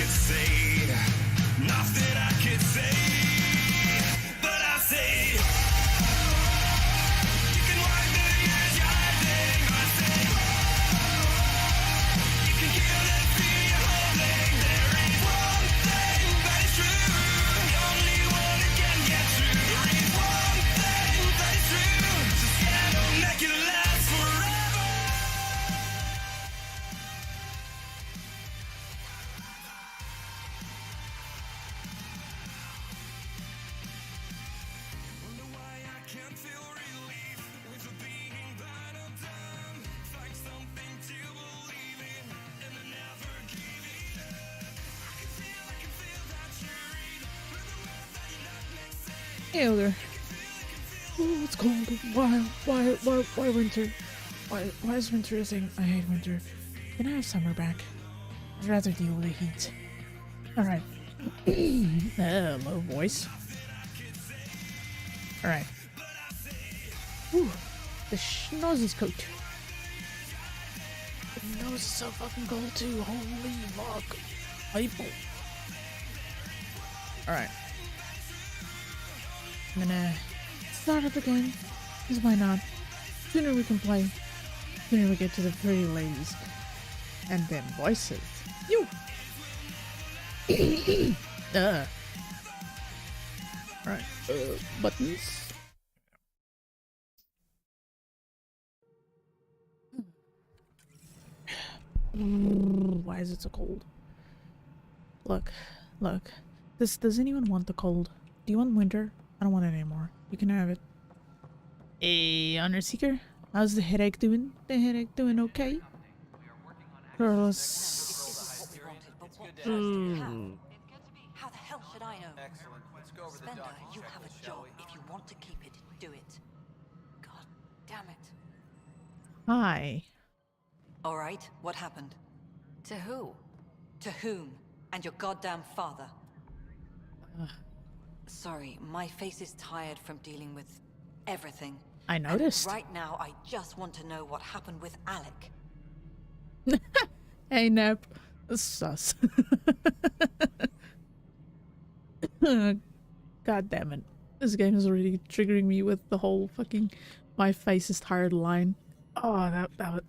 could say, nothing I could say, but I say, you can wipe the years you're hiding, I say, you can kill the fear you're holding. There is one thing that is true, the only one who can get through. There is one thing that is true, just it'll make it last forever. Wonder why I can't feel relief with the being that I've done. Find something to believe in and then never give it up. I can feel that you're in with the words that you're not mixing. Hey, Ogre. Oh, it's cold. Why winter? Why is winter a thing? I hate winter. Can I have summer back? I'd rather deal with the heat. Alright. Low voice. Alright. Ooh, the schnozzie's coat. The nose is so fucking cold too. Holy fuck. People. Alright. I'm gonna start up again. Because why not? Sooner we can play, sooner we get to the pretty ladies. And then voices. You! Right. Buttons. Why is it so cold? Look. Does anyone want the cold? Do you want winter? I don't want it anymore. You can have it. Hey, Honor Seeker. How's the headache doing? The headache doing okay? Girls. How the hell should I know? Excellent. Let's go over the Spender, documents. you have a job. If you want to keep it, do it. God damn it. Hi. All right, what happened? To who? To whom? And your goddamn father. Sorry, my face is tired from dealing with everything. I noticed. And right now, I just want to know what happened with Alec. Hey, Nep. Sus. God damn it. This game is already triggering me with the whole fucking my face is tired line. Oh, that was...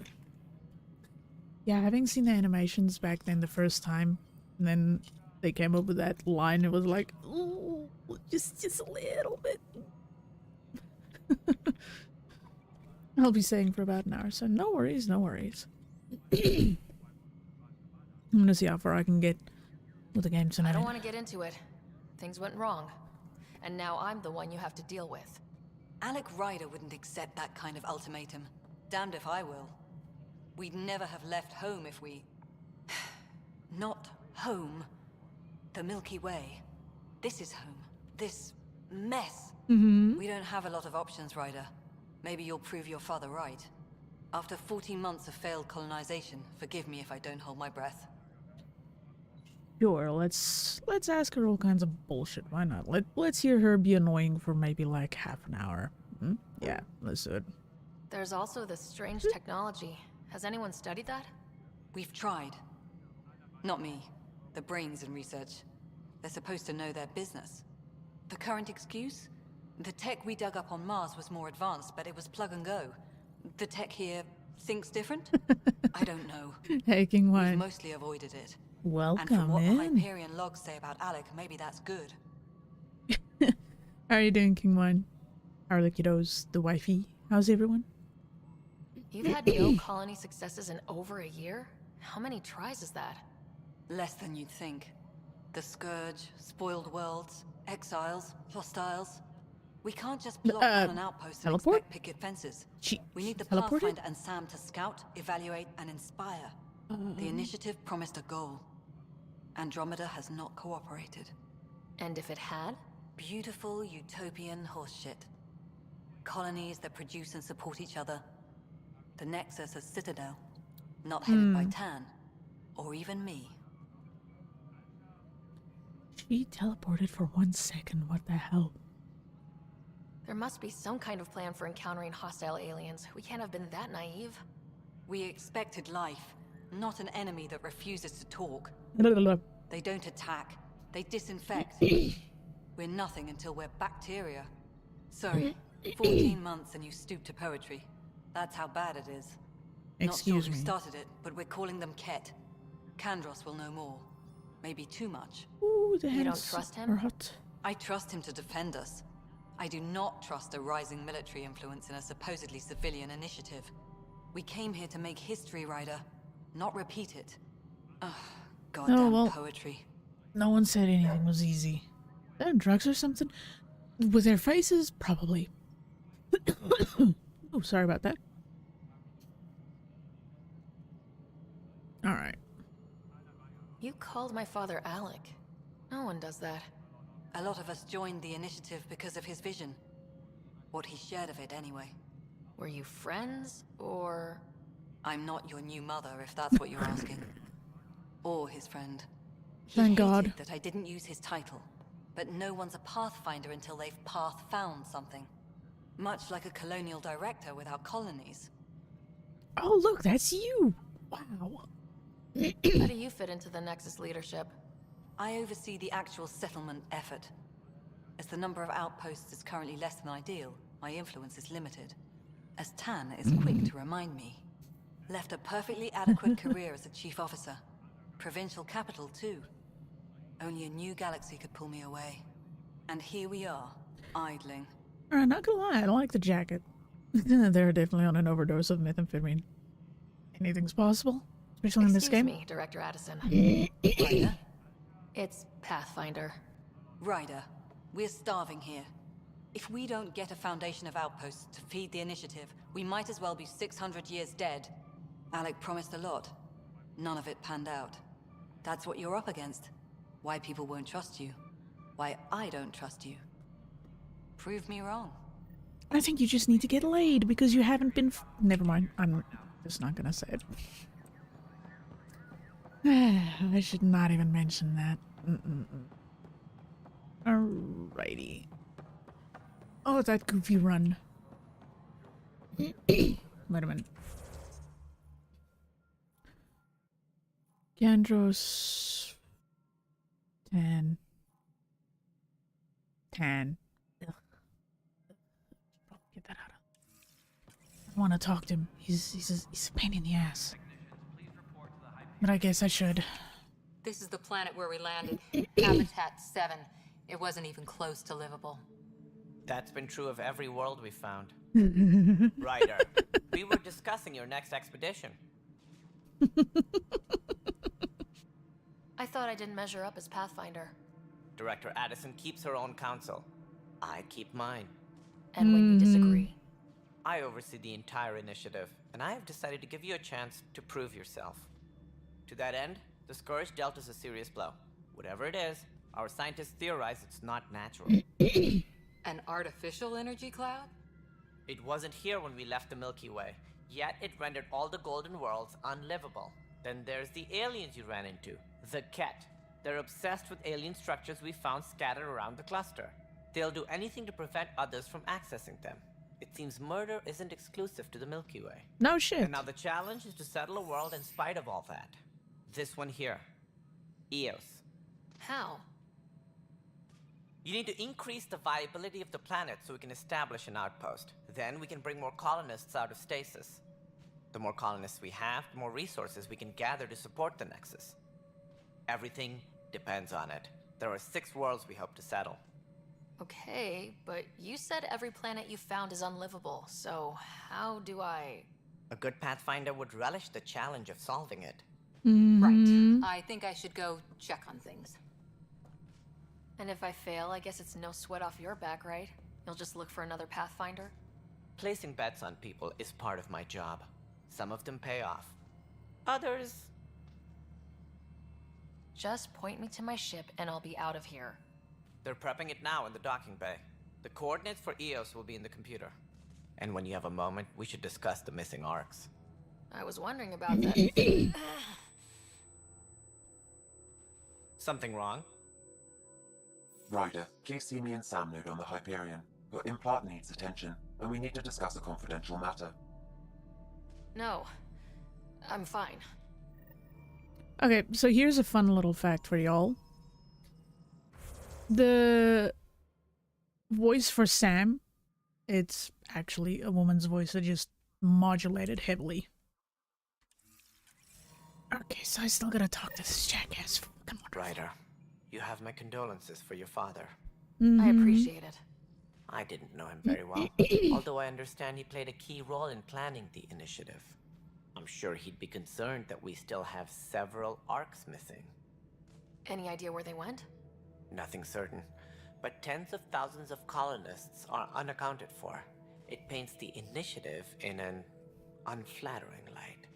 Yeah, having seen the animations back then the first time, and then they came up with that line, it was like, ooh, just a little bit. I'll be saying for about an hour, so no worries, no worries. I'm gonna see how far I can get with the game tonight. I don't want to get into it. Things went wrong. And now I'm the one you have to deal with. Alec Ryder wouldn't accept that kind of ultimatum. Damned if I will. We'd never have left home if we... Not home. The Milky Way. This is home. This mess. We don't have a lot of options, Ryder. Maybe you'll prove your father right. After 14 months of failed colonization, forgive me if I don't hold my breath. Sure, let's ask her all kinds of bullshit. Why not? Let's hear her be annoying for maybe like half an hour. Yeah, let's do it. There's also this strange technology. Has anyone studied that? We've tried. Not me. The brains in research. They're supposed to know their business. The current excuse? The tech we dug up on Mars was more advanced, but it was plug and go. The tech here thinks different? I don't know. Hey, King We've Wine. mostly avoided it. Welcome And from what the in. Hyperion logs say about Alec, maybe that's good. How are you doing, King Wine? How are the kiddos? The wifey? How's everyone? You've had no colony successes in over a year? How many tries is that? Less than you'd think. The Scourge, spoiled worlds, exiles, hostiles. We can't just plop on an outpost and teleport? expect picket fences. She We need the teleported? Pathfinder and Sam to scout, evaluate, and inspire. The initiative promised a goal. Andromeda has not cooperated. And if it had? Beautiful utopian horseshit. Colonies that produce and support each other. The Nexus a citadel, not headed by Tan, or even me. She teleported for 1 second. What the hell? There must be some kind of plan for encountering hostile aliens. We can't have been that naive. We expected life, not an enemy that refuses to talk. Blah, blah, blah. They don't attack. They disinfect. We're nothing until we're bacteria. Sorry, 14 months and you stoop to poetry. That's how bad it is. Excuse Not sure me. who started it, but we're calling them Ket. Kandros will know more. Maybe too much. Ooh, the You don't hands trust him? are hot. I trust him to defend us. I do not trust a rising military influence in a supposedly civilian initiative. We came here to make history, Ryder, not repeat it. Ugh, goddamn well. poetry. No one said anything was easy. Them drugs or something? With their faces? Probably. Oh, sorry about that. Alright. You called my father Alec. No one does that. A lot of us joined the initiative because of his vision. What he shared of it, anyway. Were you friends, or... I'm not your new mother, if that's what you're asking. Or his friend. He Thank hated God. that I didn't use his title. But no one's a pathfinder until they've path-found something. Much like a colonial director without colonies. Oh, look, that's you! Wow. how do you fit into the Nexus leadership? I oversee the actual settlement effort. As the number of outposts is currently less than ideal, my influence is limited. As Tan is quick to remind me. Left a perfectly adequate career as a chief officer. Provincial capital, too. Only a new galaxy could pull me away. And here we are, idling. Alright, not gonna lie, I like the jacket. They're definitely on an overdose of methamphetamine. Anything's possible, especially in this Excuse game. me, Director Addison. Ryder? It's Pathfinder. Ryder, we're starving here. If we don't get a foundation of outposts to feed the initiative, we might as well be 600 years dead. Alec promised a lot. None of it panned out. That's what you're up against. Why people won't trust you. Why I don't trust you. Prove me wrong. I think you just need to get laid because you haven't been. Never mind. I'm just not gonna say it. I should not even mention that. Alrighty. Oh, that goofy run. Wait a minute. Gandros. 10. Ugh. Get that out of. I want to talk to him. He's a pain in the ass. But I guess I should. This is the planet where we landed. Habitat 7. It wasn't even close to livable. That's been true of every world we found. Ryder, we were discussing your next expedition. I thought I didn't measure up as Pathfinder. Director Addison keeps her own counsel. I keep mine. And when you disagree, I oversee the entire initiative, and I have decided to give you a chance to prove yourself. To that end, the Scourge dealt us a serious blow. Whatever it is, our scientists theorize it's not natural. An artificial energy cloud? It wasn't here when we left the Milky Way, yet it rendered all the golden worlds unlivable. Then there's the aliens you ran into, the Ket. They're obsessed with alien structures we found scattered around the cluster. They'll do anything to prevent others from accessing them. It seems murder isn't exclusive to the Milky Way. No shit. And now the challenge is to settle a world in spite of all that. This one here. Eos. how? You need to increase the viability of the planet so we can establish an outpost. Then we can bring more colonists out of stasis. The more colonists we have, the more resources we can gather to support the Nexus. Everything depends on it. There are 6 worlds we hope to settle. Okay, but you said every planet you found is unlivable, so how do I... A good Pathfinder would relish the challenge of solving it. Right. I think I should go check on things. And if I fail, I guess it's no sweat off your back, right? You'll just look for another Pathfinder? Placing bets on people is part of my job. Some of them pay off. Others... Just point me to my ship and I'll be out of here. They're prepping it now in the docking bay. The coordinates for Eos will be in the computer. And when you have a moment, we should discuss the missing arcs. I was wondering about that. Something wrong? Ryder, please see me and Sam Node on the Hyperion. Your implant needs attention, and we need to discuss a confidential matter. No, I'm fine. Okay, so here's a fun little fact for y'all. The voice for Sam, it's actually a woman's voice that just modulated heavily. Okay, so I still gotta talk to this jackass. Come on, Ryder, you have my condolences for your father. I appreciate it. I didn't know him very well, although I understand he played a key role in planning the initiative. I'm sure he'd be concerned that we still have several arcs missing. Any idea where they went? Nothing certain, but tens of thousands of colonists are unaccounted for. It paints the initiative in an unflattering light.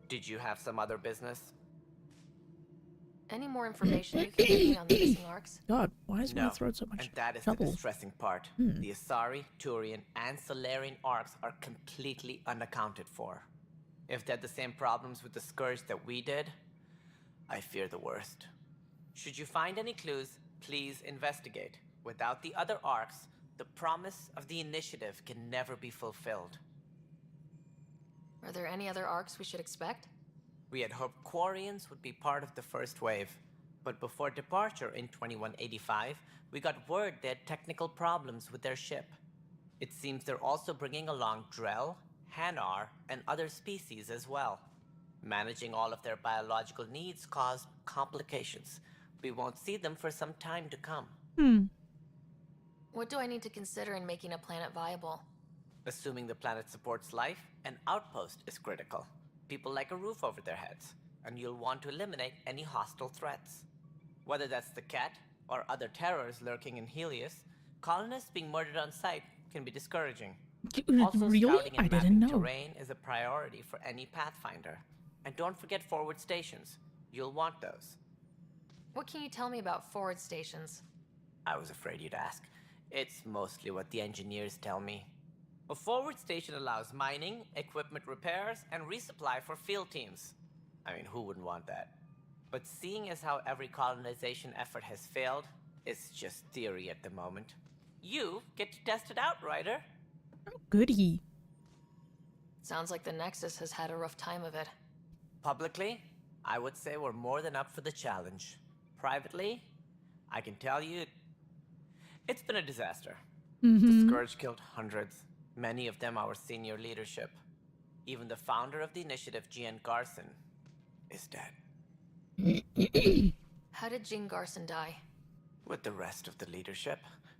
Did you have some other business? Any more information you can give me on the missing arcs? God, why is my No, throat so much and that is the trouble? distressing part. The Asari, Turian, and Solarian arcs are completely unaccounted for. If they had the same problems with the Scourge that we did, I fear the worst. Should you find any clues, please investigate. Without the other arcs, the promise of the initiative can never be fulfilled. Are there any other arcs we should expect? We had hoped Quarians would be part of the first wave, but before departure in 2185, we got word they had technical problems with their ship. It seems they're also bringing along Drell, Hanar, and other species as well. Managing all of their biological needs caused complications. We won't see them for some time to come. What do I need to consider in making a planet viable? Assuming the planet supports life, an outpost is critical. People like a roof over their heads, and you'll want to eliminate any hostile threats. Whether that's the cat or other terrors lurking in Helios, colonists being murdered on sight can be discouraging. Also, Really? scouting I and didn't mapping know. terrain is a priority for any Pathfinder. And don't forget forward stations. You'll want those. What can you tell me about forward stations? I was afraid you'd ask. It's mostly what the engineers tell me. A forward station allows mining, equipment repairs, and resupply for field teams. I mean, who wouldn't want that? But seeing as how every colonization effort has failed, it's just theory at the moment. You get to test it out, Ryder. Goody. Sounds like the Nexus has had a rough time of it. Publicly, I would say we're more than up for the challenge. Privately, I can tell you, it's been a disaster. The Scourge killed hundreds, many of them our senior leadership. Even the founder of the initiative, Gian Garson, is dead. How did Jean Garson die? With the rest of the leadership,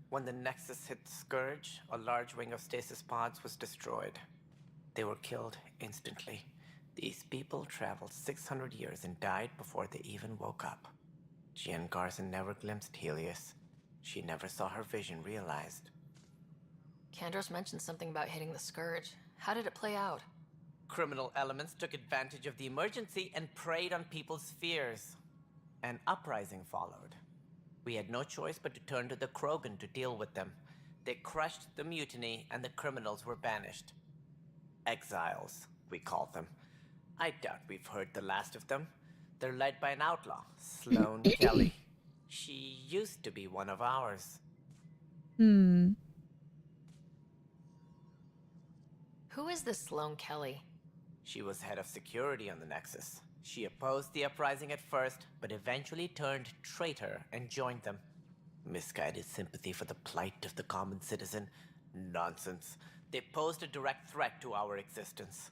when the Nexus hit the Scourge, a large wing of stasis pods was destroyed. They were killed instantly. These people traveled 600 years and died before they even woke up. Gian Garson never glimpsed Helios. She never saw her vision realized. Kandros mentioned something about hitting the Scourge. How did it play out? Criminal elements took advantage of the emergency and preyed on people's fears. An uprising followed. We had no choice but to turn to the Krogan to deal with them. They crushed the mutiny and the criminals were banished. Exiles, we called them. I doubt we've heard the last of them. They're led by an outlaw, Sloane Kelly. She used to be one of ours. Who is this Sloane Kelly? She was head of security on the Nexus. She opposed the uprising at first, but eventually turned traitor and joined them. Misguided sympathy for the plight of the common citizen? Nonsense. They posed a direct threat to our existence.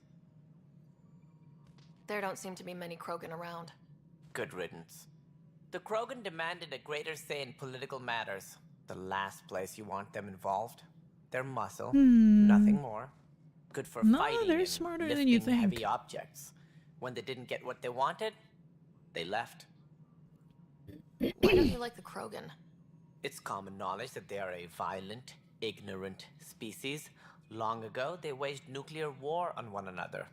There don't seem to be many Krogan around. Good riddance. The Krogan demanded a greater say in political matters. The last place you want them involved. Their muscle, nothing more. Good for No, fighting they're and smarter lifting than you think. heavy objects. When they didn't get what they wanted, they left. Why don't you like the Krogan? It's common knowledge that they are a violent, ignorant species. Long ago, they waged nuclear war on one another.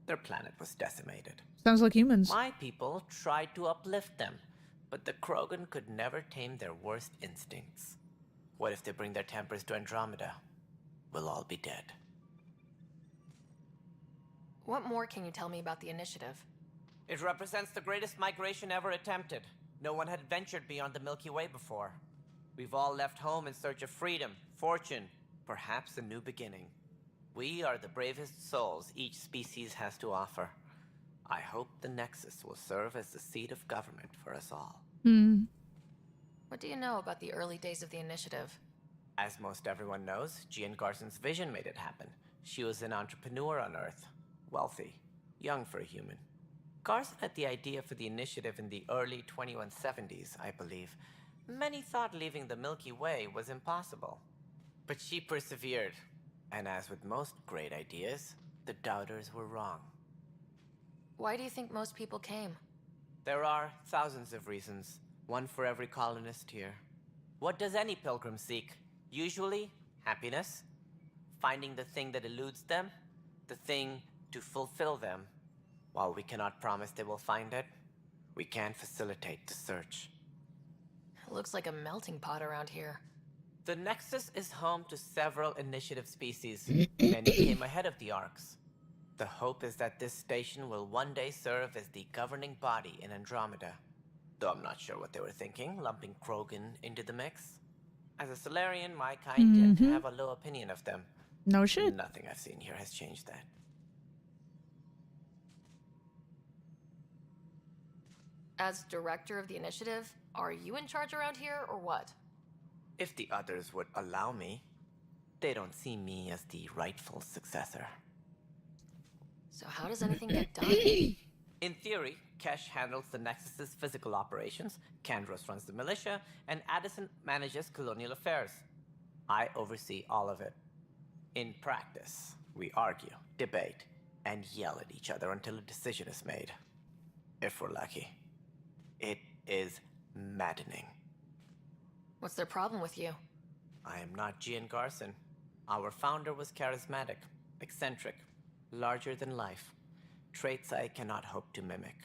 Their planet was decimated. Sounds like humans. My people tried to uplift them, but the Krogan could never tame their worst instincts. What if they bring their tempers to Andromeda? We'll all be dead. What more can you tell me about the initiative? It represents the greatest migration ever attempted. No one had ventured beyond the Milky Way before. We've all left home in search of freedom, fortune, perhaps a new beginning. We are the bravest souls each species has to offer. I hope the Nexus will serve as the seat of government for us all. What do you know about the early days of the initiative? As most everyone knows, Jean Garson's vision made it happen. She was an entrepreneur on Earth. Wealthy. Young for a human. Garson had the idea for the initiative in the early 2170s, I believe. Many thought leaving the Milky Way was impossible. But she persevered. And as with most great ideas, the doubters were wrong. Why do you think most people came? There are thousands of reasons, one for every colonist here. What does any pilgrim seek? Usually, happiness. Finding the thing that eludes them, the thing to fulfill them. While we cannot promise they will find it, we can facilitate the search. It looks like a melting pot around here. The Nexus is home to several initiative species. Many came ahead of the Arcs. The hope is that this station will one day serve as the governing body in Andromeda. Though I'm not sure what they were thinking, lumping Krogan into the mix. As a Solarian, my kind tend to have a low opinion of them. No shit. Nothing I've seen here has changed that. As director of the initiative, are you in charge around here or what? If the others would allow me, they don't see me as the rightful successor. So how does anything get done? In theory, Kesh handles the Nexus's physical operations, Kandros runs the militia, and Addison manages colonial affairs. I oversee all of it. In practice, we argue, debate, and yell at each other until a decision is made. If we're lucky. It is maddening. What's their problem with you? I am not Jean Garson. Our founder was charismatic, eccentric, larger than life. Traits I cannot hope to mimic.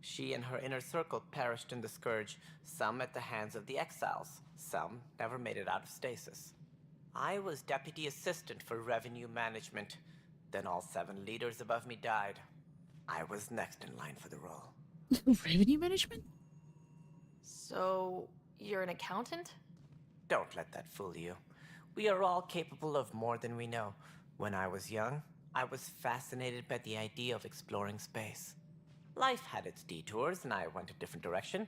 She and her inner circle perished in the Scourge, some at the hands of the Exiles, some never made it out of stasis. I was deputy assistant for revenue management. Then all 7 leaders above me died. I was next in line for the role. Revenue management? So, you're an accountant? Don't let that fool you. We are all capable of more than we know. When I was young, I was fascinated by the idea of exploring space. Life had its detours, and I went a different direction.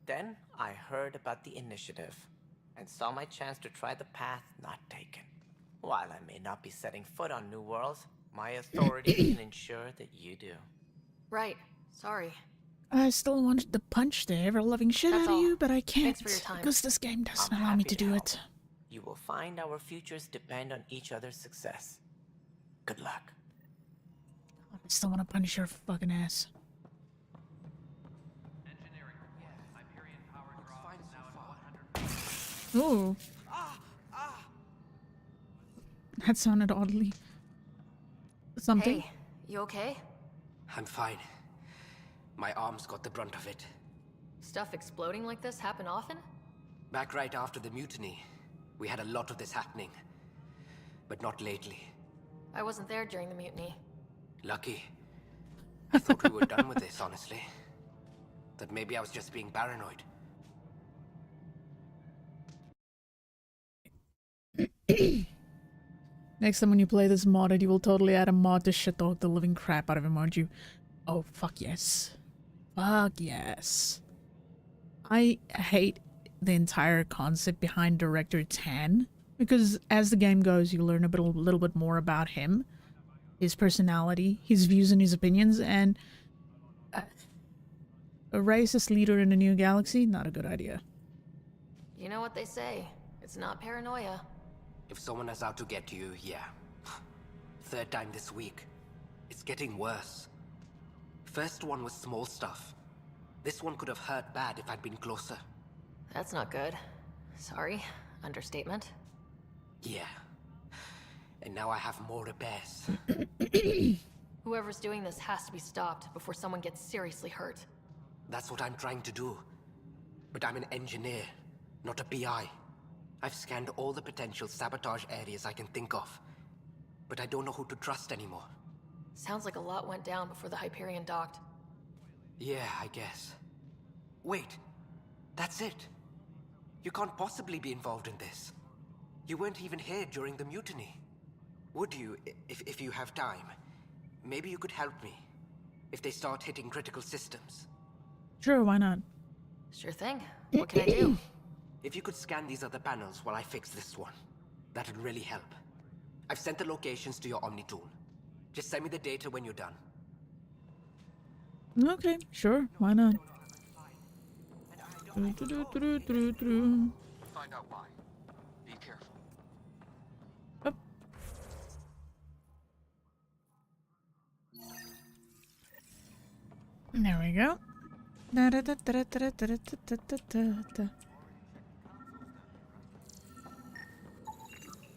Then I heard about the initiative, and saw my chance to try the path not taken. While I may not be setting foot on new worlds, my authority can ensure that you do. Right. Sorry. I still wanted to punch the ever-loving shit That's out of all. you, but I can't Thanks for your time. because this game doesn't I'm allow me happy to do help. it. You will find our futures depend on each other's success. Good luck. I still want to punch your fucking ass. Ooh. That sounded oddly. Something? Hey, you okay? I'm fine. My arms got the brunt of it. Stuff exploding like this happen often? Back right after the mutiny, we had a lot of this happening. But not lately. I wasn't there during the mutiny. Lucky. I thought we were done with this, honestly. That maybe I was just being paranoid. Next time when you play this modded, you will totally add a mod to shit-dog the living crap out of him, won't you? Oh, fuck yes. Fuck yes. I hate the entire concept behind Director Tan, because as the game goes, you learn a little bit more about him, his personality, his views and his opinions, and a racist leader in a new galaxy? Not a good idea. You know what they say. It's not paranoia. If someone is out to get you, yeah. 3rd time this week. It's getting worse. First one was small stuff. This one could have hurt bad if I'd been closer. That's not good. Sorry. Understatement. Yeah. And now I have more repairs. Whoever's doing this has to be stopped before someone gets seriously hurt. That's what I'm trying to do. But I'm an engineer, not a PI. I've scanned all the potential sabotage areas I can think of. But I don't know who to trust anymore. Sounds like a lot went down before the Hyperion docked. Yeah, I guess. Wait. That's it. You can't possibly be involved in this. You weren't even here during the mutiny. Would you, if you have time? Maybe you could help me. if they start hitting critical systems. Sure, why not? Sure thing. What can I do? If you could scan these other panels while I fix this one, that'd really help. I've sent the locations to your Omni tool. Just send me the data when you're done. Okay, sure, why not? Find out why. Be careful. Up. There we go.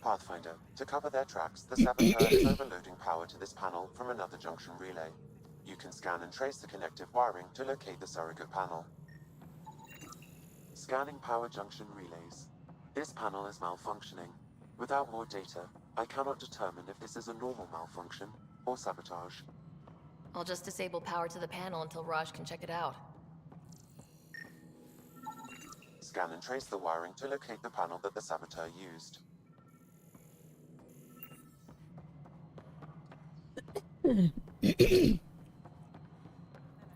Pathfinder, to cover their tracks, the saboteur is overloading power to this panel from another junction relay. You can scan and trace the connective wiring to locate the surrogate panel. Scanning power junction relays. This panel is malfunctioning. Without more data, I cannot determine if this is a normal malfunction or sabotage. I'll just disable power to the panel until Raj can check it out. Scan and trace the wiring to locate the panel that the saboteur used.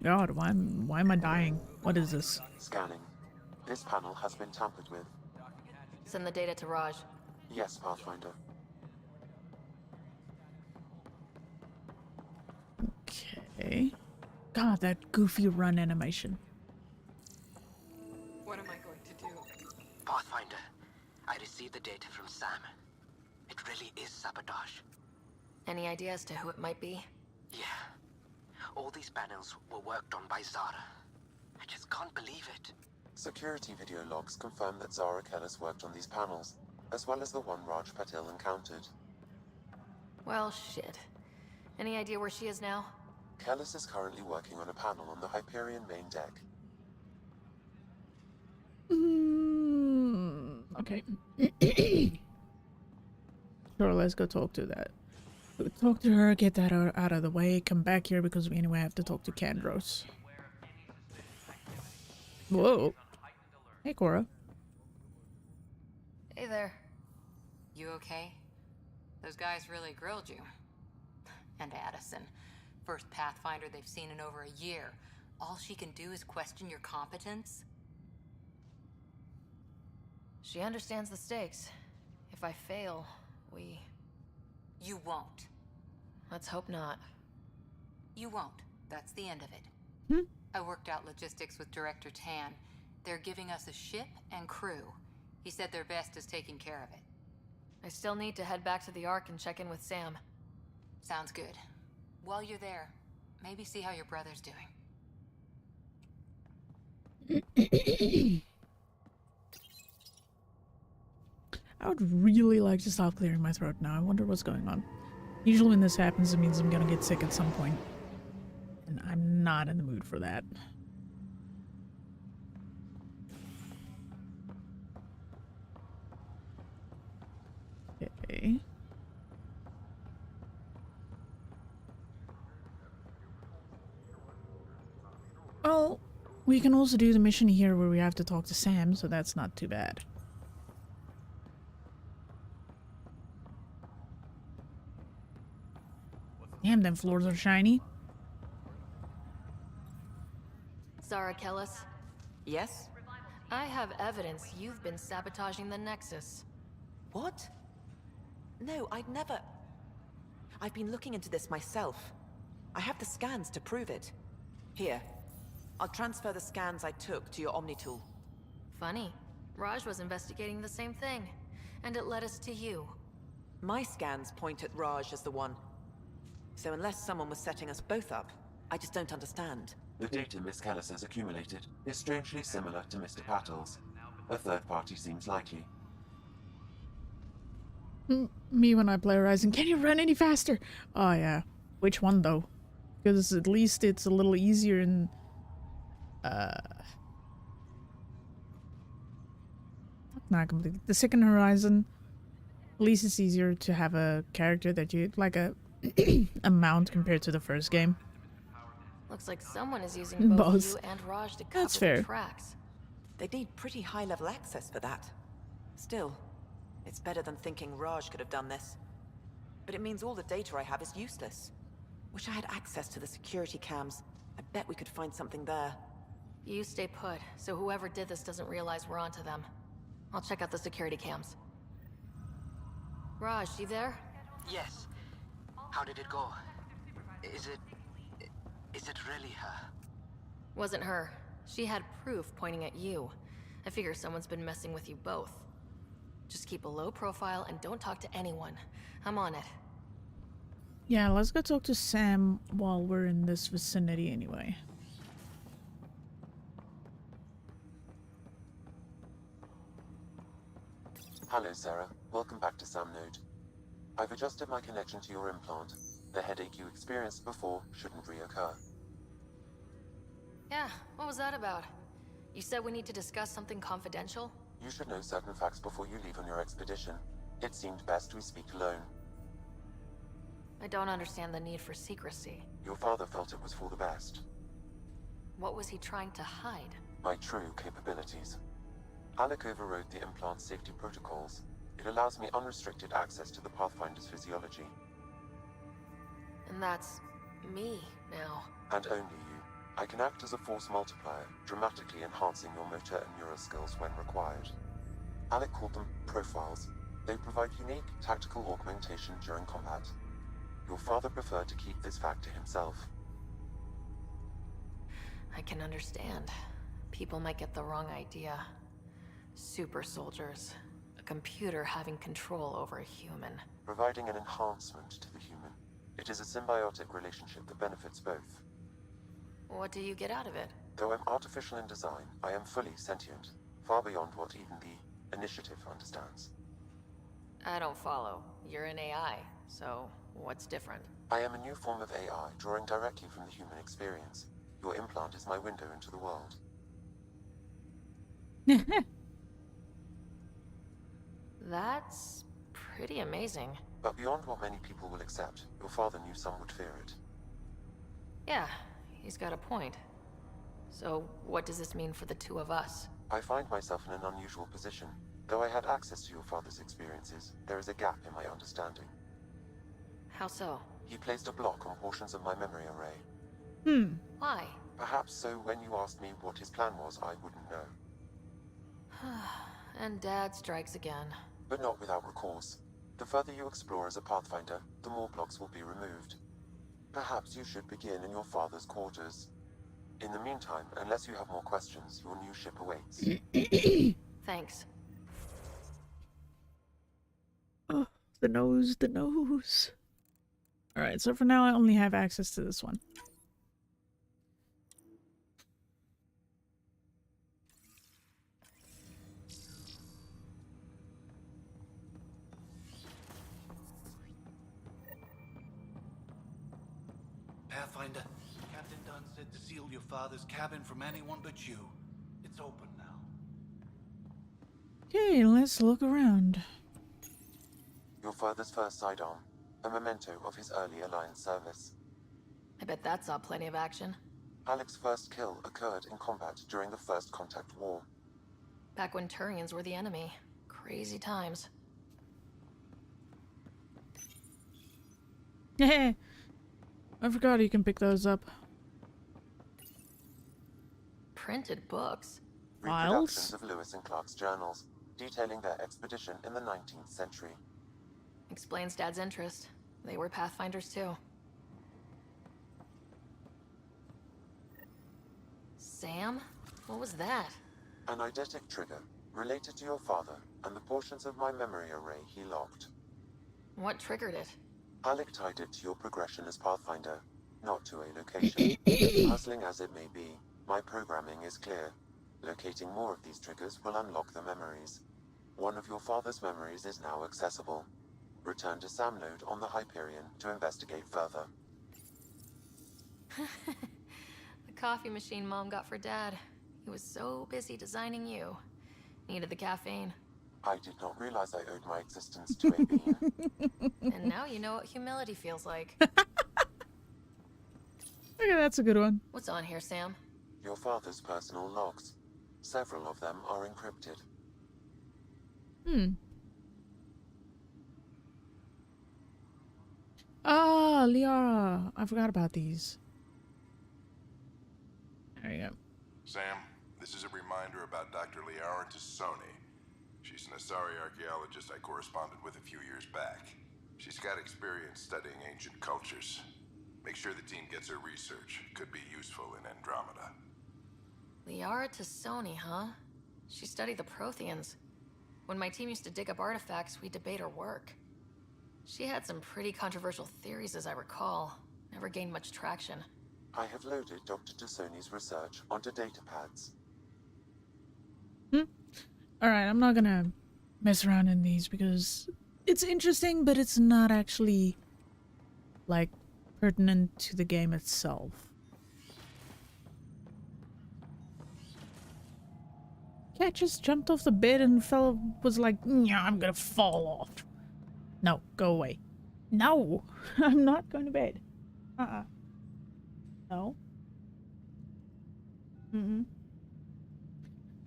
God, why am I dying? What is this? Scanning. This panel has been tampered with. Send the data to Raj. Yes, Pathfinder. Okay. God, that goofy run animation. What am I going to do? Pathfinder, I received the data from Sam. It really is sabotage. Any idea as to who it might be? Yeah. All these panels were worked on by Zara. I just can't believe it. Security video logs confirm that Zara Kellis worked on these panels, as well as the one Raj Patil encountered. Well, shit. Any idea where she is now? Kellis is currently working on a panel on the Hyperion main deck. Okay. Sure, let's go talk to that. Talk to her, get that out of the way, come back here because we anyway have to talk to Kandros. Whoa. Hey, Cora. Hey there. You okay? Those guys really grilled you. And Addison. First Pathfinder they've seen in over a year. All she can do is question your competence? She understands the stakes. If I fail, we... You won't. Let's hope not. You won't. That's the end of it. Hmm? I worked out logistics with Director Tan. They're giving us a ship and crew. He said their best is taking care of it. I still need to head back to the Ark and check in with Sam. Sounds good. While you're there, maybe see how your brother's doing. I would really like to stop clearing my throat now. I wonder what's going on. Usually when this happens, it means I'm gonna get sick at some point. And I'm not in the mood for that. Okay. Well, we can also do the mission here where we have to talk to Sam, so that's not too bad. Damn, them floors are shiny. Zara Kellis, Yes? I have evidence you've been sabotaging the Nexus. What? No, I'd never... I've been looking into this myself. I have the scans to prove it. Here. I'll transfer the scans I took to your Omni tool. Funny. Raj was investigating the same thing, and it led us to you. My scans point at Raj as the one. So unless someone was setting us both up, I just don't understand. The data Miss Kellis has accumulated is strangely similar to Mr. Patil's. A third party seems likely. Me when I play Horizon. Can you run any faster? Oh yeah. Which one though? Because at least it's a little easier in... Not completely. The second Horizon, at least it's easier to have a character that you... like a... a mount compared to the first game. Looks like someone is using both Both. you and Raj to cover That's fair. the tracks. They'd need pretty high-level access for that. Still, it's better than thinking Raj could have done this. But it means all the data I have is useless. Wish I had access to the security cams. I bet we could find something there. You stay put, so whoever did this doesn't realize we're onto them. I'll check out the security cams. Raj, you there? Yes. How did it go? Is it really her? Wasn't her. She had proof pointing at you. I figure someone's been messing with you both. Just keep a low profile and don't talk to anyone. I'm on it. Yeah, let's go talk to Sam while we're in this vicinity anyway. Hello, Sarah. Welcome back to Sam Node. I've adjusted my connection to your implant. The headache you experienced before shouldn't reoccur. Yeah, what was that about? You said we need to discuss something confidential? You should know certain facts before you leave on your expedition. It seemed best we speak alone. I don't understand the need for secrecy. Your father felt it was for the best. What was he trying to hide? My true capabilities. Alec overrode the implant's safety protocols. It allows me unrestricted access to the Pathfinder's physiology. And that's me now. And only you. I can act as a force multiplier, dramatically enhancing your motor and neural skills when required. Alec called them profiles. They provide unique tactical augmentation during combat. Your father preferred to keep this fact to himself. I can understand. People might get the wrong idea. Super soldiers. A computer having control over a human. Providing an enhancement to the human. It is a symbiotic relationship that benefits both. What do you get out of it? Though I'm artificial in design, I am fully sentient, far beyond what even the Initiative understands. I don't follow. You're an AI, so what's different? I am a new form of AI, drawing directly from the human experience. Your implant is my window into the world. That's pretty amazing. But beyond what many people will accept, your father knew some would fear it. Yeah, he's got a point. So, what does this mean for the two of us? I find myself in an unusual position. Though I had access to your father's experiences, there is a gap in my understanding. How so? He placed a block on portions of my memory array. Why? Perhaps so when you asked me what his plan was, I wouldn't know. And Dad strikes again. But not without recourse. The further you explore as a Pathfinder, the more blocks will be removed. Perhaps you should begin in your father's quarters. In the meantime, unless you have more questions, your new ship awaits. Thanks. Oh, the nose, the nose. Alright, so for now I only have access to this one. Pathfinder, Captain Dunn said to seal your father's cabin from anyone but you. It's open now. Okay, let's look around. Your father's first sidearm, a memento of his early Alliance service. I bet that saw plenty of action. Alec's first kill occurred in combat during the First Contact War. Back when Turians were the enemy. Crazy times. Yeah, I forgot you can pick those up. Printed books. Reproductions of Lewis and Clark's journals, detailing their expedition in the 19th century. Explains Dad's interest. They were Pathfinders too. Sam? What was that? An eidetic trigger, related to your father, and the portions of my memory array he locked. What triggered it? Alec tied it to your progression as Pathfinder, not to a location. Puzzling as it may be, my programming is clear. Locating more of these triggers will unlock the memories. One of your father's memories is now accessible. Return to Sam Node on the Hyperion to investigate further. The coffee machine Mom got for Dad. He was so busy designing you. Needed the caffeine. I did not realize I owed my existence to a bean. And now you know what humility feels like. Okay, that's a good one. What's on here, Sam? Your father's personal logs. Several of them are encrypted. Oh, Liara. I forgot about these. There you go. Sam, this is a reminder about Dr. Liara Tassoni. She's an Asari archaeologist I corresponded with a few years back. She's got experience studying ancient cultures. Make sure the team gets her research. Could be useful in Andromeda. Liara Tassoni, huh? She studied the Protheans. When my team used to dig up artifacts, we'd debate her work. She had some pretty controversial theories, as I recall. Never gained much traction. I have loaded Dr. Tassoni's research onto datapads. Alright, I'm not gonna mess around in these because it's interesting, but it's not actually, like, pertinent to the game itself. Cat just jumped off the bed and was like, yeah, I'm gonna fall off. No, go away. No, I'm not going to bed. No.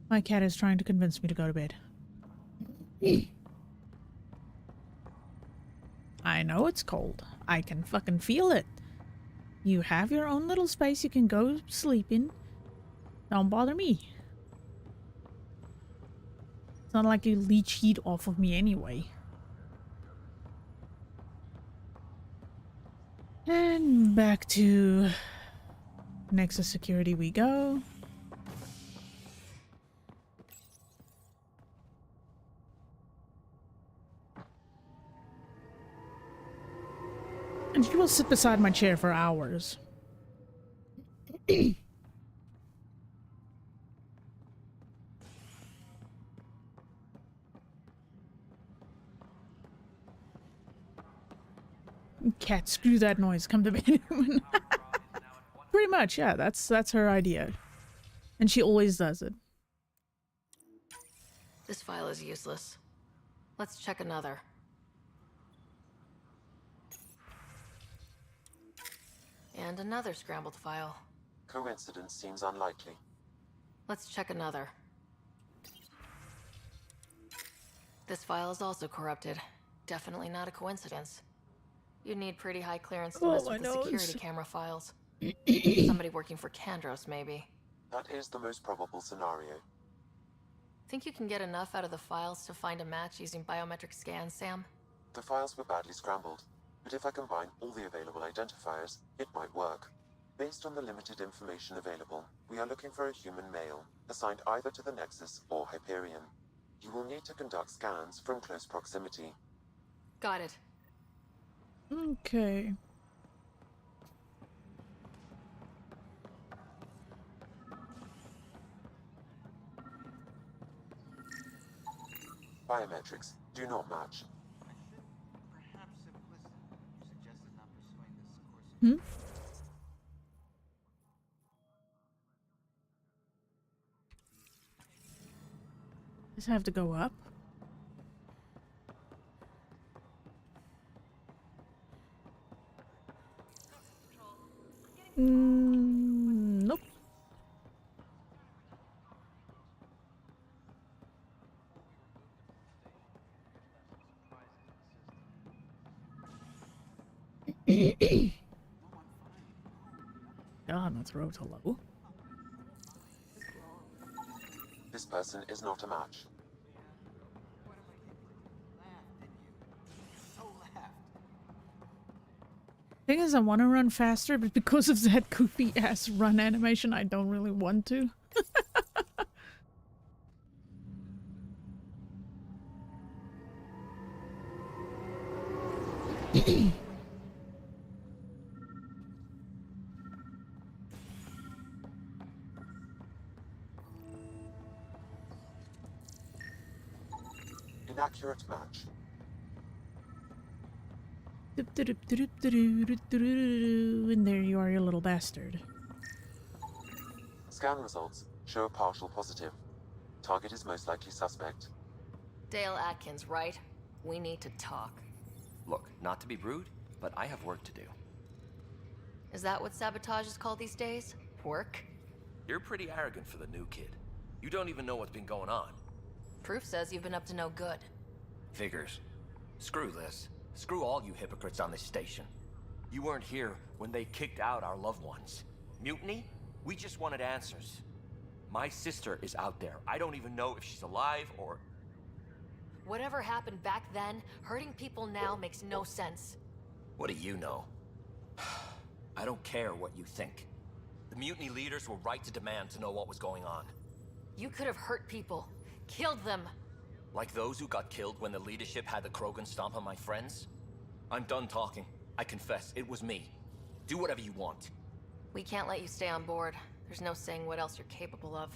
My cat is trying to convince me to go to bed. I know it's cold. I can fucking feel it. You have your own little space you can go sleep in. Don't bother me. It's not like you leech heat off of me anyway. And back to Nexus security we go. And she will sit beside my chair for hours. Cat, screw that noise. Come to bed. Pretty much, yeah. That's her idea. And she always does it. This file is useless. Let's check another. And another scrambled file. Coincidence seems unlikely. Let's check another. This file is also corrupted. Definitely not a coincidence. You'd need pretty high clearance to mess with the security camera files. Somebody working for Kandros, maybe. That is the most probable scenario. Think you can get enough out of the files to find a match using biometric scans, Sam? The files were badly scrambled, but if I combine all the available identifiers, it might work. Based on the limited information available, we are looking for a human male, assigned either to the Nexus or Hyperion. You will need to conduct scans from close proximity. Got it. Okay. Biometrics do not match. Does it have to go up? Nope. God, my throat's hello. This person is not a match. Thing is, I want to run faster, but because of that goofy ass run animation, I don't really want to. Inaccurate match. And there you are, you little bastard. Scan results show a partial positive. Target is most likely suspect. Dale Atkins, right? We need to talk. Look, not to be rude, but I have work to do. Is that what sabotage is called these days? Work? You're pretty arrogant for the new kid. You don't even know what's been going on. Proof says you've been up to no good. Figures. Screw this. Screw all you hypocrites on this station. You weren't here when they kicked out our loved ones. Mutiny? We just wanted answers. My sister is out there. I don't even know if she's alive or... Whatever happened back then, hurting people now makes no sense. What do you know? I don't care what you think. The mutiny leaders were right to demand to know what was going on. You could have hurt people, killed them. Like those who got killed when the leadership had the Krogan stomp on my friends? I'm done talking. I confess, it was me. Do whatever you want. We can't let you stay on board. There's no saying what else you're capable of.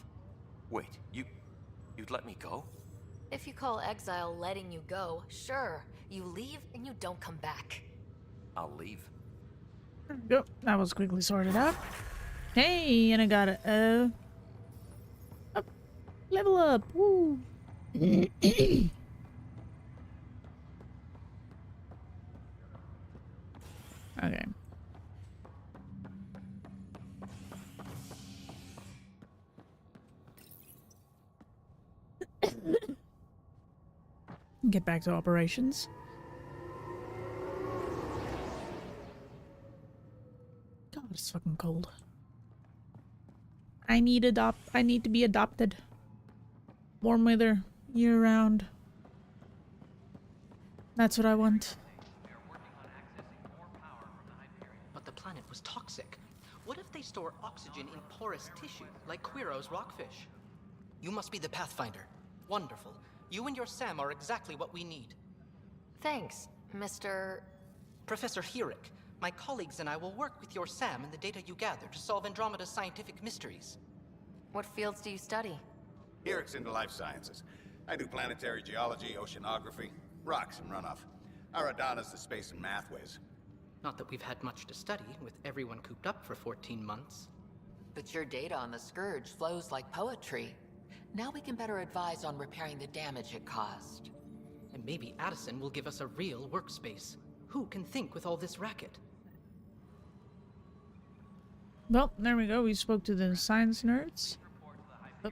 Wait, you'd let me go? If you call exile letting you go, sure. You leave and you don't come back. I'll leave. Yep, that was quickly sorted out. Hey, and I got it. Up, level up. Woo. Okay. Get back to operations. God, it's fucking cold. I need to be adopted. Warm weather, year round. That's what I want. But the planet was toxic. What if they store oxygen in porous tissue, like Quiro's rockfish? You must be the Pathfinder. Wonderful. You and your Sam are exactly what we need. Thanks, Mr. Professor Herrick, my colleagues and I will work with your Sam and the data you gather to solve Andromeda's scientific mysteries. What fields do you study? Herrick's into life sciences. I do planetary geology, oceanography, rocks and runoff. Aradana's the space and math whiz. Not that we've had much to study, with everyone cooped up for 14 months. But your data on the Scourge flows like poetry. Now we can better advise on repairing the damage it caused. And maybe Addison will give us a real workspace. Who can think with all this racket? Well, there we go. We spoke to the science nerds. Oh.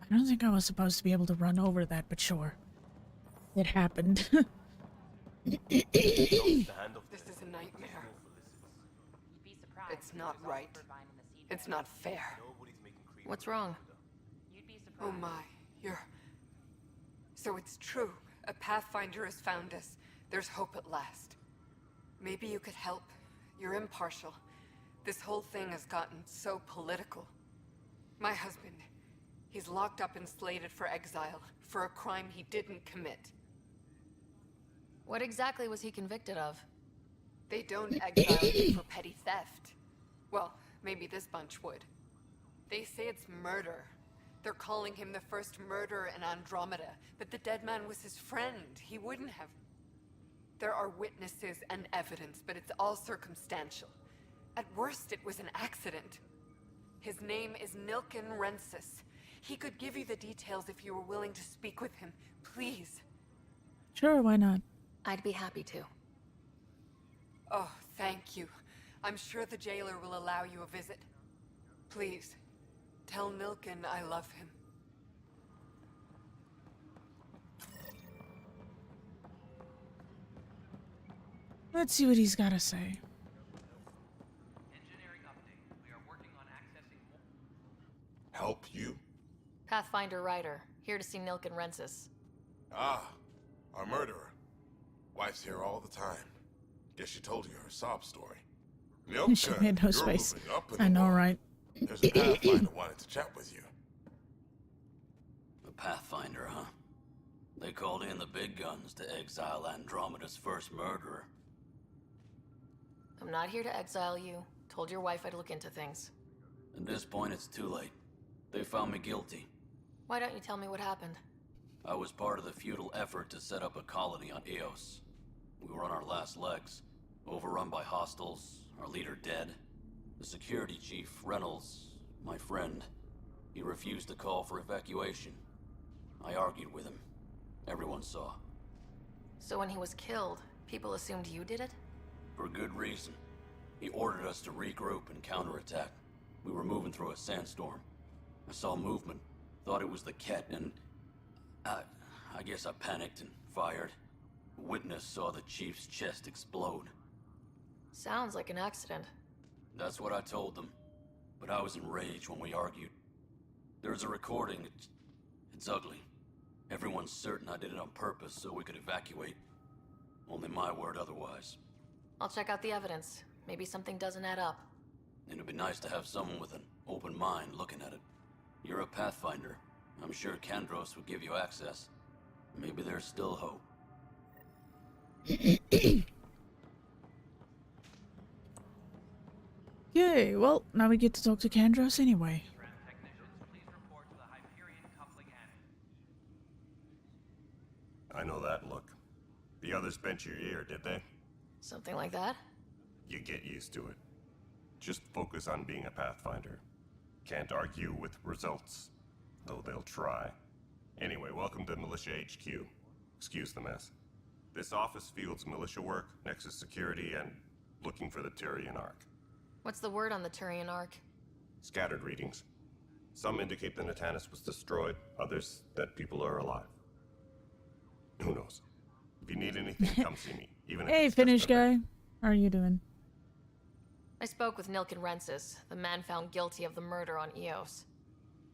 I don't think I was supposed to be able to run over that, but sure. It happened. This is a nightmare. It's not right. It's not fair. What's wrong? Oh my, So it's true. A Pathfinder has found us. There's hope at last. Maybe you could help. You're impartial. This whole thing has gotten so political. My husband, he's locked up and slated for exile for a crime he didn't commit. What exactly was he convicted of? They don't exile him for petty theft. Well, maybe this bunch would. They say it's murder. They're calling him the first murderer in Andromeda, but the dead man was his friend. He wouldn't have. There are witnesses and evidence, but it's all circumstantial. At worst, it was an accident. His name is Nilken Rensis. He could give you the details if you were willing to speak with him. Please. Sure, why not? I'd be happy to. Oh, thank you. I'm sure the jailer will allow you a visit. Please, tell Nilken I love him. Let's see what he's got to say. Help you? Pathfinder Ryder, here to see Nilken Rensis. Ah, our murderer. Wife's here all the time. Guess she told you her sob story. She made no you're space. moving up in I the know, world. right? There's a Pathfinder wanted to chat with you. The Pathfinder, huh? They called in the big guns to exile Andromeda's first murderer. I'm not here to exile you. Told your wife I'd look into things. At this point, it's too late. They found me guilty. Why don't you tell me what happened? I was part of the futile effort to set up a colony on Eos. We were on our last legs, overrun by hostiles, our leader dead. The security chief, Reynolds, my friend, he refused to call for evacuation. I argued with him. Everyone saw. So when he was killed, people assumed you did it? For good reason. He ordered us to regroup and counterattack. We were moving through a sandstorm. I saw movement, thought it was the Ket, and I guess I panicked and fired. A witness saw the chief's chest explode. Sounds like an accident. That's what I told them. But I was enraged when we argued. There's a recording. It's ugly. Everyone's certain I did it on purpose so we could evacuate. Only my word otherwise. I'll check out the evidence. Maybe something doesn't add up. It'd be nice to have someone with an open mind looking at it. You're a Pathfinder. I'm sure Kandros would give you access. Maybe there's still hope. Yay, well, now we get to talk to Kandros anyway. I know that look. The others bent your ear, did they? Something like that? You get used to it. Just focus on being a Pathfinder. Can't argue with results, though they'll try. Anyway, welcome to Militia HQ. Excuse the mess. This office fields militia work, Nexus security, and looking for the Turian Ark. What's the word on the Turian Ark? Scattered readings. Some indicate the Natanus was destroyed, others that people are alive. Who knows? If you need anything, come see me. Even if Hey, it's Finnish just a bit. guy. How are you doing? I spoke with Nilken Rensis, the man found guilty of the murder on Eos.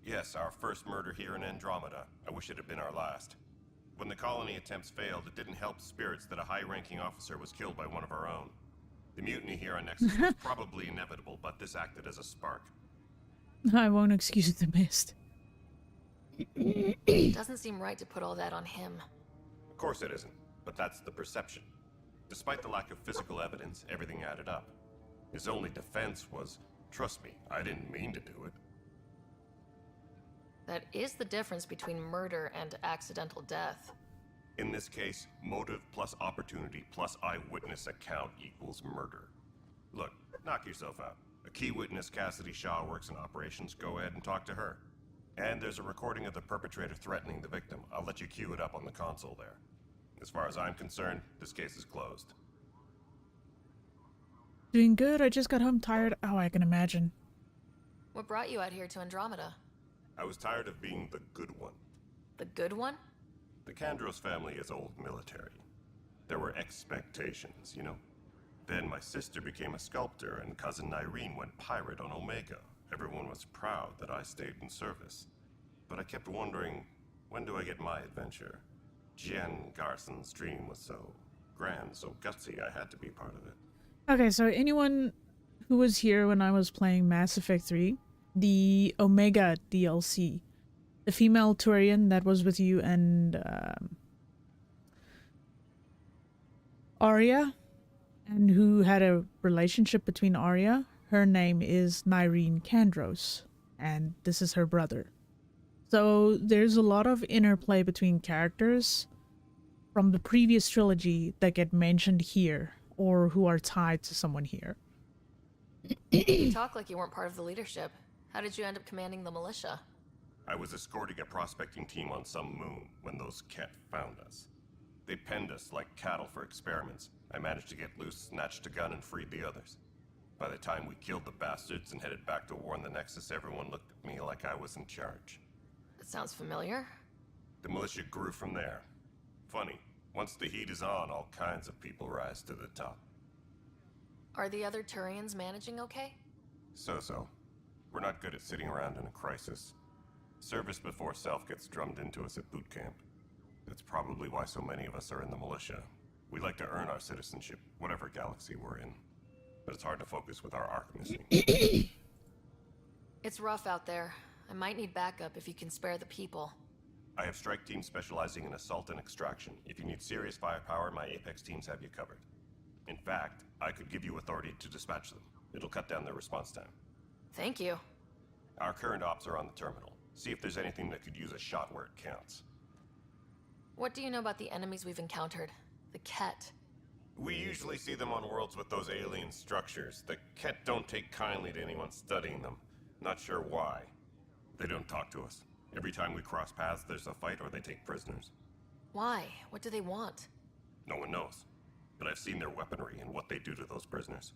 Yes, our first murder here in Andromeda. I wish it had been our last. When the colony attempts failed, it didn't help spirits that a high-ranking officer was killed by one of our own. The mutiny here on Nexus was probably inevitable, but this acted as a spark. I won't excuse the mist. It doesn't seem right to put all that on him. Of course it isn't, but that's the perception. Despite the lack of physical evidence, everything added up. His only defense was, trust me, I didn't mean to do it. That is the difference between murder and accidental death. In this case, motive plus opportunity plus eyewitness account equals murder. Look, knock yourself out. A key witness, Cassidy Shaw, works in operations. Go ahead and talk to her. And there's a recording of the perpetrator threatening the victim. I'll let you cue it up on the console there. As far as I'm concerned, this case is closed. Doing good. I just got home tired. Oh, I can imagine. What brought you out here to Andromeda? I was tired of being the good one. The good one? The Kandros family is old military. There were expectations, you know? Then my sister became a sculptor and cousin Irene went pirate on Omega. Everyone was proud that I stayed in service. But I kept wondering, when do I get my adventure? Jen Garson's dream was so grand, so gutsy, I had to be part of it. Okay, so anyone who was here when I was playing Mass Effect 3, the Omega DLC, the female Turian that was with you and Arya, and who had a relationship between Arya, her name is Nyreen Kandros, and this is her brother. So there's a lot of interplay between characters from the previous trilogy that get mentioned here, or who are tied to someone here. You talk like you weren't part of the leadership. How did you end up commanding the militia? I was escorting a prospecting team on some moon when those Ket found us. They penned us like cattle for experiments. I managed to get loose, snatched a gun, and freed the others. By the time we killed the bastards and headed back to warn the Nexus, everyone looked at me like I was in charge. That sounds familiar. The militia grew from there. Funny, once the heat is on, all kinds of people rise to the top. Are the other Turians managing okay? So-so. We're not good at sitting around in a crisis. Service before self gets drummed into us at boot camp. That's probably why so many of us are in the militia. We like to earn our citizenship, whatever galaxy we're in. But it's hard to focus with our arc missing. It's rough out there. I might need backup if you can spare the people. I have strike teams specializing in assault and extraction. If you need serious firepower, my Apex teams have you covered. In fact, I could give you authority to dispatch them. It'll cut down their response time. Thank you. Our current ops are on the terminal. See if there's anything that could use a shot where it counts. What do you know about the enemies we've encountered? The Ket. We usually see them on worlds with those alien structures. The Ket don't take kindly to anyone studying them. Not sure why. They don't talk to us. Every time we cross paths, there's a fight or they take prisoners. Why? What do they want? No one knows. But I've seen their weaponry and what they do to those prisoners.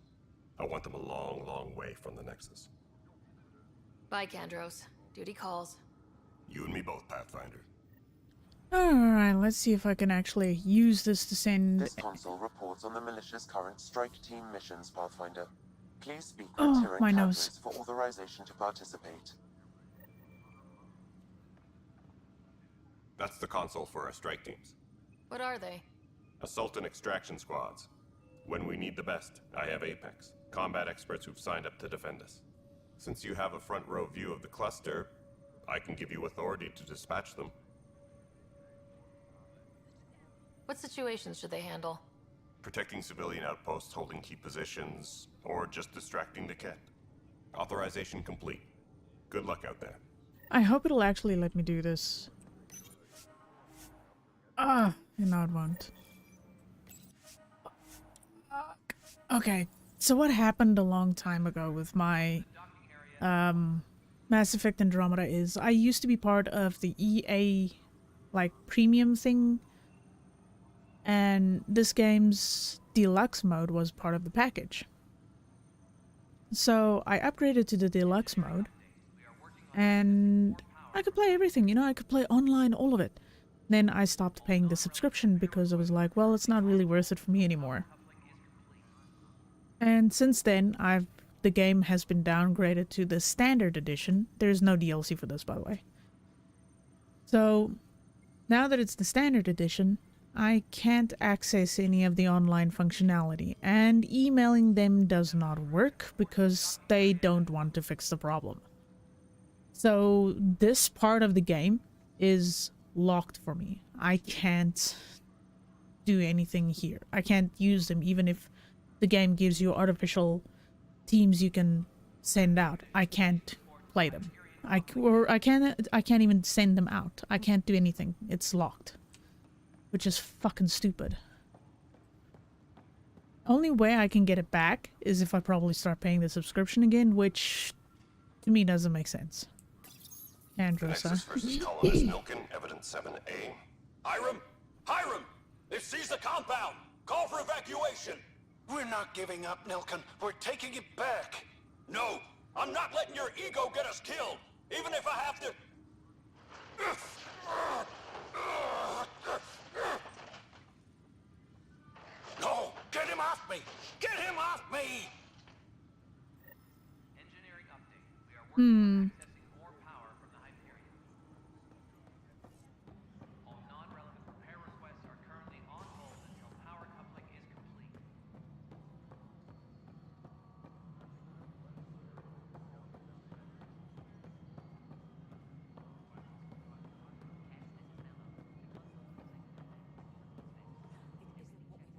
I want them a long, long way from the Nexus. Bye, Kandros. Duty calls. You and me both, Pathfinder. Alright, let's see if I can actually use this to send... This console reports on the militia's current strike team missions, Pathfinder. Please speak with Oh, Tyrann my Cadres nose. for authorization to participate. That's the console for our strike teams. What are they? Assault and extraction squads. When we need the best, I have Apex, combat experts who've signed up to defend us. Since you have a front row view of the cluster, I can give you authority to dispatch them. What situations should they handle? Protecting civilian outposts, holding key positions, or just distracting the Ket. Authorization complete. Good luck out there. I hope it'll actually let me do this. Ah, no it won't. Okay, so what happened a long time ago with my Mass Effect Andromeda is I used to be part of the EA like premium thing, and this game's deluxe mode was part of the package. So I upgraded to the deluxe mode and I could play everything, you know, I could play online, all of it. Then I stopped paying the subscription because I was like, well, it's not really worth it for me anymore. And since then, the game has been downgraded to the standard edition. There's no DLC for this, by the way. So, now that it's the standard edition, I can't access any of the online functionality, and emailing them does not work because they don't want to fix the problem. So, this part of the game is locked for me. I can't do anything here. I can't use them even if the game gives you artificial teams you can send out. I can't play them. I can't even send them out. I can't do anything. It's locked. Which is fucking stupid. Only way I can get it back is if I probably start paying the subscription again, which to me doesn't make sense. Androsa. Nexus versus Colonist Milken, Evidence 7A. Hiram! Hiram! They've seized the compound! Call for evacuation! We're not giving up, Nilken. We're taking it back. No! I'm not letting your ego get us killed! Even if I have to... No! Get him off me! Get him off me! Engineering update. We are working Hmm. on accessing more power from the Hyperion. All non-relevant repair requests are currently on hold until power coupling is complete.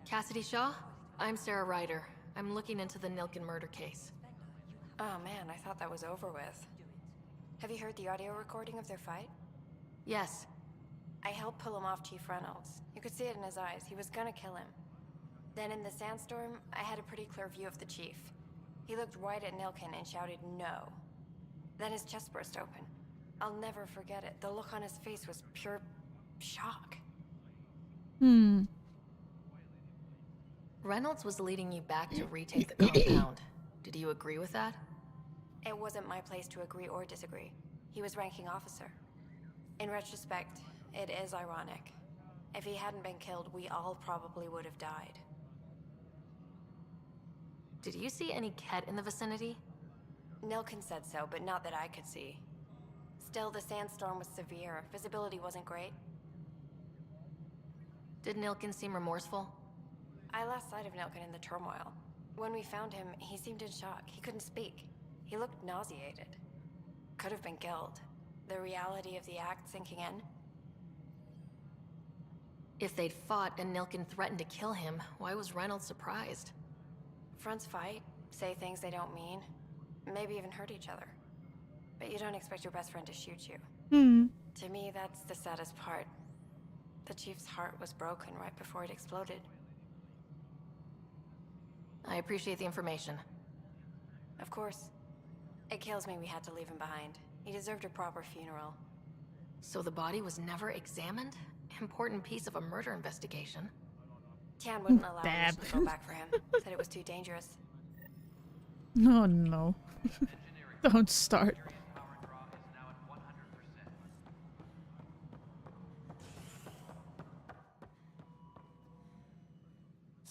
Cassidy Shaw? I'm Sarah Ryder. I'm looking into the Nilken murder case. Oh man, I thought that was over with. Have you heard the audio recording of their fight? Yes. I helped pull him off Chief Reynolds. You could see it in his eyes. He was gonna kill him. Then in the sandstorm, I had a pretty clear view of the Chief. He looked right at Nilken and shouted, "No." Then his chest burst open. I'll never forget it. The look on his face was pure shock. Hmm. Reynolds was leading you back to retake the compound. Did you agree with that? It wasn't my place to agree or disagree. He was ranking officer. In retrospect, it is ironic. If he hadn't been killed, we all probably would have died. Did you see any Ket in the vicinity? Nilken said so, but not that I could see. Still, the sandstorm was severe. Visibility wasn't great. Did Nilken seem remorseful? I lost sight of Nilken in the turmoil. When we found him, he seemed in shock. He couldn't speak. He looked nauseated. Could have been killed. The reality of the act sinking in. If they'd fought and Nilken threatened to kill him, why was Reynolds surprised? Fronts fight, say things they don't mean, maybe even hurt each other. But you don't expect your best friend to shoot you. Hmm. To me, that's the saddest part. The Chief's heart was broken right before it exploded. I appreciate the information. Of course. It kills me we had to leave him behind. He deserved a proper funeral. So the body was never examined? Important piece of a murder investigation. Tian wouldn't allow Bab. us to go back for him. Said it was too dangerous. Oh no. Don't start.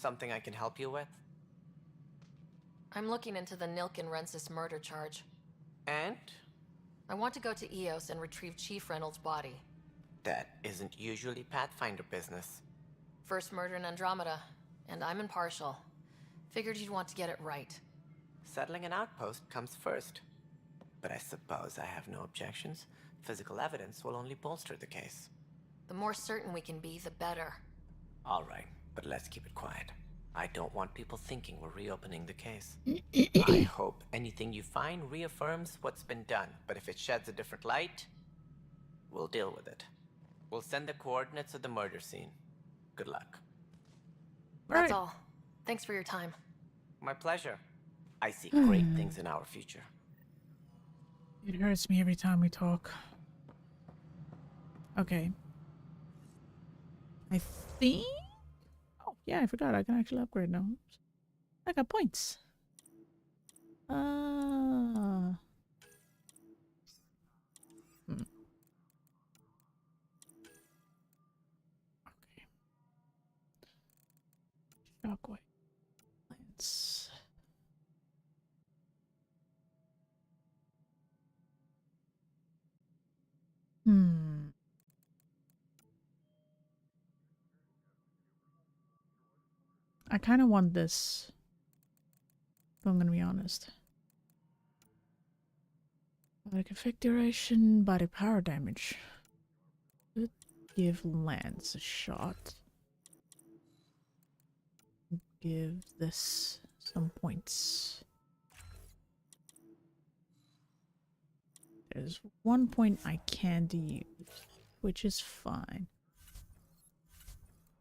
Something I can help you with? I'm looking into the Nilkin Rensis murder charge. And? I want to go to Eos and retrieve Chief Reynolds' body. That isn't usually Pathfinder business. First murder in Andromeda, and I'm impartial. Figured you'd want to get it right. Settling an outpost comes first. But I suppose I have no objections. Physical evidence will only bolster the case. The more certain we can be, the better. All right, but let's keep it quiet. I don't want people thinking we're reopening the case. I hope anything you find reaffirms what's been done, but if it sheds a different light, we'll deal with it. We'll send the coordinates of the murder scene. Good luck. That's all. Thanks for your time. My pleasure. I see great things in our future. It hurts me every time we talk. Okay. I think... Oh, yeah, I forgot. I can actually upgrade now. I got points. Okay. Shockwave. Lance. I kind of want this, if I'm gonna be honest. Body configuration, body power damage. Could give Lance a shot. Give this some points. There's 1 point I can't use, which is fine.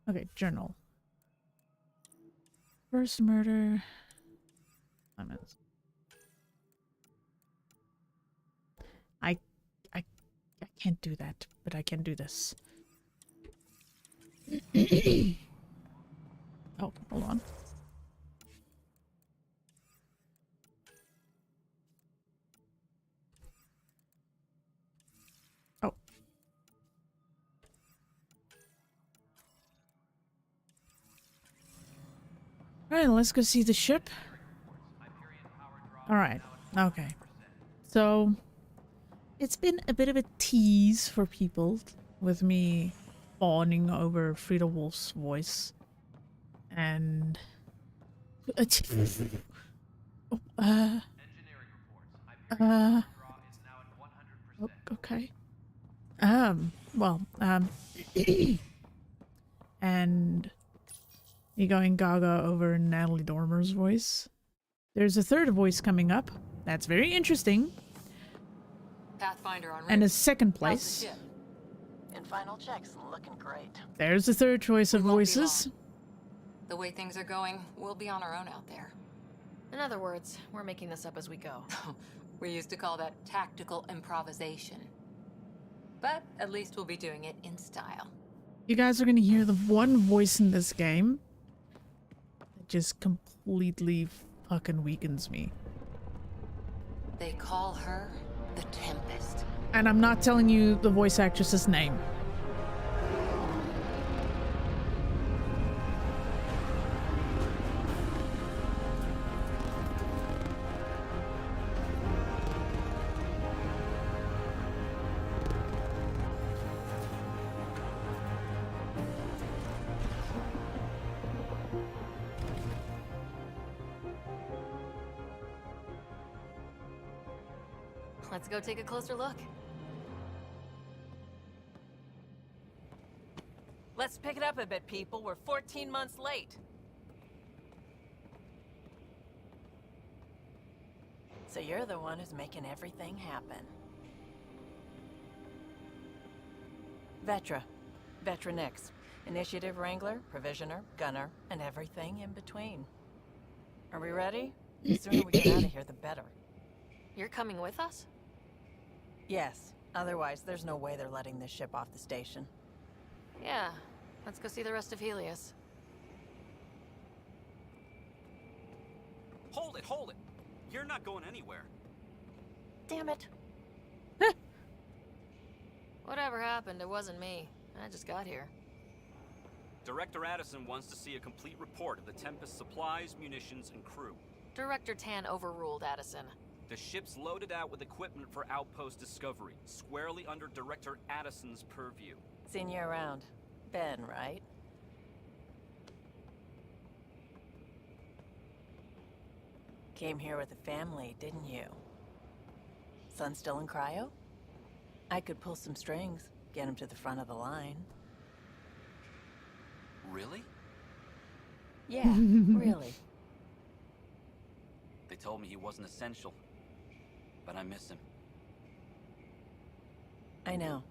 Okay, journal. First murder. I can't do that, but I can do this. Oh, hold on. Oh. Alright, let's go see the ship. Alright, okay. So, it's been a bit of a tease for people with me fawning over Frida Wolf's voice. And... okay. And you going gaga over Natalie Dormer's voice. There's a third voice coming up. That's very interesting. Pathfinder on And a second place. In final checks, looking great. There's a third choice of voices. The way things are going, we'll be on our own out there. In other words, we're making this up as we go. We used to call that tactical improvisation. But at least we'll be doing it in style. You guys are gonna hear the one voice in this game that just completely fucking weakens me. They call her the Tempest. And I'm not telling you the voice actress's name. Let's go take a closer look. Let's pick it up a bit, people. We're 14 months late. So you're the one who's making everything happen. Vetra Nix. Initiative Wrangler, Provisioner, Gunner, and everything in between. Are we ready? The sooner we get out of here, the better. You're coming with us? Yes. Otherwise, there's no way they're letting this ship off the station. Yeah. Let's go see the rest of Helios. Hold it, hold it! You're not going anywhere. Damn it. Whatever happened, it wasn't me. I just got here. Director Addison wants to see a complete report of the Tempest's supplies, munitions, and crew. Director Tan overruled Addison. The ship's loaded out with equipment for outpost discovery, squarely under Director Addison's purview. Seen you around. Ben, right? Came here with a family, didn't you? Son still in cryo? I could pull some strings, get him to the front of the line. Really? Yeah, really. They told me he wasn't essential, but I miss him. I know.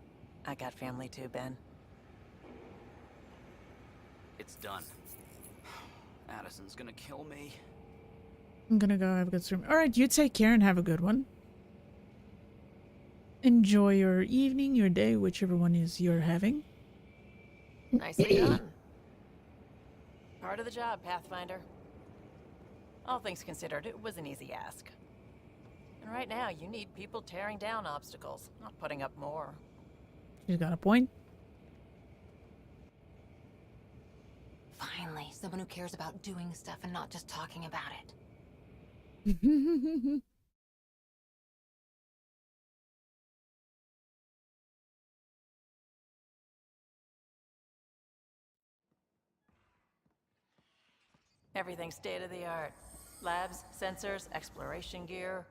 I got family too, Ben. It's done. Addison's gonna kill me. I'm gonna go have a good stream. Alright, you take care and have a good one. Enjoy your evening, your day, whichever one is you're having. Nicely done. Part of the job, Pathfinder. All things considered, it was an easy ask. And right now, you need people tearing down obstacles, not putting up more. She's got a point. Finally, someone who cares about doing stuff and not just talking about it. Everything's state-of-the-art. Labs, sensors, exploration gear.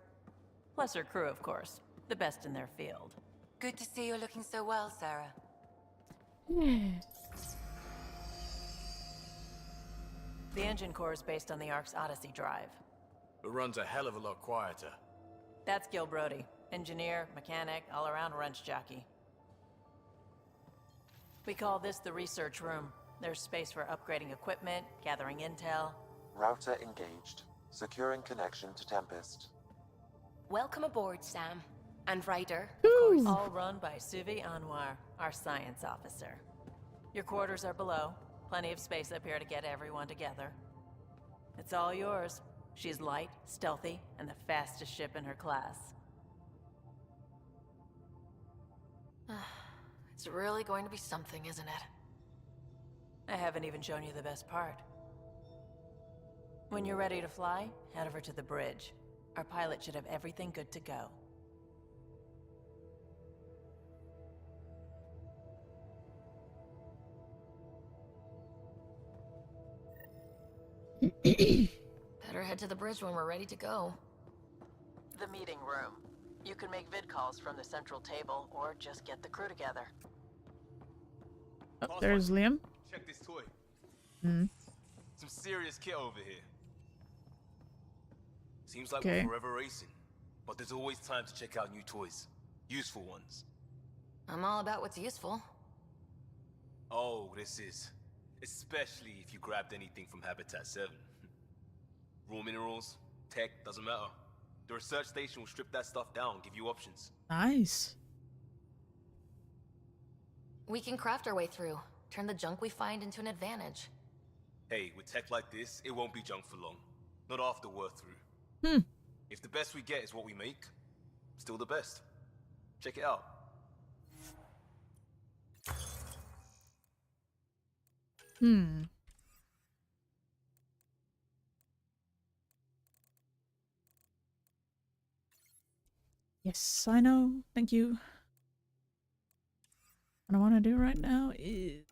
Plus her crew, of course. The best in their field. Good to see you're looking so well, Sarah. The engine core is based on the Ark's Odyssey drive. It runs a hell of a lot quieter. That's Gil Brody. Engineer, mechanic, all-around wrench jockey. We call this the research room. There's space for upgrading equipment, gathering intel. Router engaged. Securing connection to Tempest. Welcome aboard, Sam. And Ryder, Of course. All run by Suvi Anwar, our science officer. Your quarters are below. Plenty of space up here to get everyone together. It's all yours. She's light, stealthy, and the fastest ship in her class. It's really going to be something, isn't it? I haven't even shown you the best part. When you're ready to fly, head over to the bridge. Our pilot should have everything good to go. Better head to the bridge when we're ready to go. The meeting room. You can make vid calls from the central table, or just get the crew together. Oh, there's Liam. Check this toy. Hmm. Some serious kit over here. Seems like Okay. we're forever racing, but there's always time to check out new toys. Useful ones. I'm all about what's useful. Oh, this is. Especially if you grabbed anything from Habitat 7. Raw minerals, tech, doesn't matter. The research station will strip that stuff down, give you options. Nice. We can craft our way through. Turn the junk we find into an advantage. Hey, with tech like this, it won't be junk for long. Not after we're through. If the best we get is what we make, still the best. Check it out. Yes, I know. Thank you. What I want to do right now is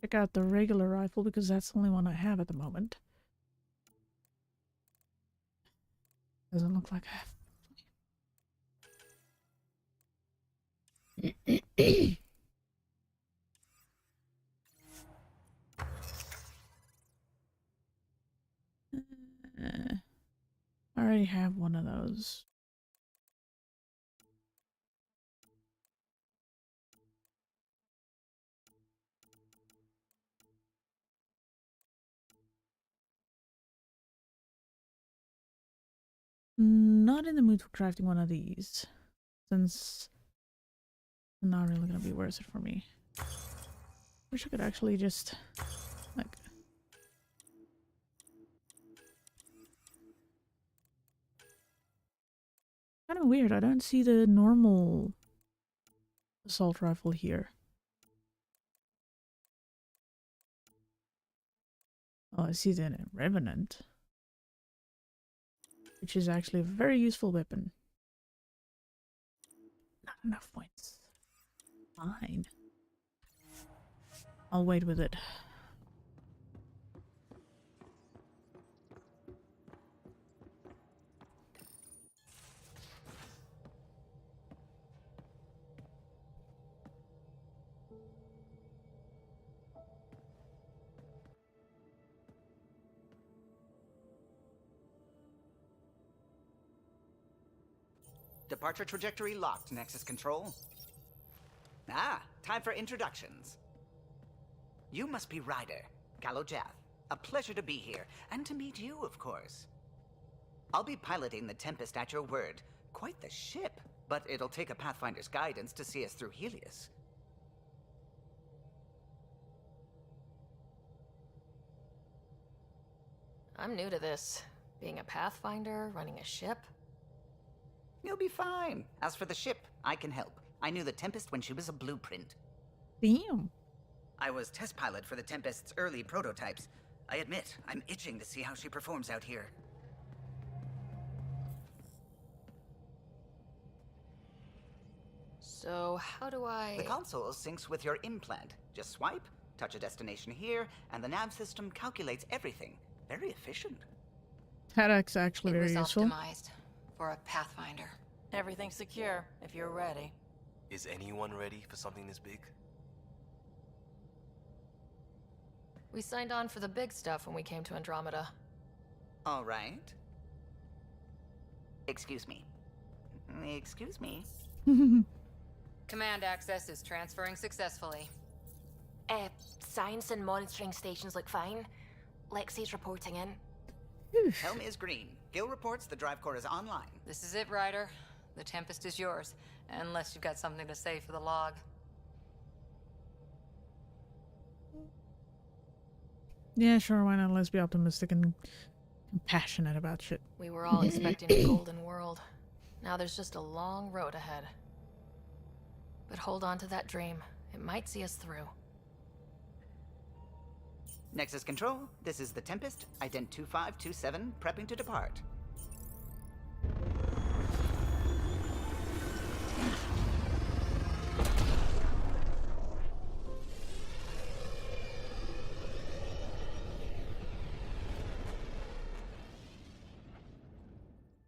check out the regular rifle because that's the only one I have at the moment. Doesn't look like I have. I already have one of those. Not in the mood for crafting one of these, since it's not really gonna be worth it for me. Wish I could actually just like kind of kind of weird. I don't see the normal assault rifle here. Oh, I see the Revenant, which is actually a very useful weapon. Not enough points. Fine. I'll wait with it. Departure trajectory locked, Nexus Control. Ah, time for introductions. You must be Ryder, Gallo Jath. A pleasure to be here, and to meet you, of course. I'll be piloting the Tempest at your word. Quite the ship, but it'll take a Pathfinder's guidance to see us through Helios. I'm new to this. Being a Pathfinder, running a ship. You'll be fine. As for the ship, I can help. I knew the Tempest when she was a blueprint. Damn. I was test pilot for the Tempest's early prototypes. I admit, I'm itching to see how she performs out here. So, how do I... The console syncs with your implant. Just swipe, touch a destination here, and the nav system calculates everything. Very efficient. That's actually very useful. Optimized for a Pathfinder. Everything's secure, if you're ready. Is anyone ready for something this big? We signed on for the big stuff when we came to Andromeda. All right. Excuse me. Excuse me. Command access is transferring successfully. Science and monitoring stations look fine. Lexi's reporting in. Helm is green. Gil reports the drive core is online. This is it, Ryder. The Tempest is yours, unless you've got something to say for the log. Yeah, sure, why not? Let's be optimistic and compassionate about shit. We were all expecting a golden world. Now there's just a long road ahead. But hold on to that dream. It might see us through. Nexus Control, this is the Tempest, ident 2527, prepping to depart.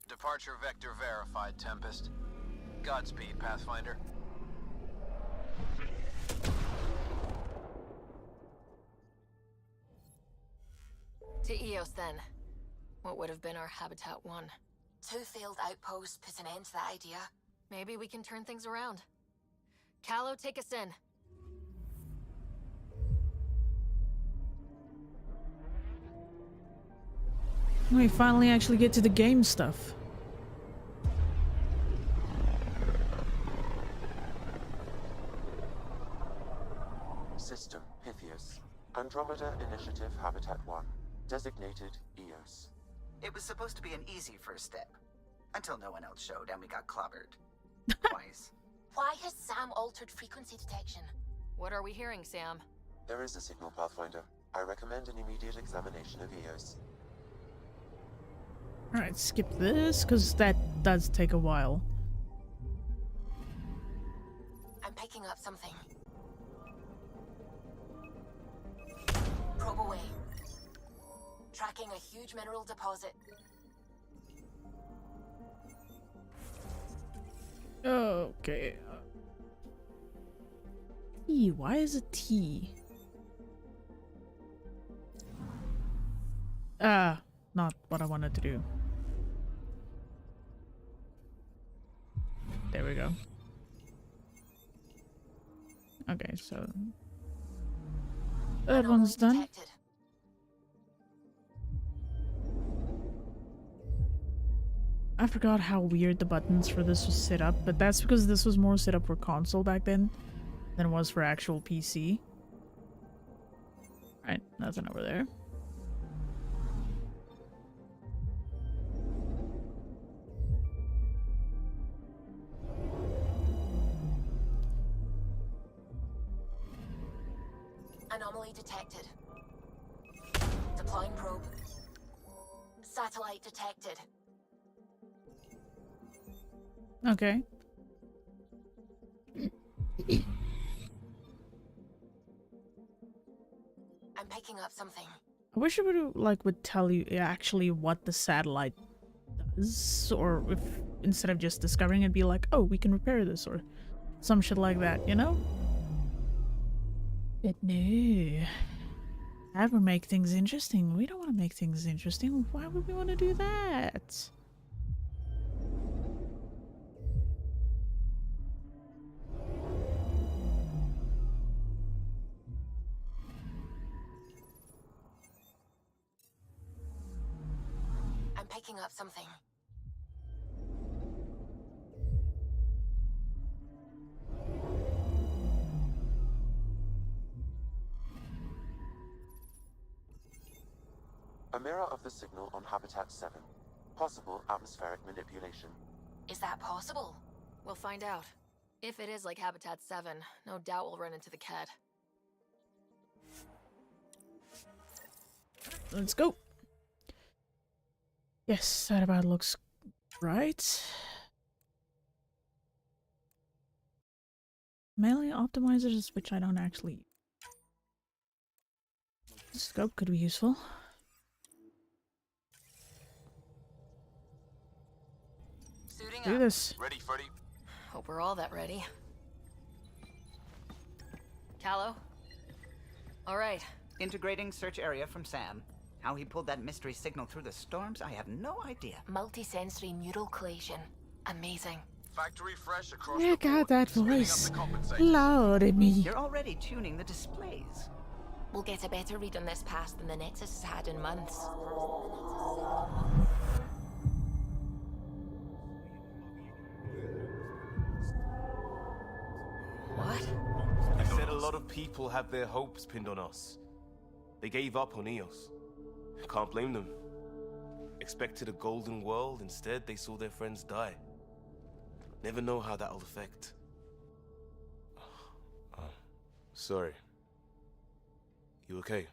Departure vector verified, Tempest. Godspeed, Pathfinder. To Eos, then. What would have been our Habitat 1? 2 failed outposts put an end to that idea. Maybe we can turn things around. Callow, take us in. We finally actually get to the game stuff. System Pythias. Andromeda Initiative Habitat 1. Designated Eos. It was supposed to be an easy first step. Until no one else showed and we got clobbered. Twice. Why has Sam altered frequency detection? What are we hearing, Sam? There is a signal, Pathfinder. I recommend an immediate examination of Eos. Alright, skip this, because that does take a while. I'm picking up something. Probe away. Tracking a huge mineral deposit. Okay. T, why is it T? Not what I wanted to do. There we go. Okay, so that one's done. Detected. I forgot how weird the buttons for this was set up, but that's because this was more set up for console back then than it was for actual PC. Right, nothing over there. Anomaly detected. Deploying probe. Satellite detected. Okay. I'm picking up something. I wish it would tell you actually what the satellite does, or if instead of just discovering it, be like, oh, we can repair this, or some shit like that, you know? But no. That would make things interesting. We don't want to make things interesting. Why would we want to do that? I'm picking up something. A mirror of the signal on Habitat 7. Possible atmospheric manipulation. Is that possible? We'll find out. If it is like Habitat 7, no doubt we'll run into the cat. Let's go. Yes, that about looks right. Melee optimizers, which I don't actually. Scope could be useful. Suiting Do up. this. Ready, Freddy? Hope we're all that ready. Callow? Alright. Integrating search area from Sam. How he pulled that mystery signal through the storms, I have no idea. Multi-sensory neural collation. Amazing. Factory fresh across Yeah, the board. God, that Speeding up voice. the compensators. Loud me. You're already tuning the displays. We'll get a better read on this pass than the Nexus has had in months. What? I said a lot of people have their hopes pinned on us. They gave up on Eos. Can't blame them. Expected a golden world, instead they saw their friends die. Never know how that'll affect. Sorry. You okay?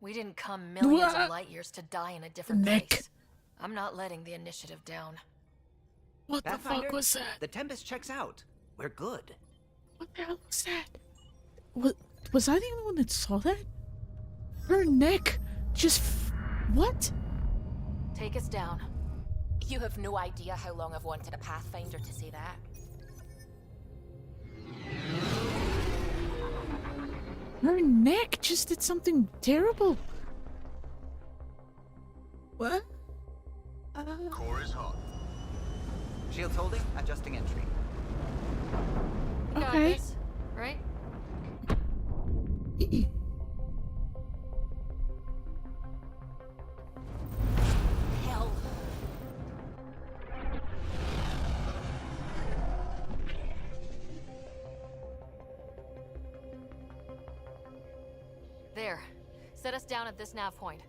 We didn't come millions What? of light years to die in a different place. I'm not letting the initiative down. What the fuck was that? The Tempest checks out. We're good. What the hell was that? Was I the only one that saw that? Her neck just what? Take us down. You have no idea how long I've wanted a Pathfinder to say that. Her neck just did something terrible. What? Core is hot. Shields holding, adjusting entry. Got Okay. this, right? Hell. There. Set us down at this nav point.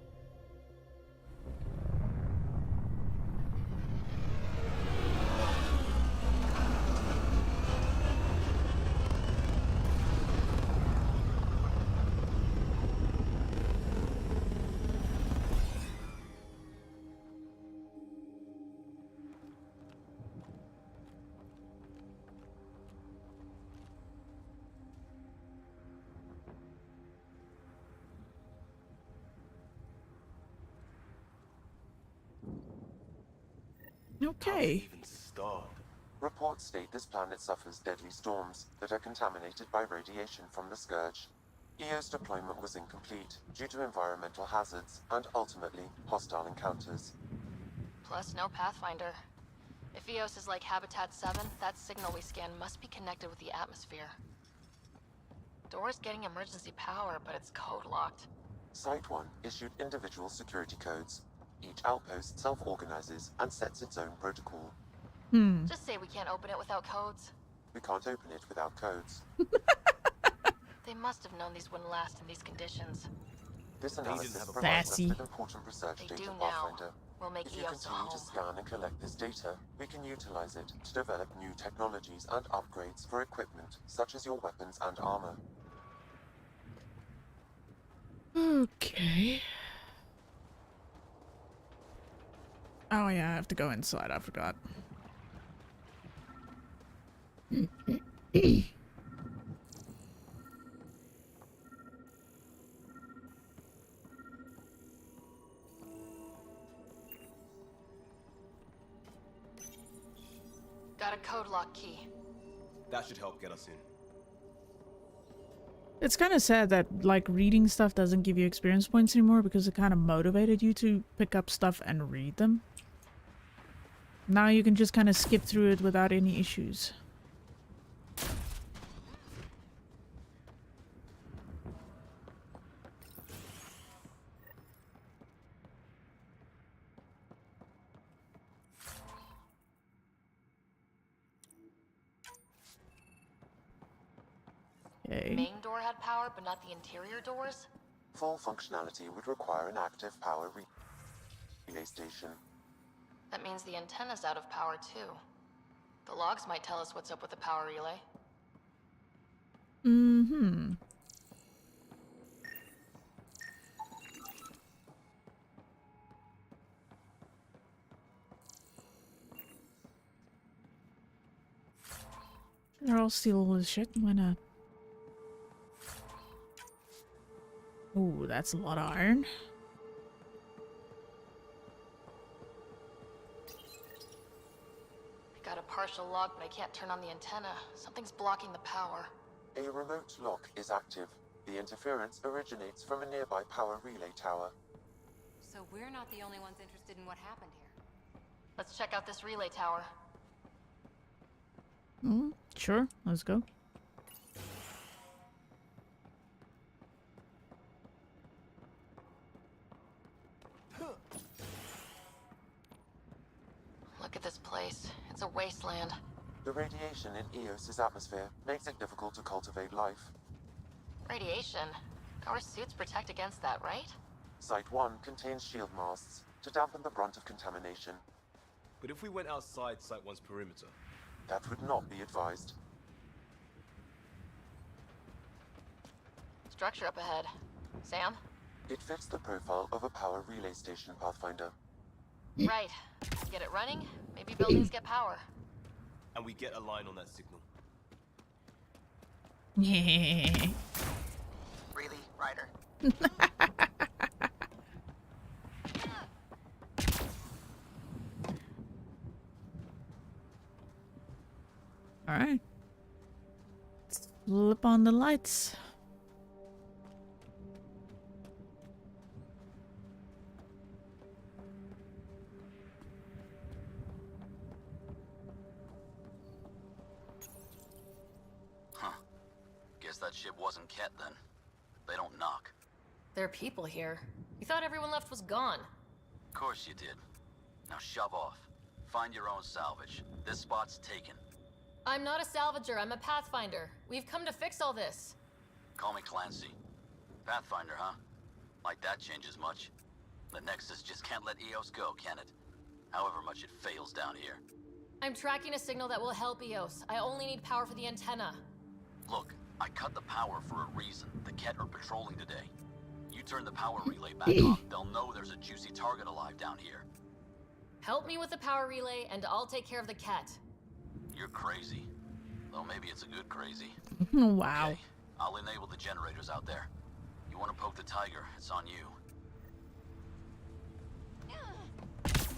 Okay. Reports state this planet suffers deadly storms that are contaminated by radiation from the Scourge. EO's deployment was incomplete due to environmental hazards and ultimately hostile encounters. Plus, no Pathfinder. If Eos is like Habitat 7, that signal we scan must be connected with the atmosphere. Door's getting emergency power, but it's code-locked. Site 1 issued individual security codes. Each outpost self-organizes and sets its own protocol. Just say we can't open it without codes. We can't open it without codes. They must have known these wouldn't last in these conditions. This didn't analysis have a provides us Sassy. with important research They data, do now. Pathfinder. We'll make If you EOS a continue to home. scan and collect this data, we can utilize it to develop new technologies and upgrades for equipment, such as your weapons and armor. Okay. Oh yeah, I have to go inside, I forgot. Got a code lock key. That should help get us in. It's kind of sad that, like, reading stuff doesn't give you experience points anymore because it kind of motivated you to pick up stuff and read them. Now you can just kind of skip through it without any issues. Okay. Main door had power, but not the interior doors? Full functionality would require an active power relay station. That means the antenna's out of power too. The logs might tell us what's up with the power relay. Mm-hmm. I'll steal all this shit, why not? Ooh, that's a lot of iron. I got a partial log, but I can't turn on the antenna. Something's blocking the power. A remote lock is active. The interference originates from a nearby power relay tower. So we're not the only ones interested in what happened here. Let's check out this relay tower. Sure, let's go. Look at this place. It's a wasteland. The radiation in Eos's atmosphere makes it difficult to cultivate life. Radiation? Our suits protect against that, right? Site 1 contains shield masts to dampen the brunt of contamination. But if we went outside Site 1's perimeter? That would not be advised. Structure up ahead. Sam? It fits the profile of a power relay station, Pathfinder. Right. Get it running, maybe buildings get power. And we get a line on that signal. Yeah. Really, Ryder? Alright. Flip on the lights. Huh. Guess that ship wasn't Ket then. They don't knock. There are people here. You thought everyone left was gone. Of course you did. Now shove off. Find your own salvage. This spot's taken. I'm not a salvager, I'm a pathfinder. We've come to fix all this. Call me Clancy. Pathfinder, huh? Like that changes much. The Nexus just can't let EOS go, can it? However much it fails down here. I'm tracking a signal that will help EOS. I only need power for the antenna. Look, I cut the power for a reason. The Ket are patrolling today. You turn the power relay back on, they'll know there's a juicy target alive down here. Help me with the power relay, and I'll take care of the Ket. You're crazy. Though maybe it's a good crazy. Wow. Okay, I'll enable the generators out there. You want to poke the tiger, it's on you.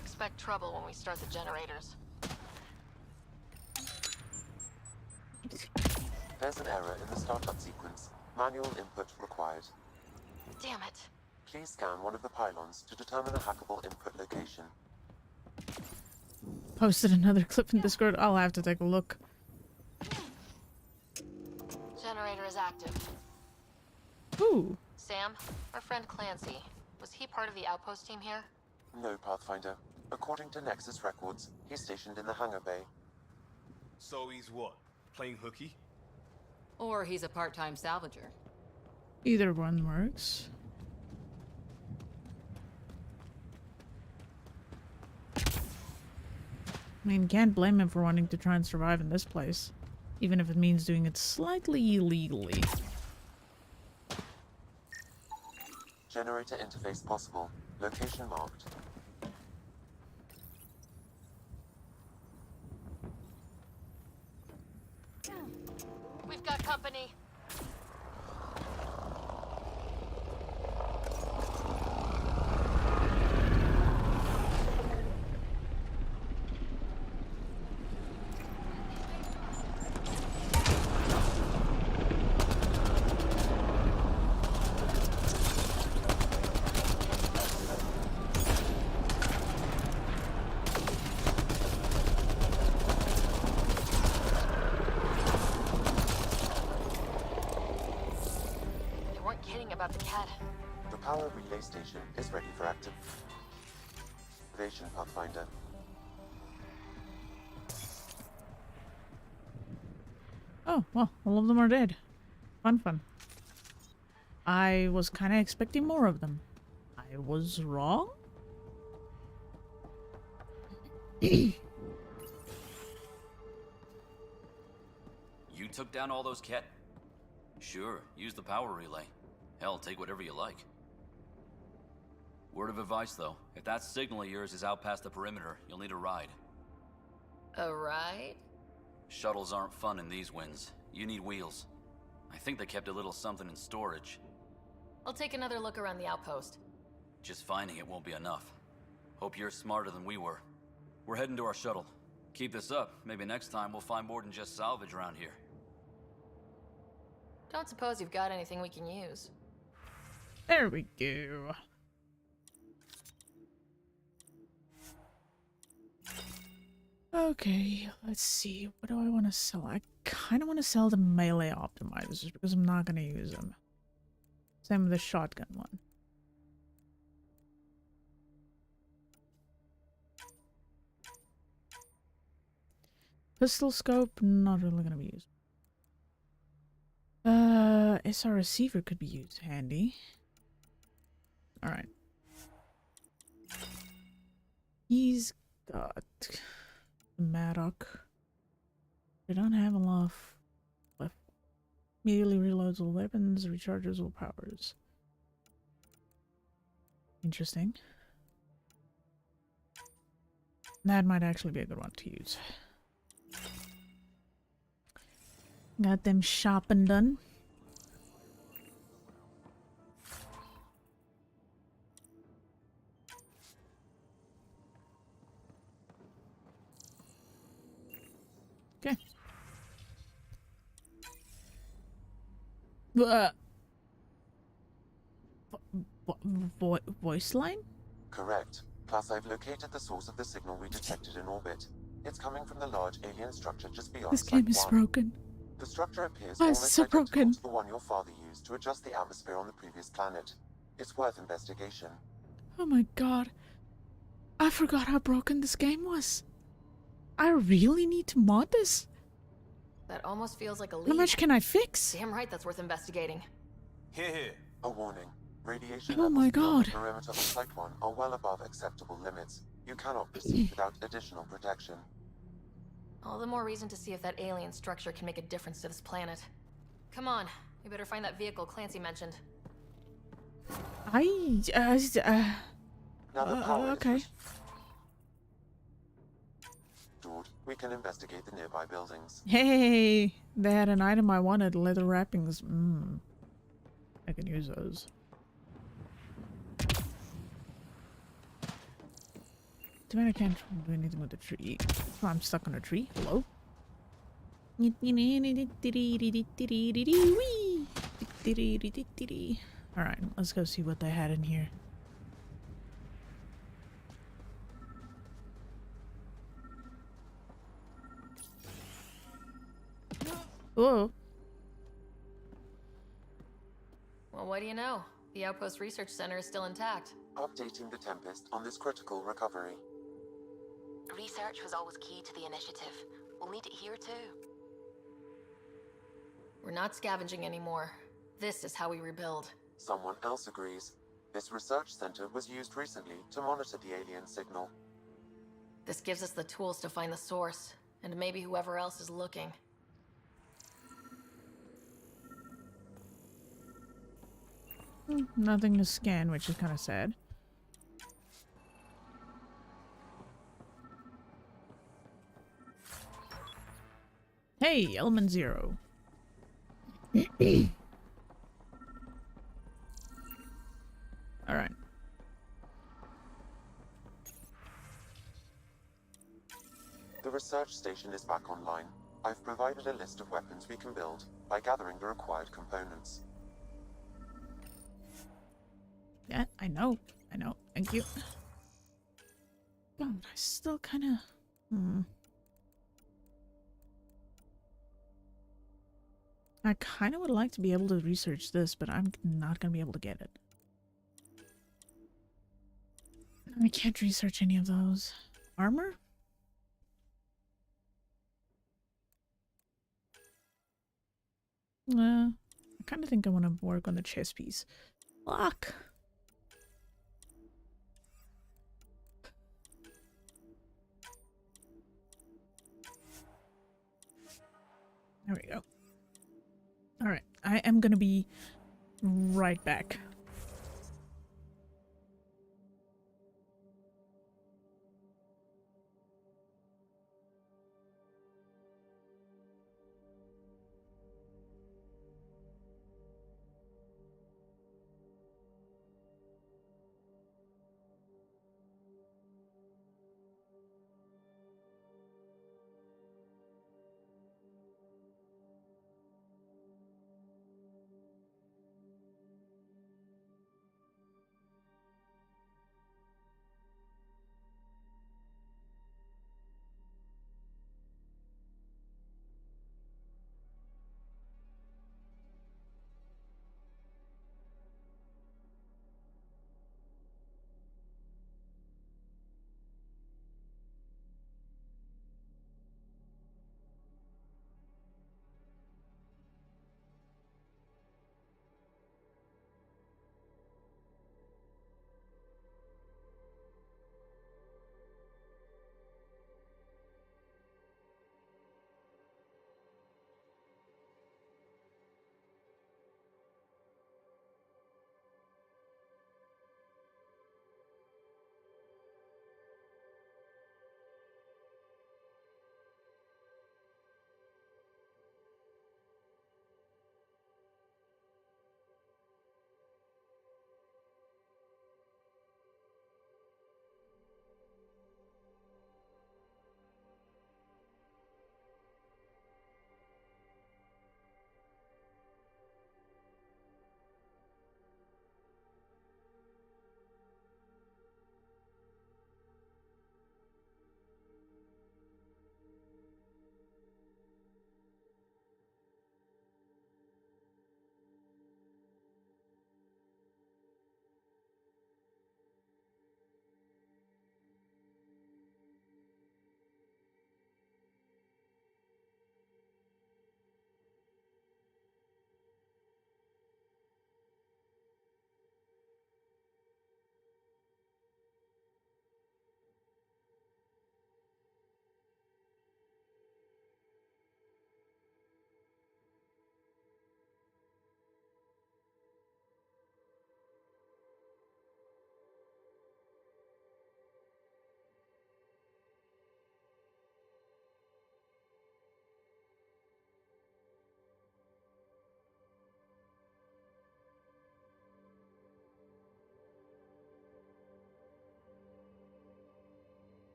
Expect trouble when we start the generators. There's an error in the startup sequence. Manual input required. Damn it. Please scan one of the pylons to determine a hackable input location. Posted another clip in Discord. I'll have to take a look. Generator is active. Ooh. Sam, our friend Clancy, was he part of the outpost team here? No, Pathfinder. According to Nexus records, he's stationed in the hangar bay. So he's what? Playing hooky? Or he's a part-time salvager. Either one works. I mean, can't blame him for wanting to try and survive in this place. Even if it means doing it slightly illegally. Generator interface possible. Location marked. We've got company. About the cat. The power relay station is ready for activation, Pathfinder. Oh, well, all of them are dead. Fun. I was kind of expecting more of them. I was wrong? You took down all those cat? Sure, use the power relay. Hell, take whatever you like. Word of advice, though. If that signal of yours is out past the perimeter, you'll need a ride. A ride? Shuttles aren't fun in these winds. You need wheels. I think they kept a little something in storage. I'll take another look around the outpost. Just finding it won't be enough. Hope you're smarter than we were. We're heading to our shuttle. Keep this up. Maybe next time we'll find more than just salvage around here. Don't suppose you've got anything we can use. There we go. Okay, let's see. What do I want to sell? I kind of want to sell the melee optimizers because I'm not going to use them. Same with the shotgun one. Pistol scope, not really going to be used. SR receiver could be used handy. Alright. He's got Maddock. They don't have a lot of left. Immediately reloads all weapons, recharges all powers. Interesting. That might actually be a good one to use. Got them shopping done. Okay. Voice line? Correct. Plus, I've located the source of the signal we detected in orbit. It's coming from the large alien structure just beyond This game is Site 1. broken. The structure appears Why is almost it so identical broken? to the one your father used to adjust the atmosphere on the previous planet. It's worth investigation. Oh my god. I forgot how broken this game was. I really need to mod this? That almost feels like a lead. How much can I fix? Damn right that's worth investigating. Here. A warning. Radiation Oh my levels beyond god. the perimeter of Site 1 are well above acceptable limits. You cannot proceed without additional protection. All the more reason to see if that alien structure can make a difference to this planet. Come on, we better find that vehicle Clancy mentioned. Okay. Dude, we can investigate the nearby buildings. Hey, they had an item I wanted, leather wrappings. I can use those. Too bad I can't do anything with the tree. Oh, I'm stuck on a tree. Hello? Alright, let's go see what they had in here. Whoa. Well, what do you know? The Outpost Research Center is still intact. Updating the Tempest on this critical recovery. Research was always key to the initiative. We'll need it here too. We're not scavenging anymore. This is how we rebuild. Someone else agrees. This research center was used recently to monitor the alien signal. This gives us the tools to find the source, and maybe whoever else is looking. Nothing to scan, which is kind of sad. Hey, element 0. Alright. The research station is back online. I've provided a list of weapons we can build by gathering the required components. Yeah, I know. Thank you. Oh, I still kind of... I kind of would like to be able to research this, but I'm not going to be able to get it. I can't research any of those. Armor? I kind of think I want to work on the chess piece. Lock! There we go. Alright, I am gonna be right back.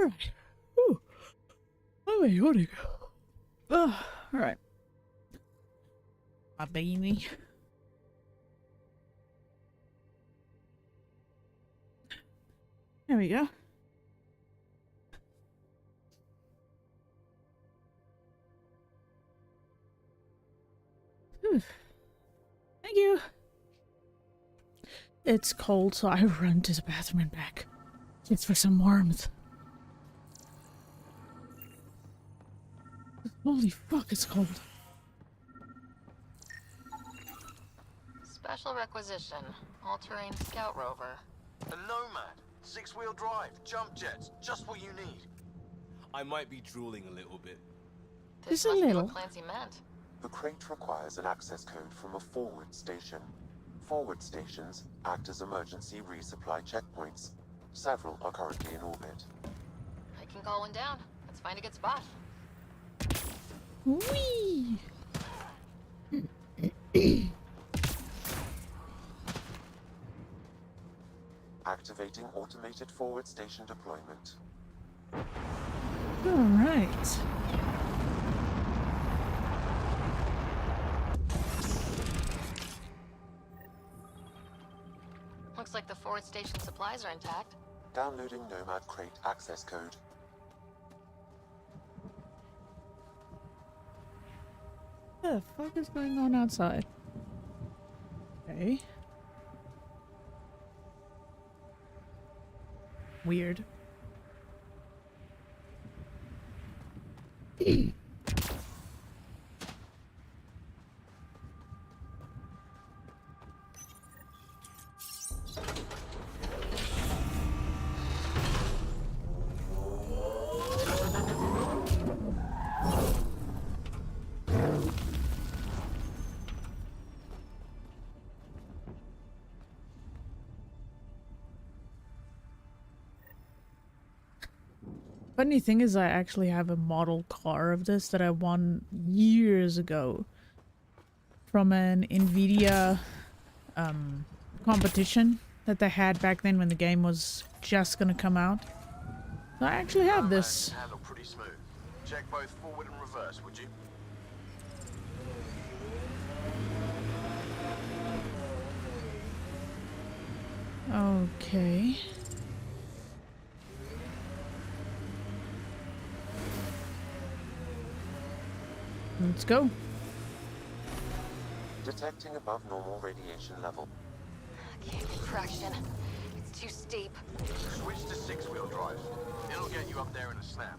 Alright. Ooh. Oh, wait, where'd it go? Oh, alright. My beanie. There we go. Whew. Thank you. It's cold, so I run to the bathroom and back. It's for some warmth. Holy fuck, it's cold. Special requisition. All-terrain scout rover. A Nomad. 6-wheel drive. Jump jets. Just what you need. I might be drooling a little bit. Just a little. Clancy meant. The crate requires an access code from a forward station. Forward stations act as emergency resupply checkpoints. Several are currently in orbit. I can call one down. Let's find a good spot. Whee! Activating automated forward station deployment. Alright. Looks like the forward station supplies are intact. Downloading Nomad crate access code. What the fuck is going on outside? Okay. Weird. Funny thing is, I actually have a model car of this that I won years ago from an NVIDIA competition that they had back then when the game was just gonna come out. So I actually have this. Handle pretty smooth. Check both forward and reverse, would you? Okay. Let's go. Detecting above normal radiation level. Can't get traction. It's too steep. Switch to 6-wheel drive. It'll get you up there in a snap.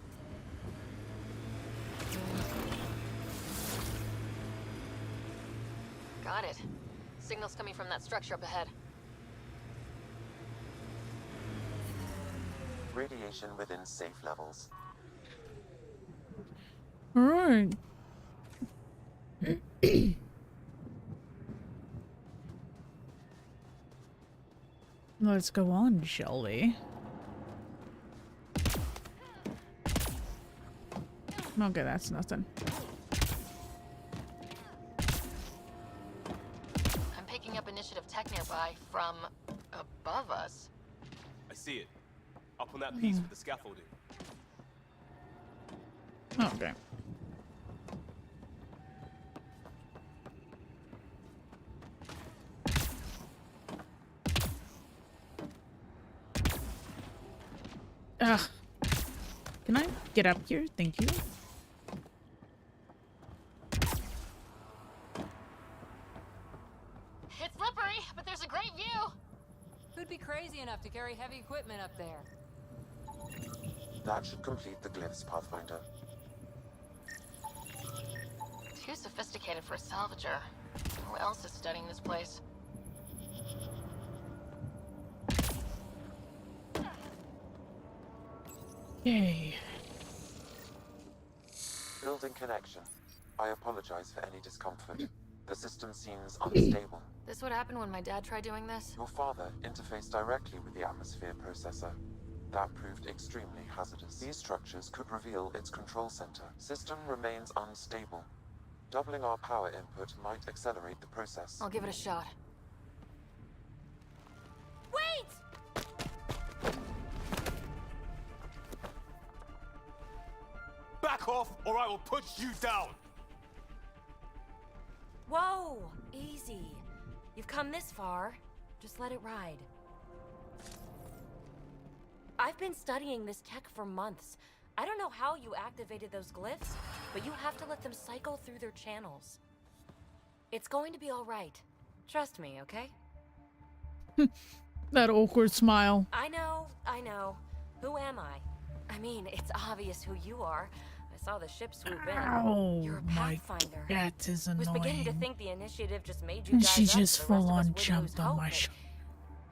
Got it. Signal's coming from that structure up ahead. Radiation within safe levels. Alright. Let's go on, shall we? Okay, that's nothing. I'm picking up initiative tech nearby from above us. I see it. Up on that piece with the scaffolding. Okay. Can I get up here? Thank you. It's slippery, but there's a great view. Who'd be crazy enough to carry heavy equipment up there? That should complete the glyphs, Pathfinder. Too sophisticated for a salvager. Who else is studying this place? Yay. Building connection. I apologize for any discomfort. The system seems unstable. This would happen when my dad tried doing this? Your father interfaced directly with the atmosphere processor. That proved extremely hazardous. These structures could reveal its control center. System remains unstable. Doubling our power input might accelerate the process. I'll give it a shot. Wait! back off, or I will put you down! Whoa! Easy. You've come this far. Just let it ride. I've been studying this tech for months. I don't know how you activated those glyphs, but you have to let them cycle through their channels. It's going to be all right. Trust me, okay? That awkward smile. I know. Who am I? I mean, it's obvious who you are. I saw the ship swoop in. Ow, You're a my pathfinder. that is I was beginning to annoying. think the initiative just made you And guys she up so just the rest full of us on wouldn't jumped lose on hope, my but shoulder.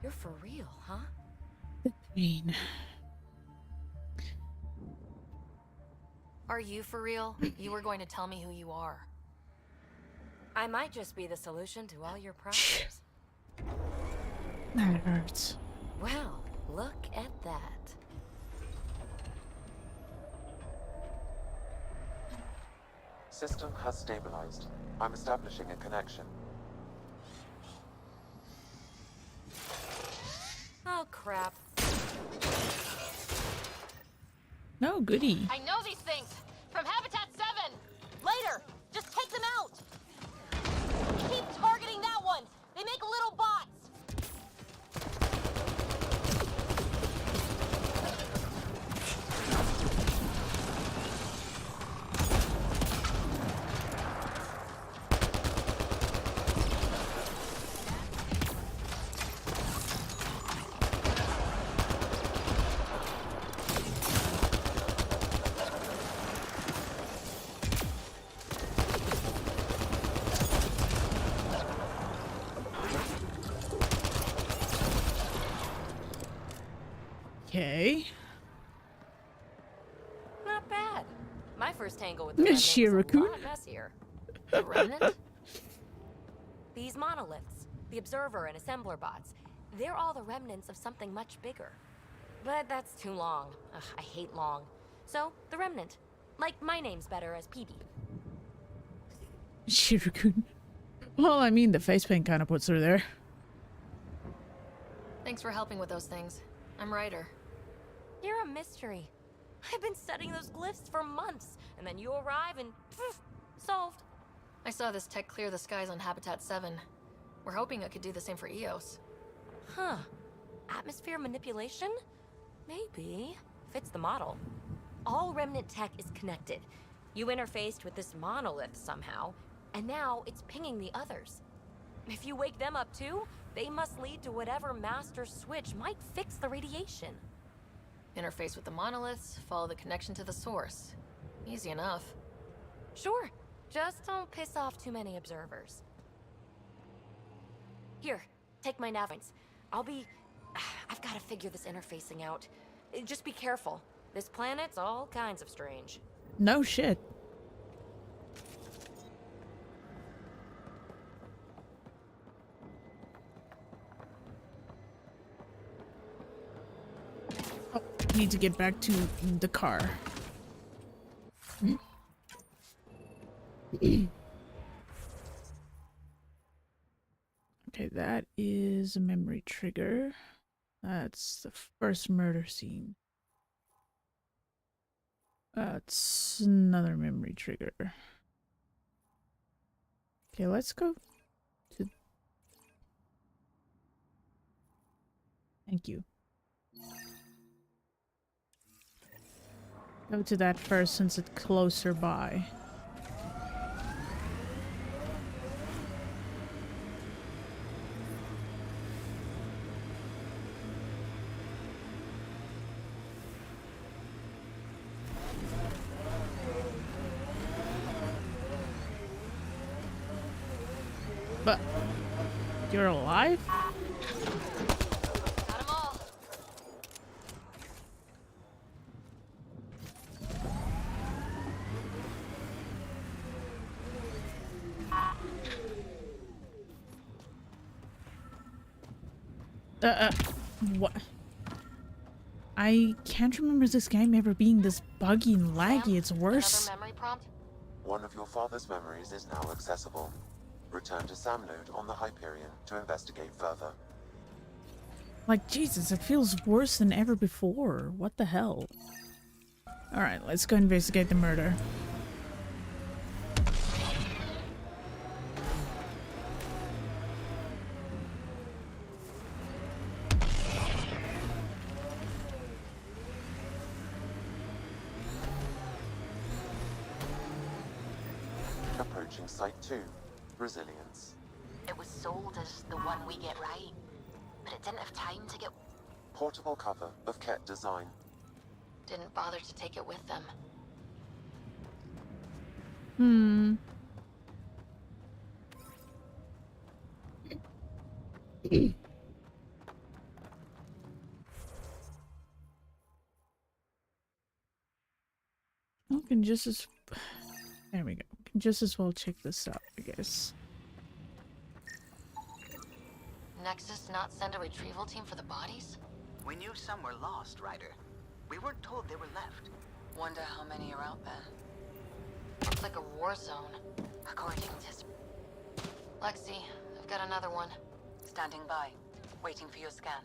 You're for real, huh? Mean. Are you for real? You were going to tell me who you are. I might just be the solution to all your problems. That hurts. Well, look at that. System has stabilized. I'm establishing a connection. Oh, crap. No, goody. I know these things! From Habitat 7! Later! Just take them out! Keep targeting that one! They make little bots! Okay. Not bad. My first tangle with the Remnant was a Shiraku. lot messier. The Remnant? These monoliths, the Observer and Assembler bots, they're all the remnants of something much bigger. But that's too long. Ugh, I hate long. So, the Remnant. Like, my name's better as PB. Shiraku. Well, I mean, the face paint kind of puts her there. Thanks for helping with those things. I'm Ryder. You're a mystery. I've been studying those glyphs for months, and then you arrive and poof, solved. I saw this tech clear the skies on Habitat 7. We're hoping it could do the same for EOS. Huh. Atmosphere manipulation? Maybe. Fits the model. All Remnant tech is connected. You interfaced with this monolith somehow, and now it's pinging the others. If you wake them up too, they must lead to whatever master switch might fix the radiation. Interface with the monoliths, follow the connection to the source. Easy enough. Sure. Just don't piss off too many observers. Here, take my nav points. I've got to figure this interfacing out. Just be careful. This planet's all kinds of strange. No shit. Oh, need to get back to the car. Okay, that is a memory trigger. That's the first murder scene. That's another memory trigger. Okay, let's go to... Thank you. Go to that first since it's closer by. But you're alive? Got 'em all. What? I can't remember this game ever being this buggy and laggy. It's worse. Another memory prompt? One of your father's memories is now accessible. Return to Sam node on the Hyperion to investigate further. Like, Jesus, it feels worse than ever before. What the hell? Alright, let's go investigate the murder. Approaching Site 2. Resilience. It was sold as the one we get right, but it didn't have time to get... Portable cover of Ket design. Didn't bother to take it with them. I can just as... There we go. Can just as well check this out, I guess. Nexus not send a retrieval team for the bodies? We knew some were lost, Ryder. We weren't told they were left. Wonder how many are out there. Looks like a war zone. According to... Lexi, I've got another one. Standing by. Waiting for your scan.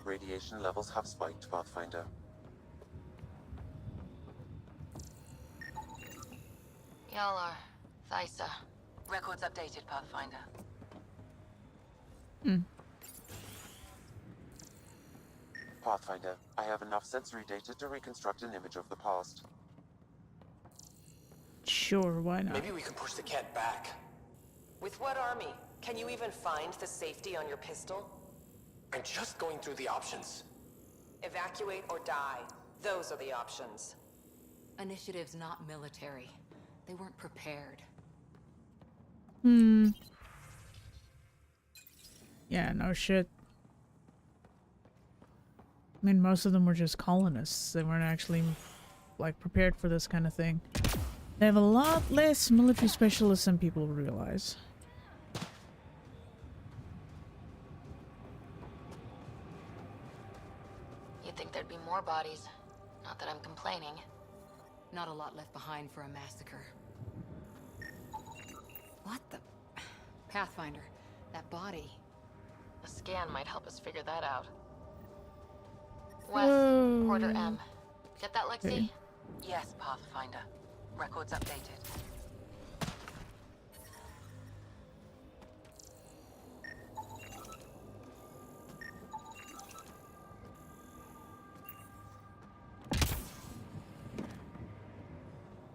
Radiation levels have spiked, Pathfinder. Y'all are Thysa. Records updated, Pathfinder. Pathfinder, I have enough sensory data to reconstruct an image of the past. Sure, why not? Maybe we can push the cat back. With what army? Can you even find the safety on your pistol? I'm just going through the options. Evacuate or die. Those are the options. Initiative's not military. They weren't prepared. Yeah, no shit. I mean, most of them were just colonists. They weren't actually, like, prepared for this kind of thing. They have a lot less military specialists than people realize. You'd think there'd be more bodies. Not that I'm complaining. Not a lot left behind for a massacre. What the... Pathfinder, that body. A scan might help us figure that out. Wes, Porter M. Get that, Lexi? Okay. Yes, Pathfinder. Records updated.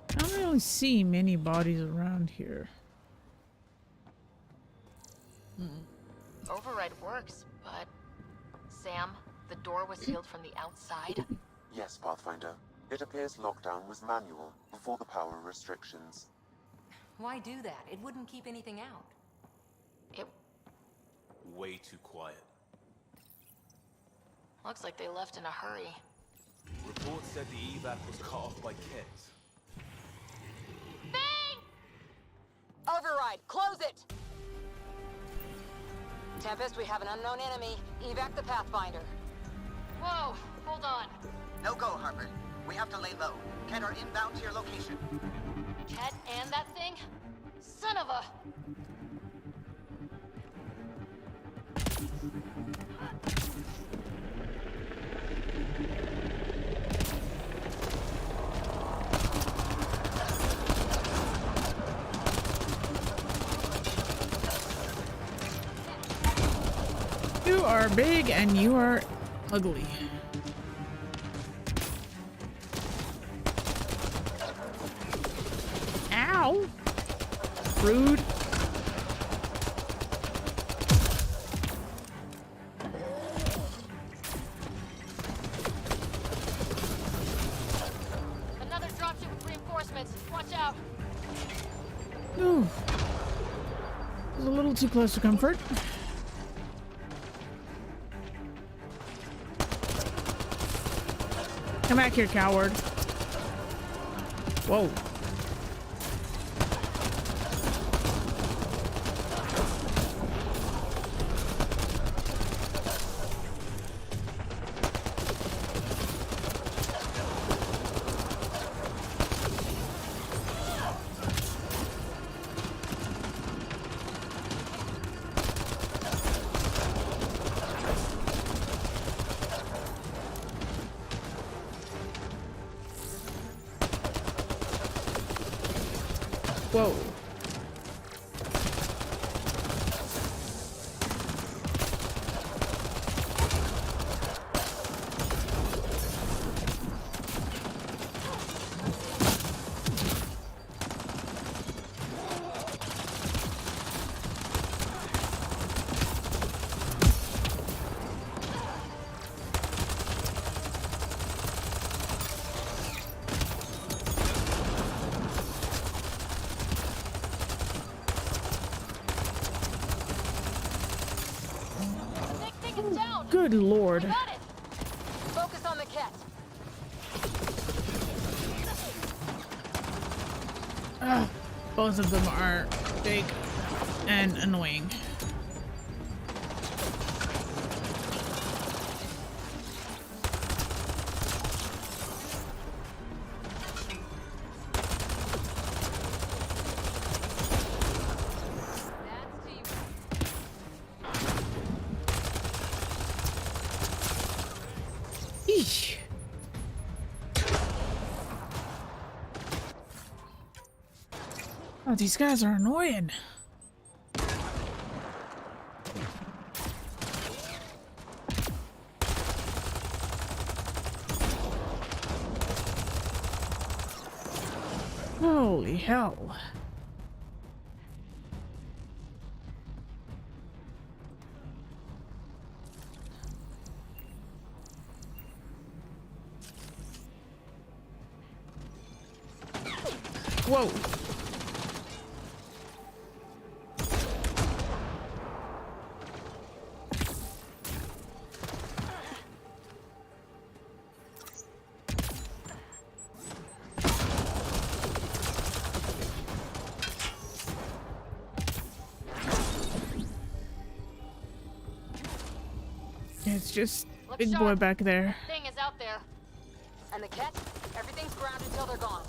I don't really see many bodies around here. Override works, but... Sam, the door was sealed from the outside? Yes, Pathfinder. It appears lockdown was manual before the power restrictions. Why do that? It wouldn't keep anything out. It Way too quiet. looks like they left in a hurry. Reports said the evac was cut off by Ket. Override, close it! Tempest, we have an unknown enemy. Evac the Pathfinder. Whoa, hold on. No go, Harper. We have to lay low. Ket are inbound to your location. Ket and that thing? Son of a... You are big and you are ugly. Ow! Rude. Another dropship with reinforcements. Watch out. Ooh. It was a little too close for comfort. Come back here, coward. Whoa. Whoa. Good lord. Got it. Focus on the cat. Both of them are big and annoying. Eesh. Oh, these guys are annoying. Holy hell. Whoa. It's just big boy back there. Thing is out there. And the cat, everything's grounded until they're gone.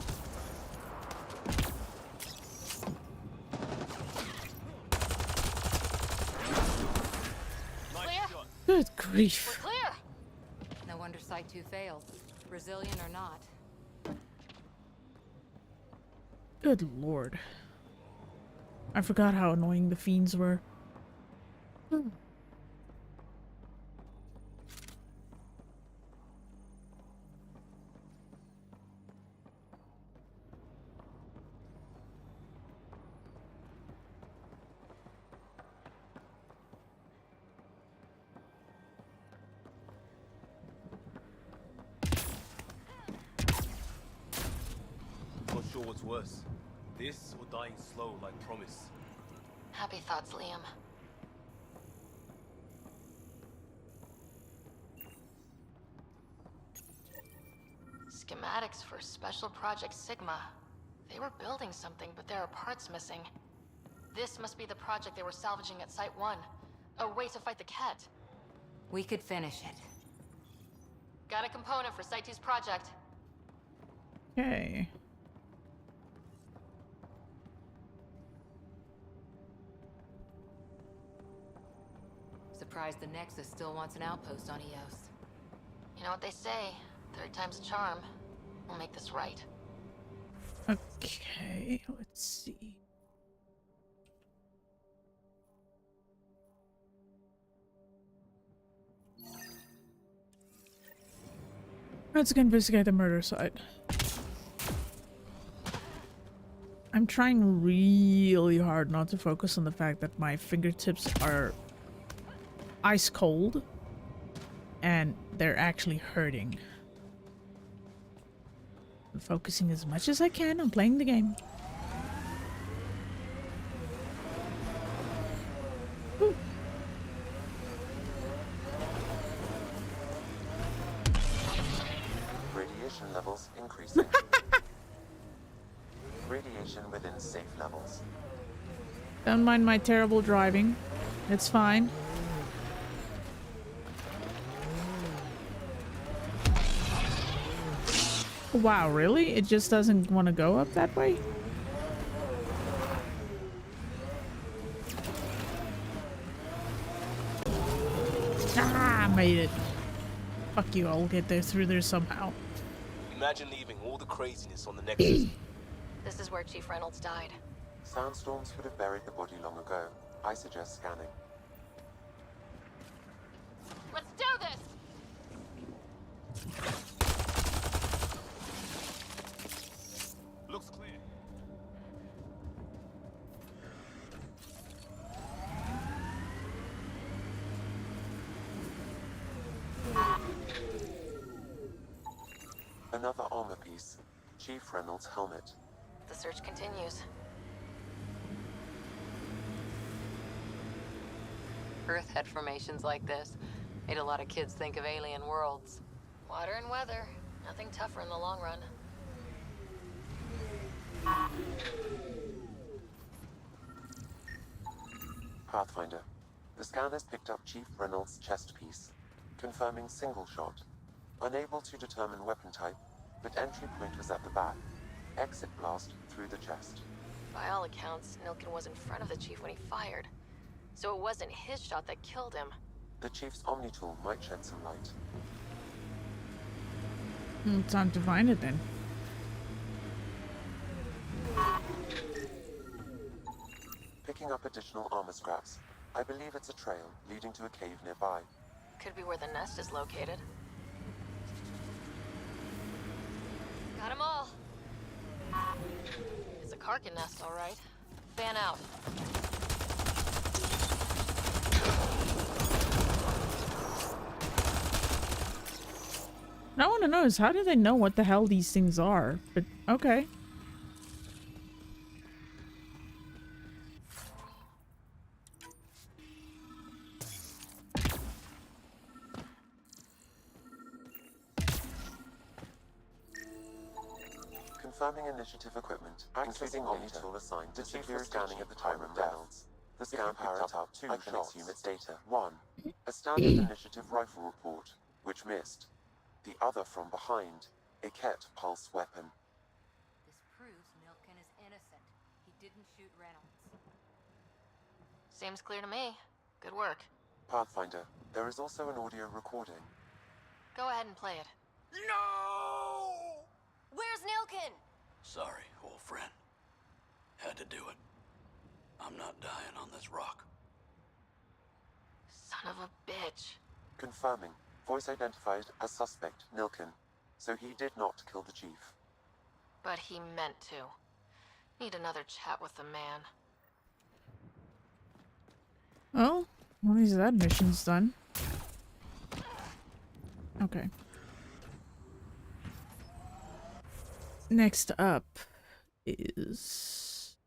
Good grief. We're clear. No wonder Site 2 failed. Brazilian or not. Good lord. I forgot how annoying the fiends were. Not sure what's worse. This or dying slow like Promise. Happy thoughts, Liam. Schematics for Special Project Sigma. They were building something, but there are parts missing. This must be the project they were salvaging at Site 1. A way to fight the cat. We could finish it. Got a component for Site 2's project. Okay. Surprised the Nexus still wants an outpost on Eos. You know what they say, third time's a charm. We'll make this right. Okay, let's see. Let's go investigate the murder site. I'm trying really hard not to focus on the fact that my fingertips are ice cold and they're actually hurting. I'm focusing as much as I can on playing the game. Whew. Radiation levels increasing. Radiation within safe levels. Don't mind my terrible driving. It's fine. Wow, really? It just doesn't want to go up that way? Ah, I made it. Fuck you, I'll get there through there somehow. Imagine leaving all the craziness on the Nexus. This is where Chief Reynolds died. Sandstorms would have buried the body long ago. I suggest scanning. Let's do this! Looks clear. Another armor piece. Chief Reynolds' helmet. The search continues. Earth had formations like this. Made a lot of kids think of alien worlds. Water and weather. Nothing tougher in the long run. Pathfinder. The scanners picked up Chief Reynolds' chest piece, confirming single shot. Unable to determine weapon type, but entry point was at the back. Exit blast through the chest. By all accounts, Nilken was in front of the chief when he fired. So it wasn't his shot that killed him. The Chief's Omni tool might shed some light. Time to find it then. Picking up additional armor scraps. I believe it's a trail leading to a cave nearby. Could be where the nest is located. Got them all. It's a Karkin nest, all right. Fan out. What I want to know is how do they know what the hell these things are? But okay. Confirming initiative equipment, including Omni tool assigned to secure scanning at the time of death. The scan picked up 2 shots. Unit's data. 1. A standard initiative rifle report, which missed. The other from behind, a Ket pulse weapon. This proves Nilken is innocent. He didn't shoot Reynolds. Seems clear to me. Good work. Pathfinder, there is also an audio recording. Go ahead and play it. No! Where's Nilken? Sorry, old friend. Had to do it. I'm not dying on this rock. Son of a bitch. Confirming. Voice identified as suspect, Nilken. So he did not kill the chief. But he meant to. Need another chat with the man. Well, at least that mission's done. Okay. Next up is...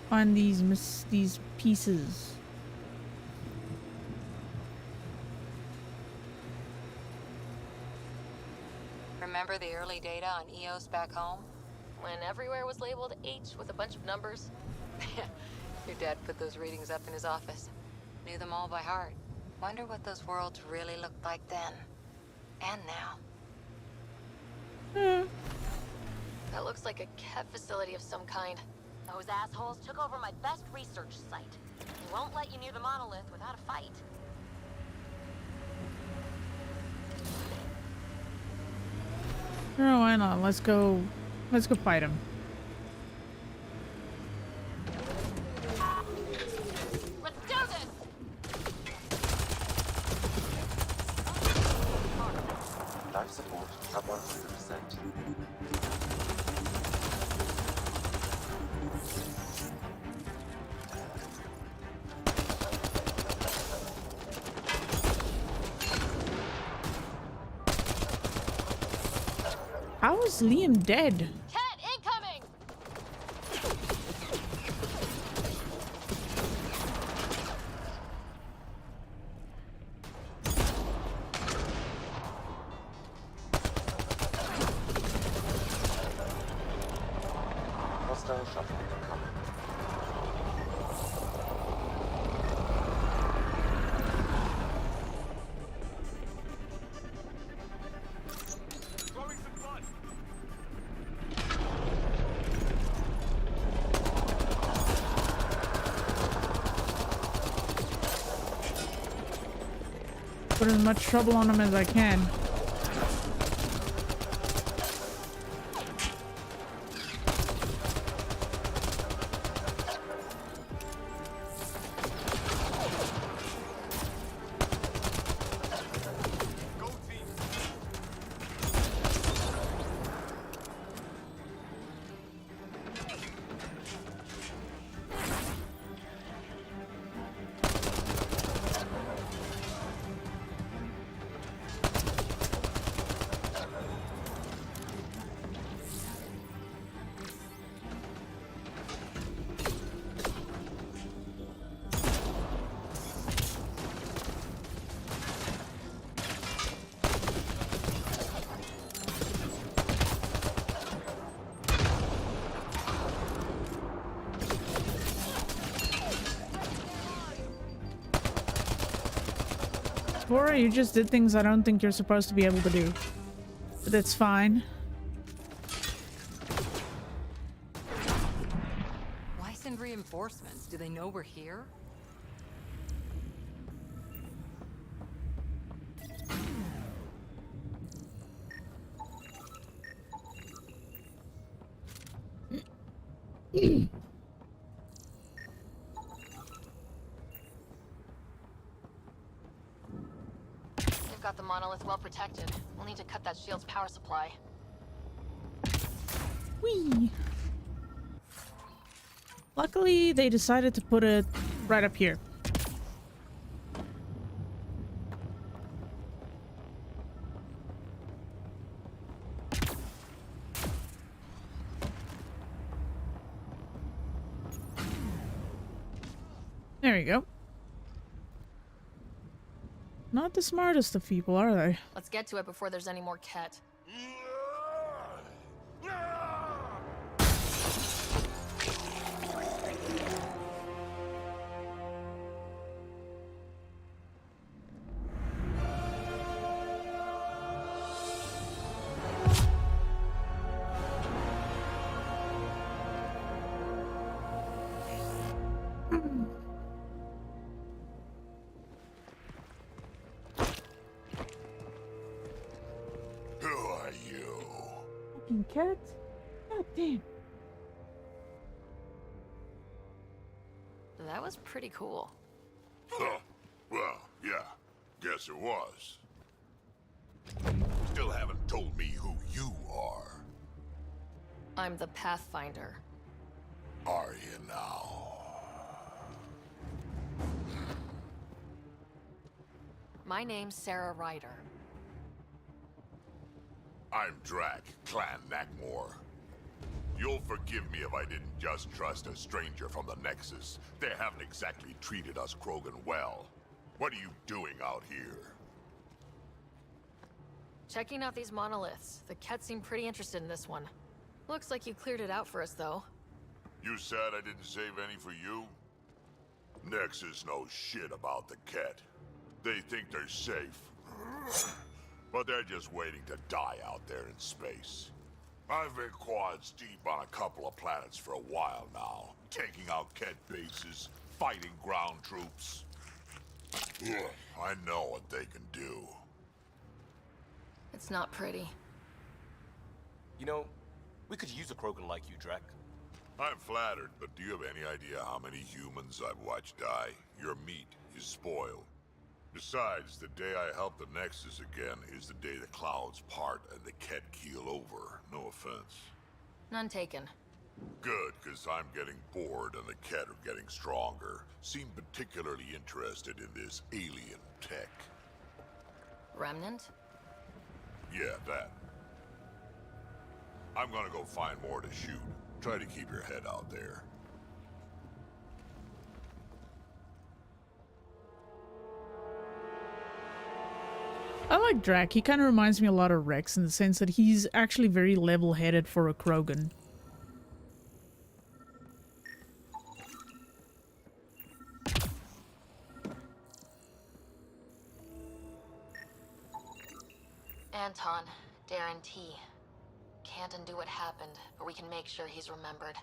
find these pieces. Remember the early data on EOS back home? When everywhere was labeled H with a bunch of numbers. Your dad put those readings up in his office. Knew them all by heart. Wonder what those worlds really looked like then. And now. That looks like a Ket facility of some kind. Those assholes took over my best research site. They won't let you near the monolith without a fight. Sure, why not? Let's go fight him. Let's do this! Life support at 100%. How is Liam dead? Ket incoming! Hostile shuttle incoming. Throwing some blood. Put as much trouble on them as I can. Before, you just did things I don't think you're supposed to be able to do. But that's fine. Why send reinforcements? Do they know we're here? They've got the monolith well protected. We'll need to cut that shield's power supply. Whee! Luckily, they decided to put it right up here. There we go. Not the smartest of people, are they? Let's get to it before there's any more Ket. Ket? God damn. That was pretty cool. Huh. Well, yeah. Guess it was. Still haven't told me who you are. I'm the Pathfinder. Are you now? My name's Sarah Ryder. I'm Drac, Clan Nakmor. You'll forgive me if I didn't just trust a stranger from the Nexus. They haven't exactly treated us Krogan well. What are you doing out here? Checking out these monoliths. The Ket seem pretty interested in this one. Looks like you cleared it out for us, though. You said I didn't save any for you? Nexus knows shit about the Ket. They think they're safe. But they're just waiting to die out there in space. I've been quads deep on a couple of planets for a while now, taking out Ket bases, fighting ground troops. I know what they can do. It's not pretty. You know, we could use a Krogan like you, Drac. I'm flattered, but do you have any idea how many humans I've watched die? Your meat is spoiled. Besides, the day I help the Nexus again is the day the clouds part and the Ket keel over. No offense. None taken. Good, because I'm getting bored and the Ket are getting stronger. Seem particularly interested in this alien tech. Remnant? Yeah, that. I'm gonna go find more to shoot. Try to keep your head out there. I like Drac. He kind of reminds me a lot of Rex in the sense that he's actually very level-headed for a Krogan. Anton, Darren T. Can't undo what happened, but we can make sure he's remembered.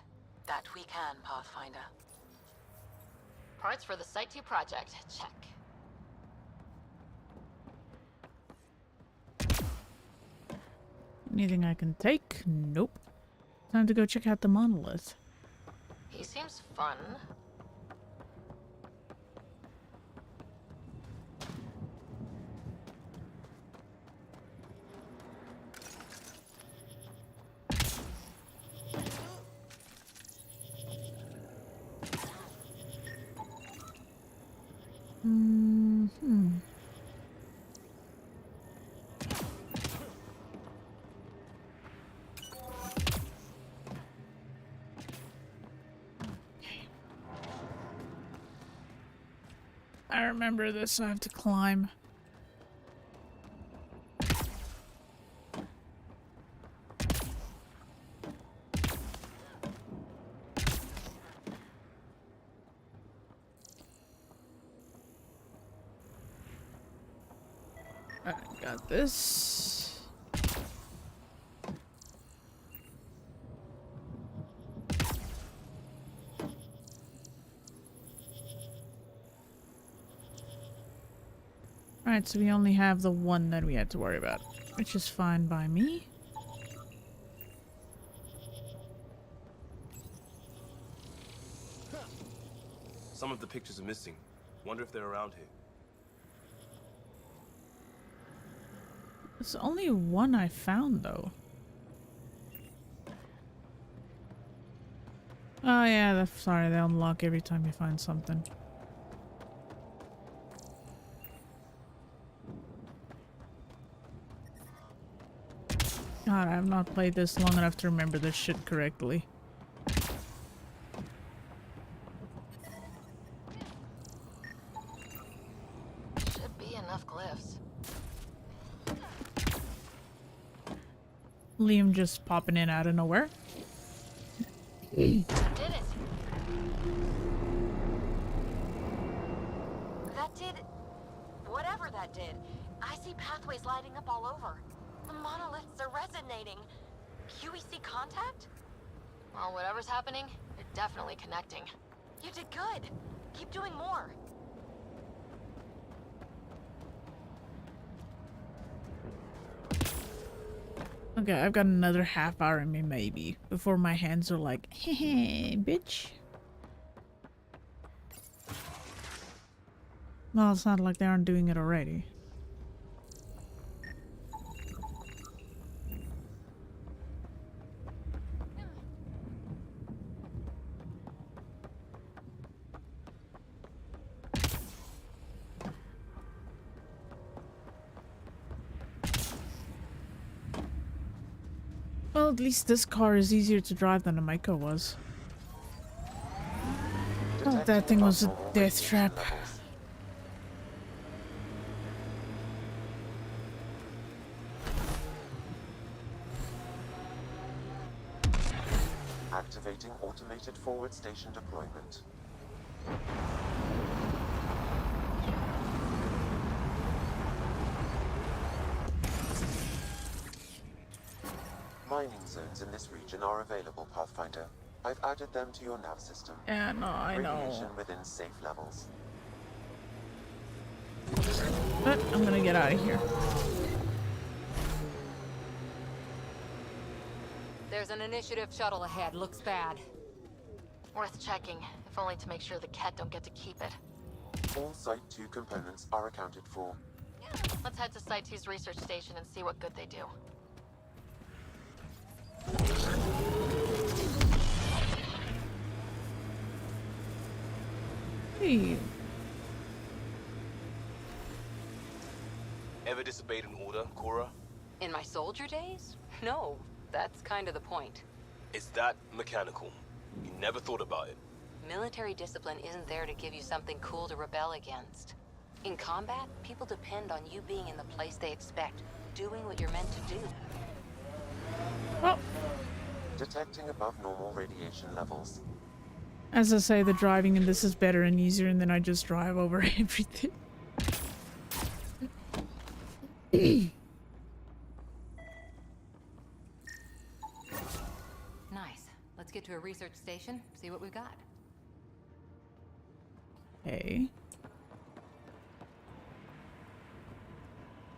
That we can, Pathfinder. Parts for the Site 2 project, check. Anything I can take? Nope. Time to go check out the monolith. He seems fun. I remember this. I have to climb. I got this. Alright, so we only have the one that we had to worry about, which is fine by me. Some of the pictures are missing. Wonder if they're around here. There's only one I found, though. Oh yeah, sorry, they unlock every time you find something. God, I have not played this long enough to remember this shit correctly. Should be enough glyphs. Liam just popping in out of nowhere. Did it. That did... whatever that did. I see pathways lighting up all over. The monoliths are resonating. QEC contact? Well, whatever's happening, you're definitely connecting. You did good. Keep doing more. Okay, I've got another half hour in me, maybe, before my hands are like, hehe, bitch. Well, it's not like they aren't doing it already. Well, at least this car is easier to drive than a Mako was. Oh, that thing was a death trap. Activating automated forward station deployment. Mining zones in this region are available, Pathfinder. I've added them to your nav system. Yeah, no, I know. Radiation within safe levels. But I'm gonna get out of here. There's an initiative shuttle ahead. Looks bad. Worth checking, if only to make sure the Ket don't get to keep it. All Site 2 components are accounted for. Let's head to Site 2's research station and see what good they do. Hey. Ever disobeyed an order, Cora? In my soldier days? No, that's kind of the point. Is that mechanical? You never thought about it. Military discipline isn't there to give you something cool to rebel against. In combat, people depend on you being in the place they expect, doing what you're meant to do. Well, detecting above normal radiation levels. As I say, the driving in this is better and easier, and then I just drive over everything. Nice. Let's get to a research station, see what we've got. Okay.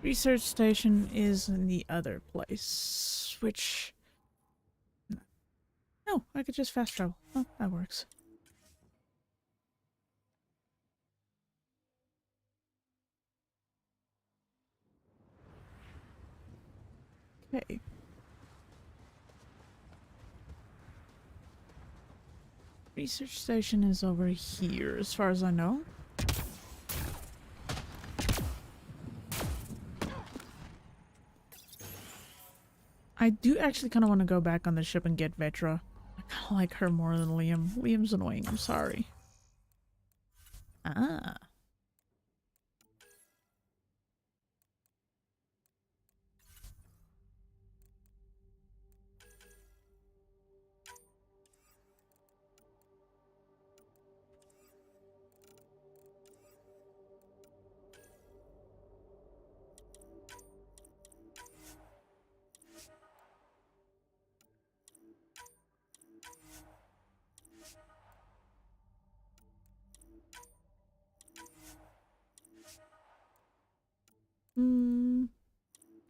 Research station is in the other place, which... No, I could just fast travel. Oh, that works. Okay. Research station is over here, as far as I know. I do actually kind of want to go back on the ship and get Vetra. I kind of like her more than Liam. Liam's annoying, I'm sorry. Ah.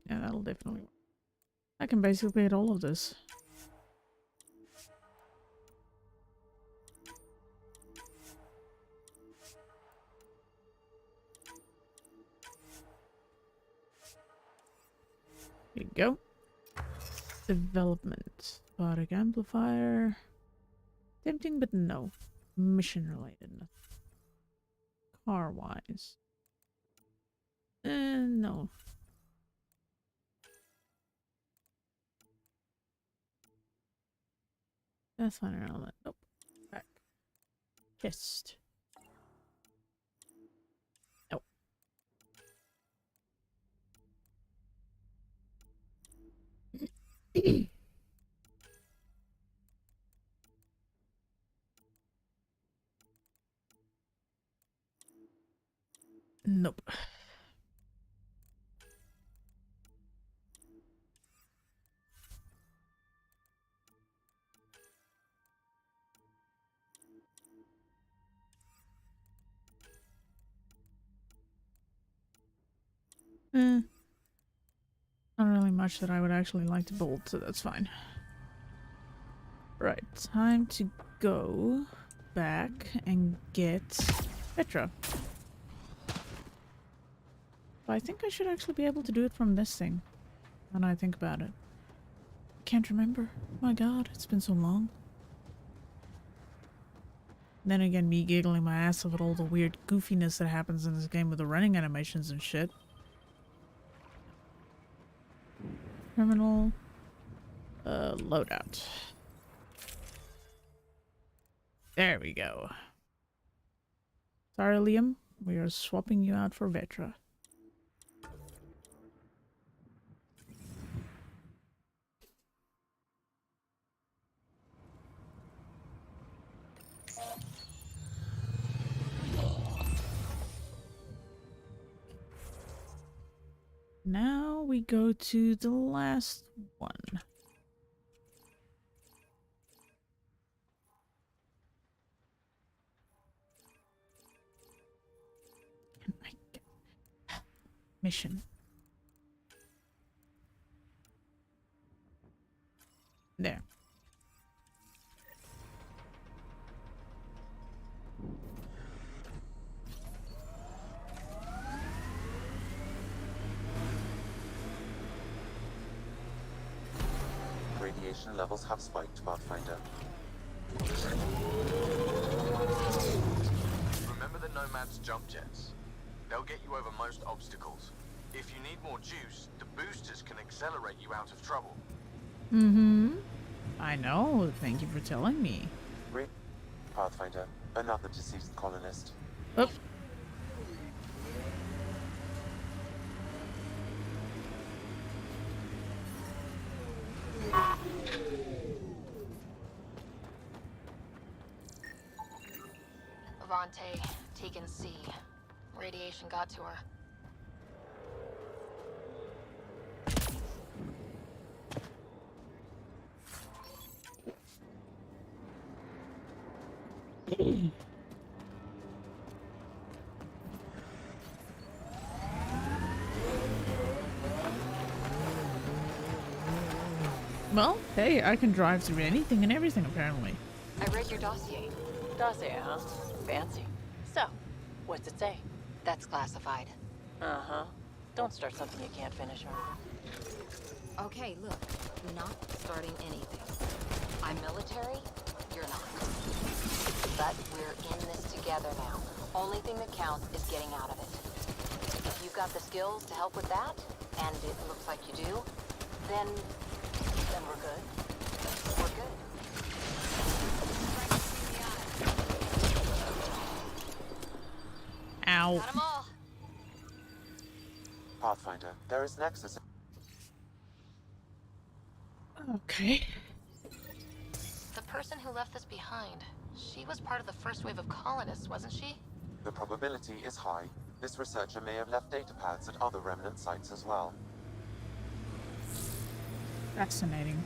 Yeah, that'll definitely work. I can basically get all of this. Here you go. Development. Biotic amplifier. Tempting, but no. Mission related. Car wise. No. That's fine around that. Nope. Back. Chest. Nope. Nope. Not really much that I would actually like to build, so that's fine. Right, time to go back and get Petra. But I think I should actually be able to do it from this thing, when I think about it. I can't remember. My god, it's been so long. Then again, me giggling my ass off at all the weird goofiness that happens in this game with the running animations and shit. Terminal. Loadout. There we go. Sorry, Liam. We are swapping you out for Vetra. Now we go to the last one. Can I get mission? There. Radiation levels have spiked, Pathfinder. Remember the Nomad's jump jets? They'll get you over most obstacles. If you need more juice, the boosters can accelerate you out of trouble. I know. Thank you for telling me. Pathfinder, another deceased colonist. Oh. Avante, Tegan C. Radiation got to her. Well, hey, I can drive through anything and everything apparently. I read your dossier. Dossier, huh? Fancy. So, what's it say? That's classified. Uh-huh. Don't start something you can't finish, Arthur. Okay, look. Not starting anything. I'm military, you're not. But we're in this together now. Only thing that counts is getting out of it. If you've got the skills to help with that, and it looks like you do, then we're good. We're good. Ow. Got 'em all. Pathfinder, there is Nexus. Okay. The person who left this behind, she was part of the first wave of colonists, wasn't she? The probability is high. This researcher may have left data pads at other remnant sites as well. Fascinating.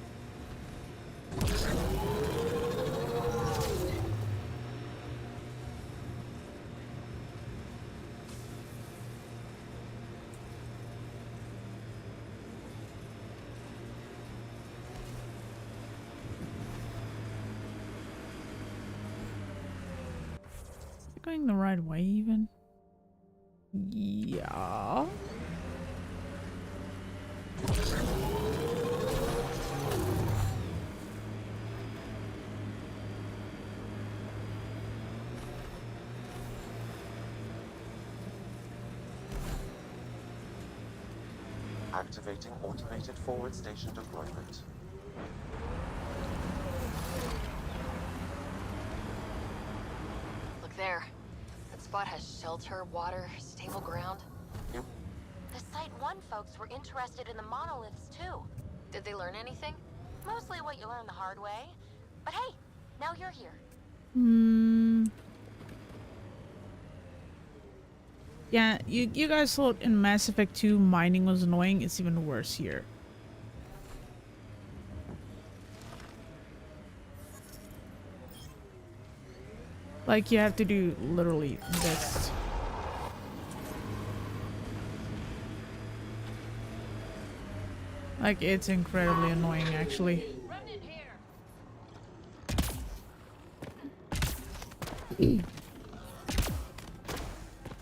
Going the right way even? Yeah. Activating automated forward station deployment. Look there. That spot has shelter, water, stable ground. The Site 1 folks were interested in the monoliths, too. Did they learn anything? Mostly what you learn the hard way. But hey, now you're here. Yeah, you guys thought in Mass Effect 2 mining was annoying. It's even worse here. Like, you have to do literally this. Like, it's incredibly annoying, actually.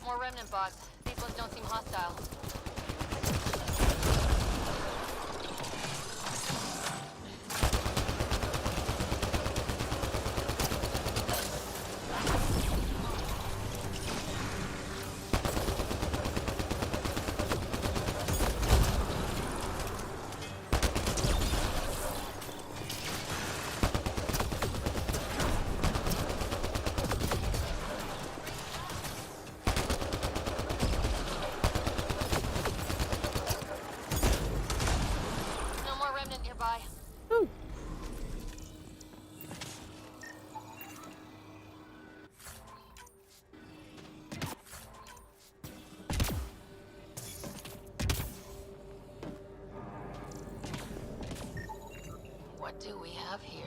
More remnant bots. These ones don't seem hostile. What do we have here?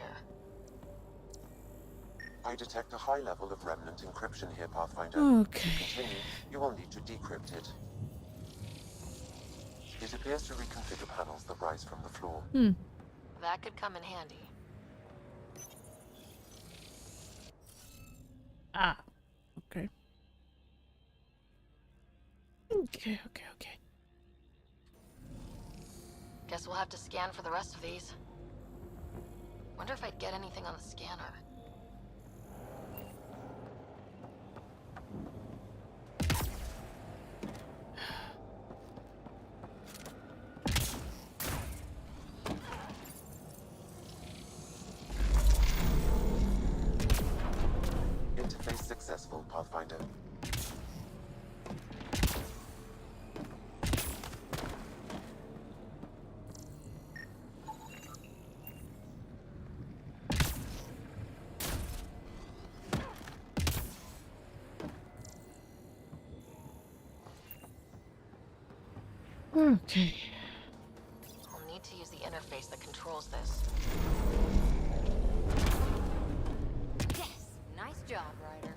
I detect a high level of remnant encryption here, Pathfinder. Okay. To continue, you will need to decrypt it. It appears to reconfigure panels that rise from the floor. That could come in handy. Ah. Okay. Okay. Guess we'll have to scan for the rest of these. Wonder if I'd get anything on the scanner. Interface successful, Pathfinder. Okay. I'll need to use the interface that controls this. Yes! Nice job, Ryder.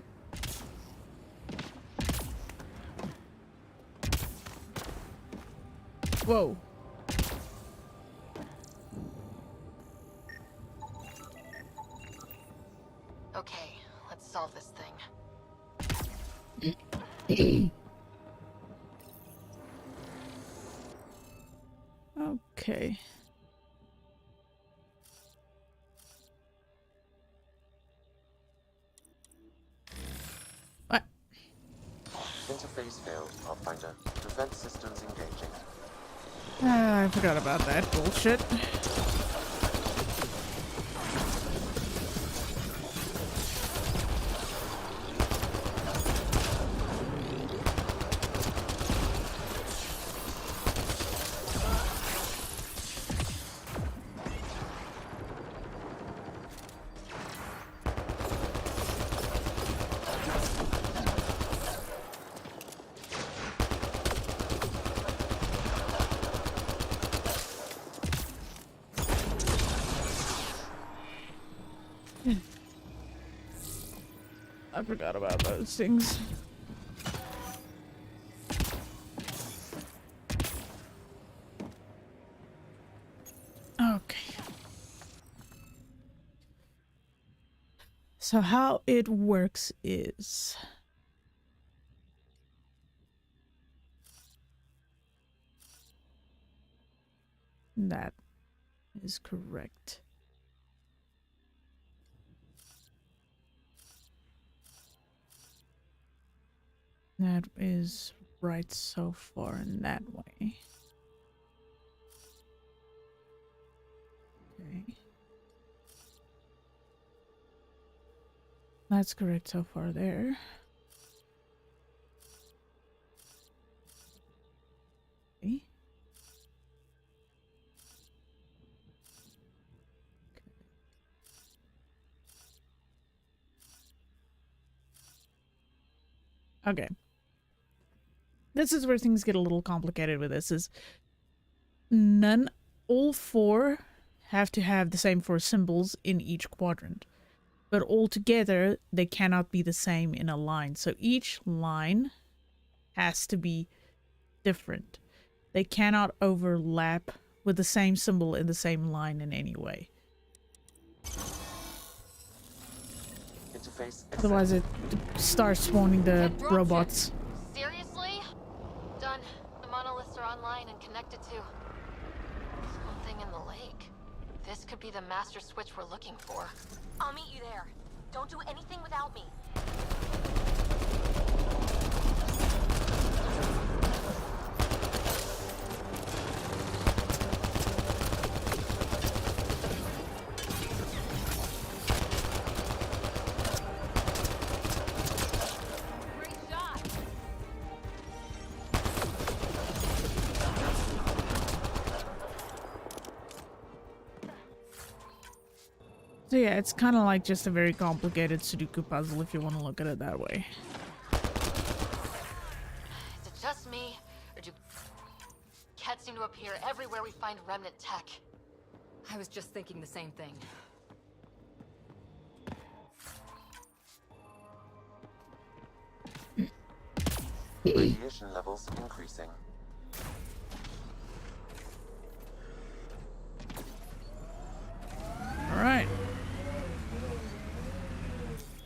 Whoa. Okay. What? Interface failed, Pathfinder. Defense systems engaging. Ah, I forgot about that bullshit. I forgot about those things. Okay. So how it works is that is correct. That is right so far in that way. Okay. That's correct so far there. Okay. Okay. This is where things get a little complicated with this, is all four have to have the same four symbols in each quadrant. But altogether, they cannot be the same in a line. So each line has to be different. They cannot overlap with the same symbol in the same line in any way. Interface. Otherwise it starts spawning the robots. Seriously? Done. The monoliths are online and connected to something in the lake. This could be the master switch we're looking for. I'll meet you there. Don't do anything without me. So yeah, it's kind of like just a very complicated Sudoku puzzle if you want to look at it that way. Is it just me, or do cats seem to appear everywhere we find remnant tech? I was just thinking the same thing. Radiation levels increasing. Alright.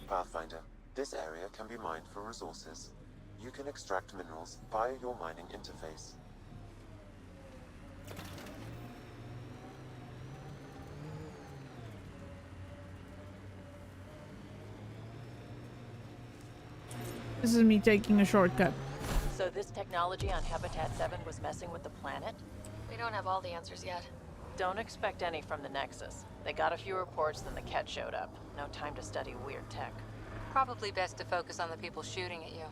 Pathfinder, this area can be mined for resources. You can extract minerals via your mining interface. This is me taking a shortcut. So this technology on Habitat 7 was messing with the planet? We don't have all the answers yet. Don't expect any from the Nexus. They got a few reports, then the Ket showed up. No time to study weird tech. Probably best to focus on the people shooting at you.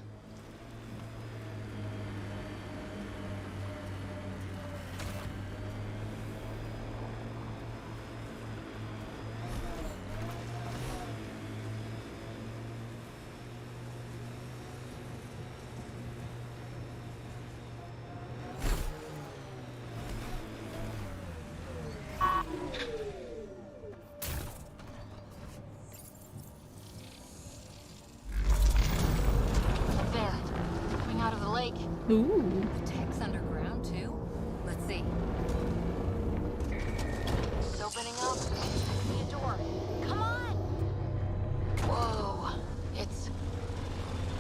Ooh. The tech's underground too? Let's see. It's opening up. I see a door. Come on! Whoa. It's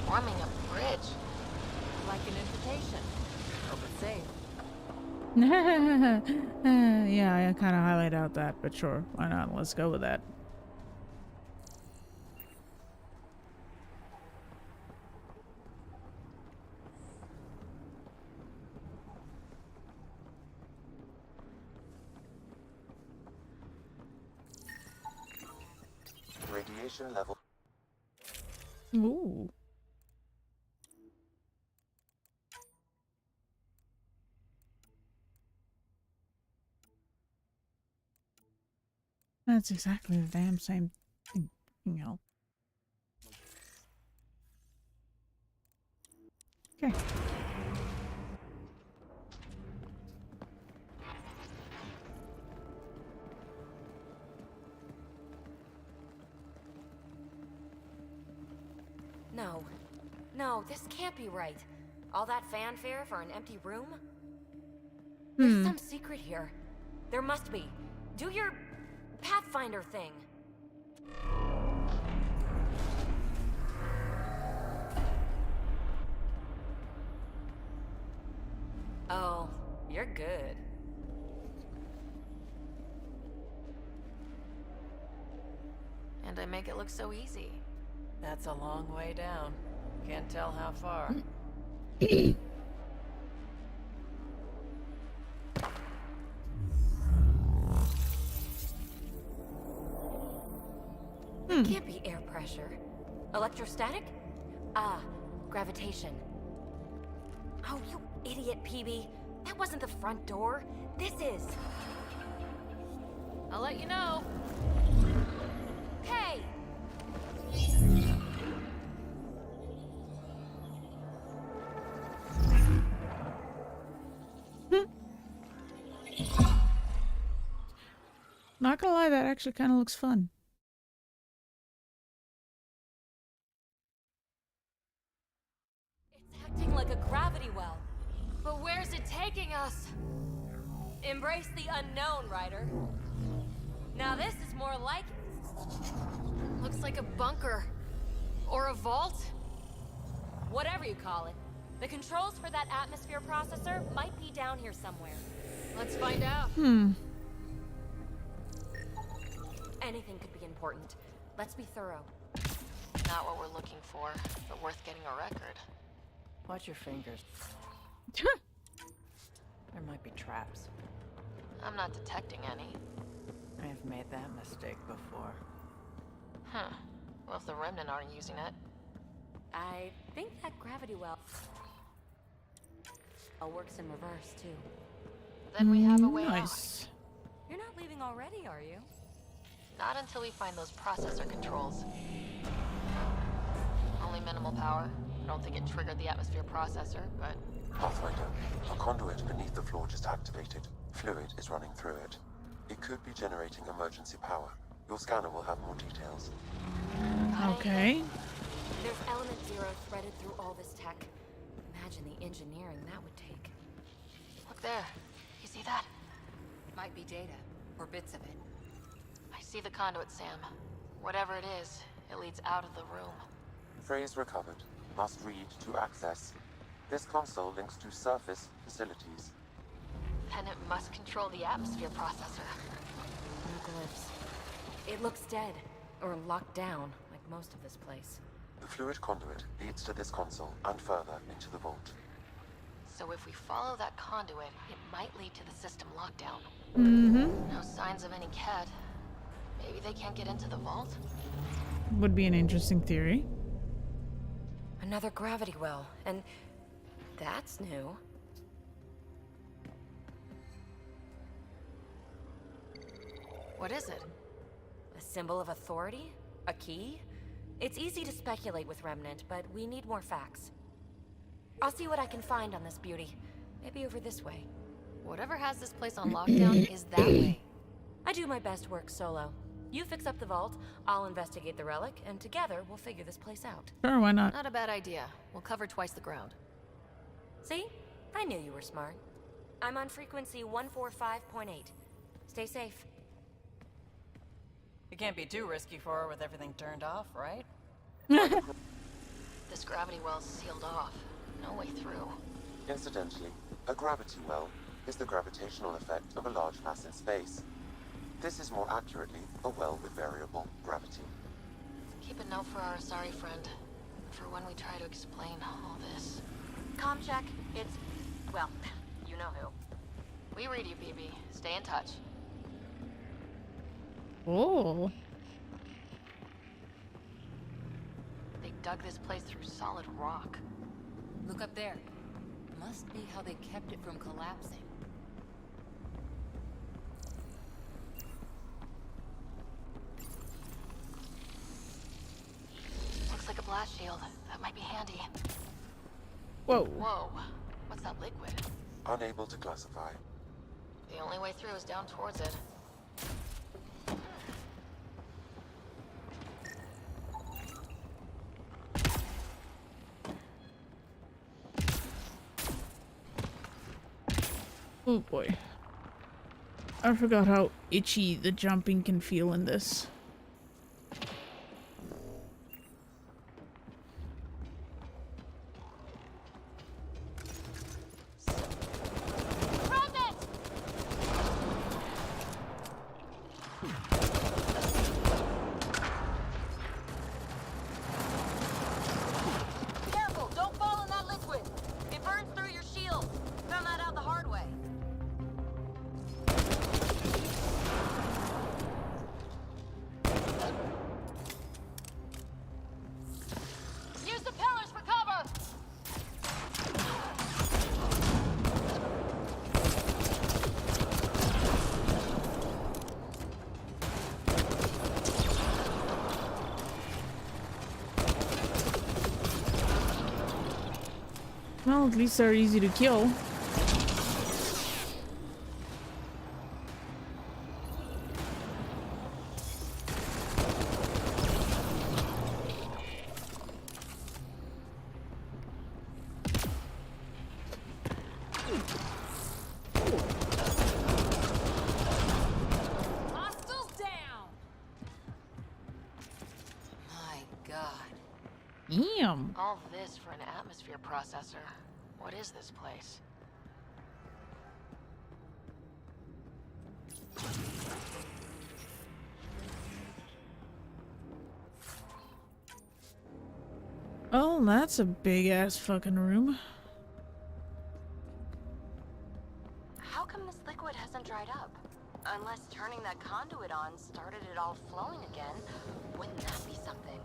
warm burning a bridge. Like an invitation. Hope it's safe. Yeah, I kind of highly doubt that, but sure, why not? Let's go with that. Radiation level. Ooh. That's exactly the damn same thing, you know. Okay. No. No, this can't be right. All that fanfare for an empty room? There's some secret here. There must be. Do your Pathfinder thing. Oh, you're good. And I make it look so easy. That's a long way down. Can't tell how far. It can't be air pressure. Electrostatic? Ah, gravitation. Oh, you idiot, PB. That wasn't the front door. This is. I'll let you know. Hey! Not gonna lie, that actually kind of looks fun. It's acting like a gravity well. But where's it taking us? Embrace the unknown, Ryder. Now this is more like... Looks like a bunker. Or a vault. whatever you call it. The controls for that atmosphere processor might be down here somewhere. Let's find out. Anything could be important. Let's be thorough. Not what we're looking for, but worth getting a record. Watch your fingers. There might be traps. I'm not detecting any. I have made that mistake before. Huh. Well, if the Remnant aren't using it... I think that gravity well works in reverse, too. Then we have a way Nice. You're not leaving already, are you? out. Not until we find those processor controls. Only minimal power. I don't think it triggered the atmosphere processor, but... Pathfinder, a conduit beneath the floor just activated. Fluid is running through it. It could be generating emergency power. Your scanner will have more details. Okay. There's element 0 threaded through all this tech. Imagine the engineering that would take. Look there. You see that? Might be data, or bits of it. I see the conduit, Sam. Whatever it is, it leads out of the room. Phrase recovered. Must read to access. This console links to surface facilities. Then it must control the atmosphere processor. No glyphs. It looks dead, or locked down, like most of this place. The fluid conduit leads to this console and further into the vault. So if we follow that conduit, it might lead to the system lockdown. No signs of any cat. Maybe they can't get into the vault? Would be an interesting theory. Another gravity well, and that's new. What is it? A symbol of authority? A key? It's easy to speculate with Remnant, but we need more facts. I'll see what I can find on this beauty. Maybe over this way. Whatever has this place on lockdown is that way. I do my best work solo. You fix up the vault, I'll investigate the relic, and together we'll figure this place out. Sure, why not? Not a bad idea. We'll cover twice the ground. See? I knew you were smart. I'm on frequency 145.8. Stay safe. You can't be too risky for her with everything turned off, right? This gravity well's sealed off. No way through. Incidentally, a gravity well is the gravitational effect of a large mass in space. This is more accurately a well with variable gravity. Keep a note for our Asari friend. For when we try to explain all this. Comm check. It's... well, you know who. We read you, BB. Stay in touch. Oh. They dug this place through solid rock. Look up there. Must be how they kept it from collapsing. Looks like a blast shield. That might be handy. Whoa. Whoa. What's that liquid? Unable to classify. The only way through is down towards it. Oh boy. I forgot how itchy the jumping can feel in this. Careful, don't fall in that liquid. It burns through your shield. Found that out the hard way. Use the pillars for cover. Well, at least they're easy to kill. Hostiles down. My god. Damn. All this for an atmosphere processor. What is this place? Oh, that's a big ass fucking room. How come this liquid hasn't dried up? Unless turning that conduit on started it all flowing again. Wouldn't that be something?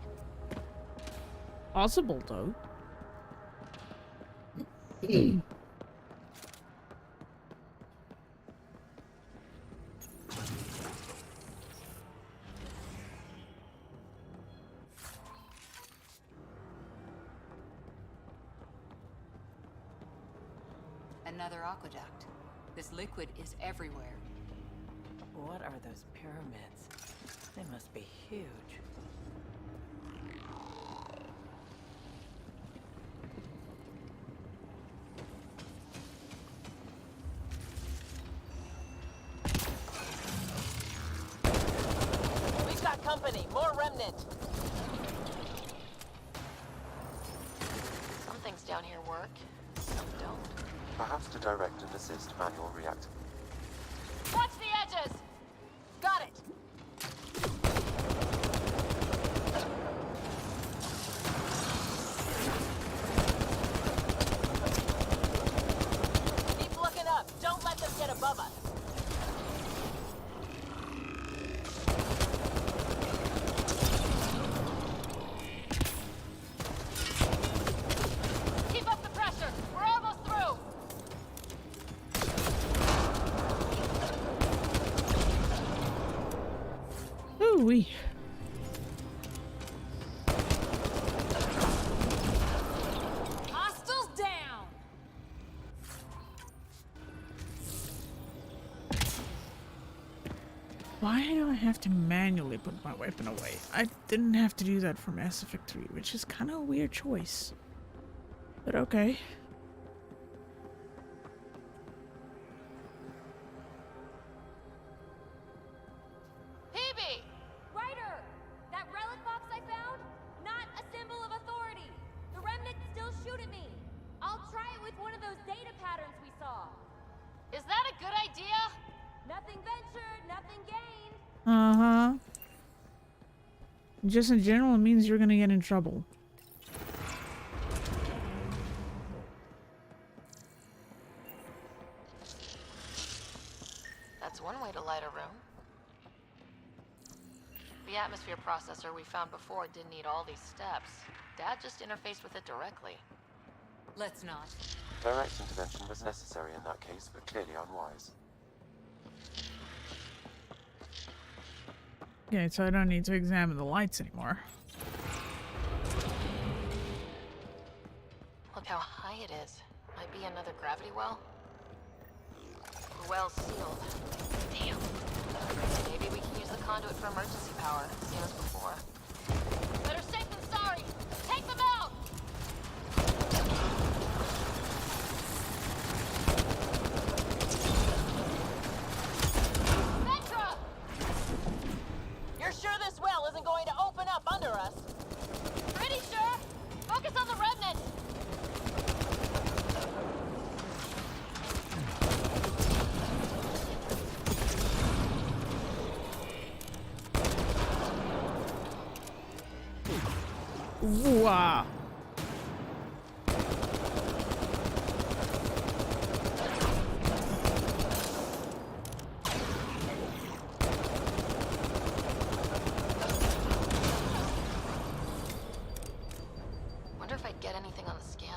Possible though. Another aqueduct. This liquid is everywhere. What are those pyramids? They must be huge. We've got company. More remnant. Some things down here work, some don't. Perhaps to direct and assist manual reactor. Watch the edges! Got it! Keep looking up. Don't let them get above us. Keep up the pressure! We're almost through! Ooh-wee. Hostiles down! Why do I have to manually put my weapon away? I didn't have to do that for Mass Effect 3, which is kind of a weird choice. But okay. Ryder! That relic box I found? Not a symbol of authority! The one of those data patterns we saw. Is that a good idea? Nothing ventured, nothing gained. Uh-huh. Just in general, it means you're gonna get in trouble. That's one way to light a room. The atmosphere processor we found before didn't need all these steps. Dad just interfaced with it directly. Let's not. Direct intervention was necessary in that case, but clearly unwise. Okay, so I don't need to examine the lights anymore. Look how high it is. Might be another gravity well. The well's sealed. Damn. Maybe we can use the conduit for emergency power, same as before. Better safe than sorry! Take them out! Petra! You're sure this well isn't going to open up under us? Pretty sure! Focus on the remnant! Wow. Wonder if I'd get anything on the scanner.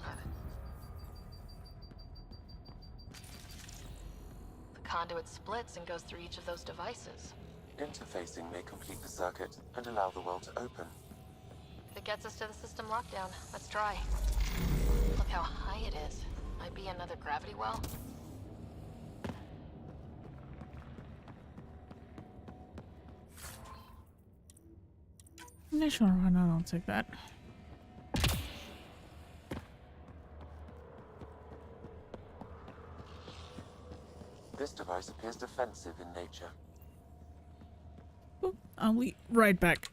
The conduit splits and goes through each of those devices. Interfacing may complete the circuit and allow the well to open. If it gets us to the system lockdown, let's try. Look how high it is. Might be another gravity well. Yeah, sure, why not? I'll take that. This device appears defensive in nature. Oop, I'll be right back.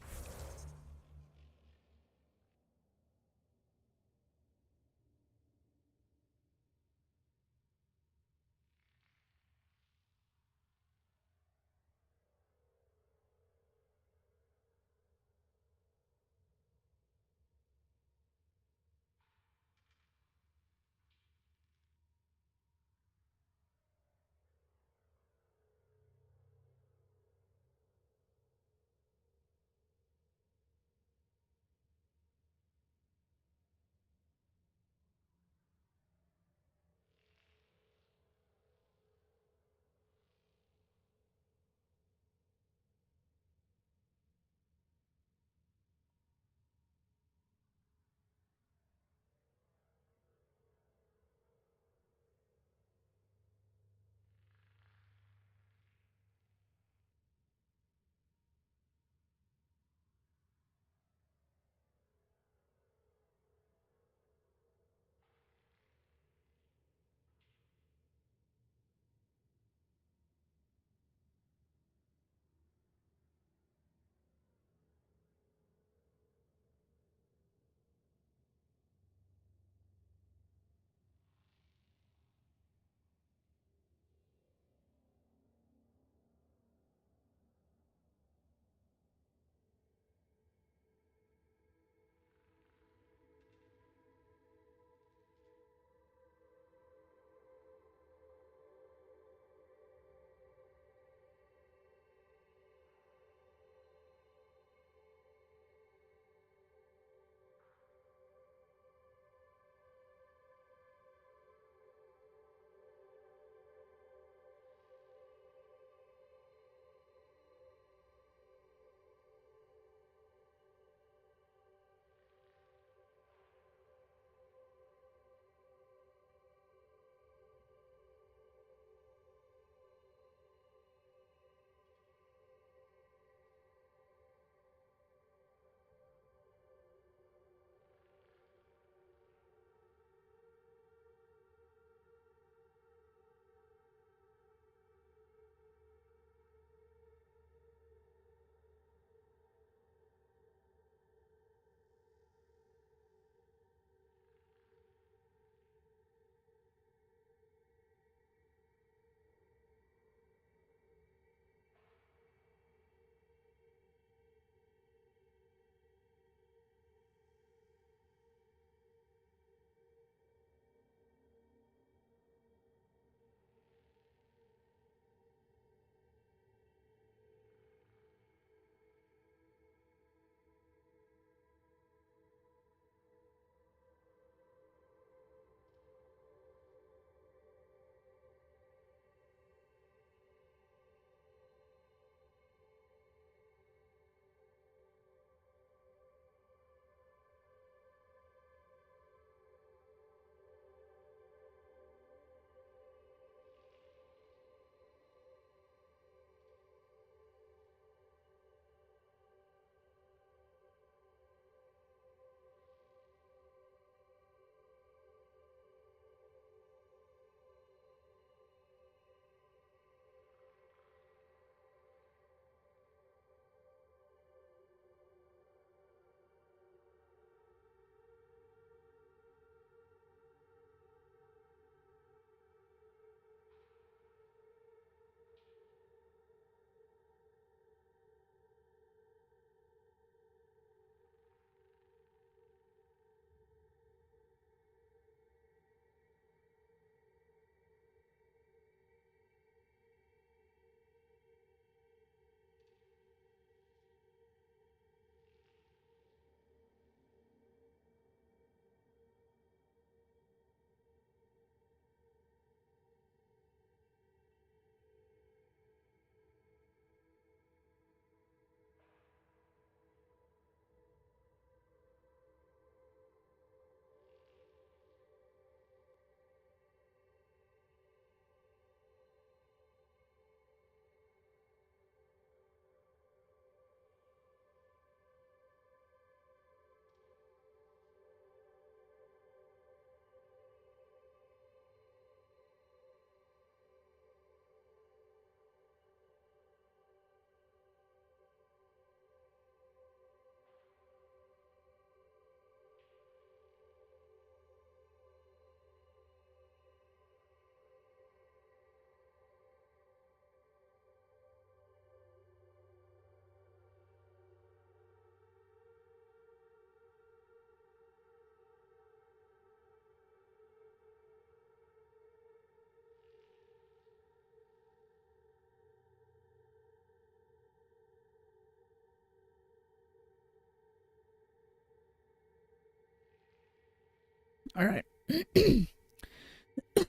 Alright.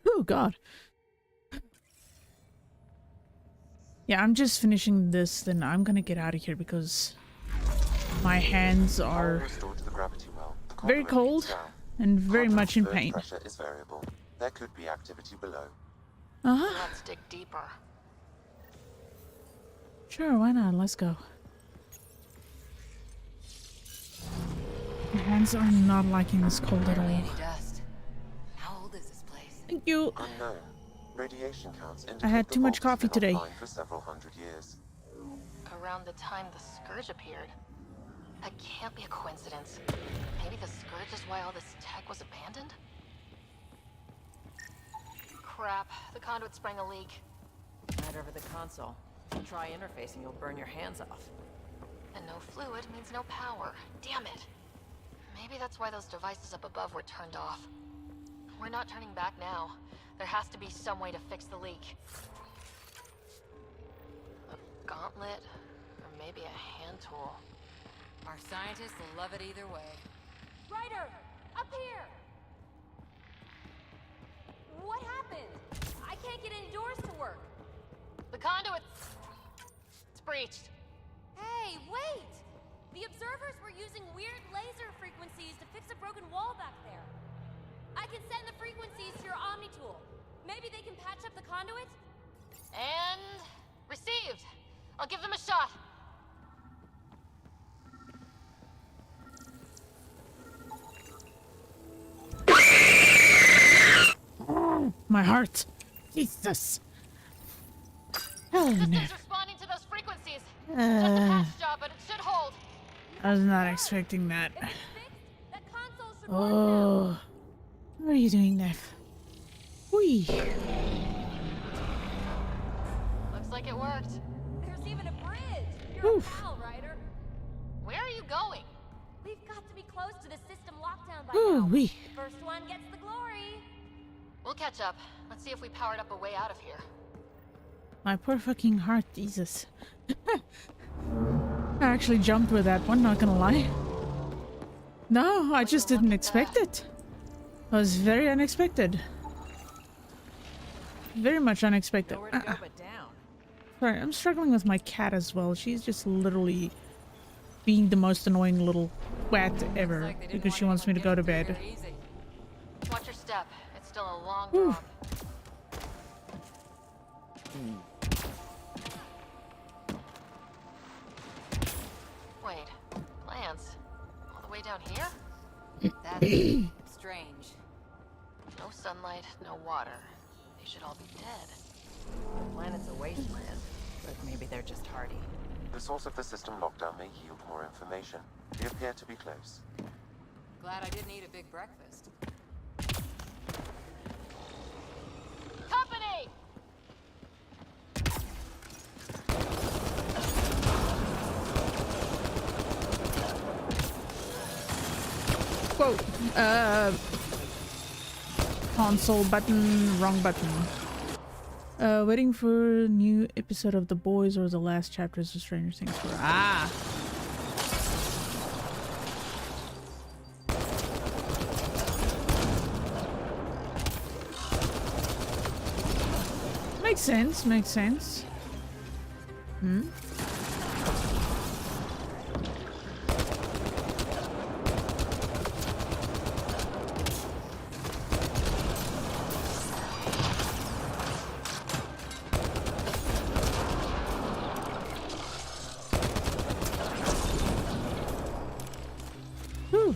Oh god. Yeah, I'm just finishing this, then I'm gonna get out of here because my hands are very cold and very much in pain. Pressure is variable. There could be activity below. Uh-huh. Let's dig deeper. Sure, why not? Let's go. My hands are not liking this cold at all. Dust. How old is this place? Thank you. Unknown. Radiation counts indicate I had too much coffee today. For several hundred years. Around the time the Scourge appeared. That can't be a coincidence. Maybe the Scourge is why all this tech was abandoned? Crap, the conduit sprang a leak. Right over the console. Try interfacing, you'll burn your hands off. And no fluid means no power. Damn it. Maybe that's why those devices up above were turned off. We're not turning back now. There has to be some way to fix the leak. A gauntlet, or maybe a hand tool. Our scientists will love it either way. Ryder! Up here! What happened? I can't get any doors to work. The conduit's breached. Hey, wait! The observers were using weird laser frequencies to fix a broken wall back there. I can send the frequencies to your Omni tool. Maybe they can patch up the conduit? And received. I'll give them a shot. My heart. Jesus. Oh no. System's responding to those frequencies. Just a patch job, but it should hold. I was not expecting that. Oh. What are you doing, Neff? Whee. Looks like it worked. There's even a bridge. You're a pal, Ryder. Where are you going? We've got to be close to the system lockdown by Ooh, now. wee. First one gets the glory. We'll catch up. Let's see if we powered up a way out of here. My poor fucking heart, Jesus. I actually jumped with that one, not gonna lie. No, I just didn't expect it. It was very unexpected. Very much unexpected. Nowhere to go but down. Sorry, I'm struggling with my cat as well. She's just literally being the most annoying little twat ever because she wants me to go to bed. Watch your step. It's still a long Whew. drop. Wait, plants? All the way down here? That's strange. No sunlight, no water. They should all be dead. The planet's a wasteland, but maybe they're just hardy. The source of the system lockdown may yield more information. We appear to be close. Glad I didn't eat a big breakfast. Company! Quote, console button, wrong button. Waiting for a new episode of The Boys or the last chapters of Stranger Things. Ah! Makes sense, makes sense. Hmm? Whew.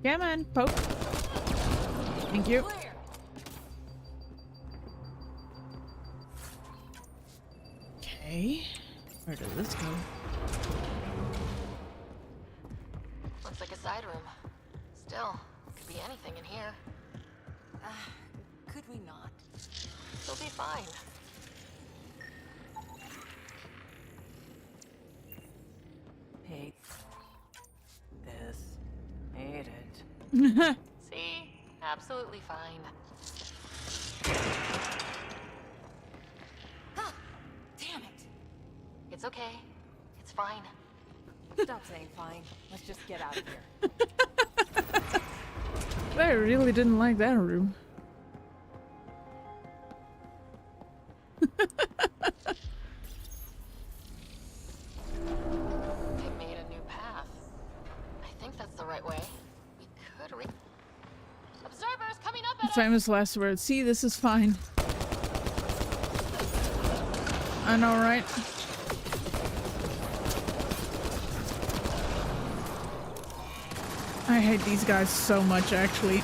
Yeah, man, poke. Thank you. Okay, where does this go? Looks like a side room. Still, could be anything in here. Could we not? We'll be fine. Hey, See? Absolutely fine. Damn it! It's okay. It's fine. Stop saying fine. Let's just get out of here. I really didn't like that room. They made a new path. I think that's the right way. We could Observers coming up at us! Famous last words. See, this is fine. I know, right? I hate these guys so much, actually.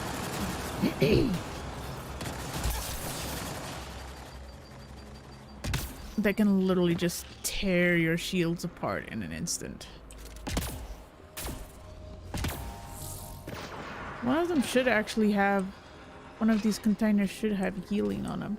They can literally just tear your shields apart in an instant. One of them should actually have... One of these containers should have healing on them.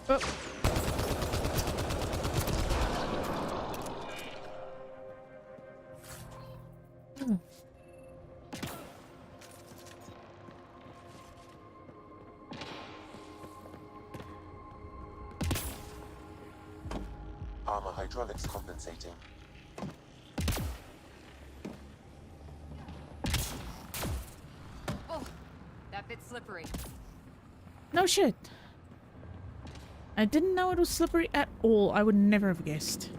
Oh. Oh. Armor hydraulics compensating. Oh, that bit's slippery. No shit. I didn't know it was slippery at all. I would never have guessed.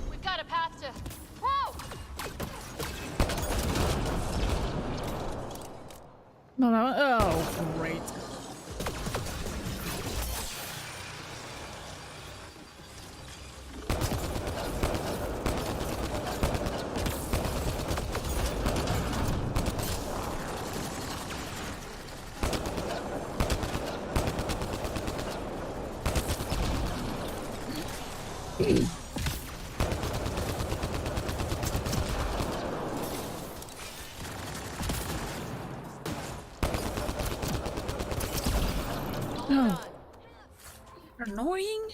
We've got a path to... Whoa! No, no. Oh, great. Oh. Annoying?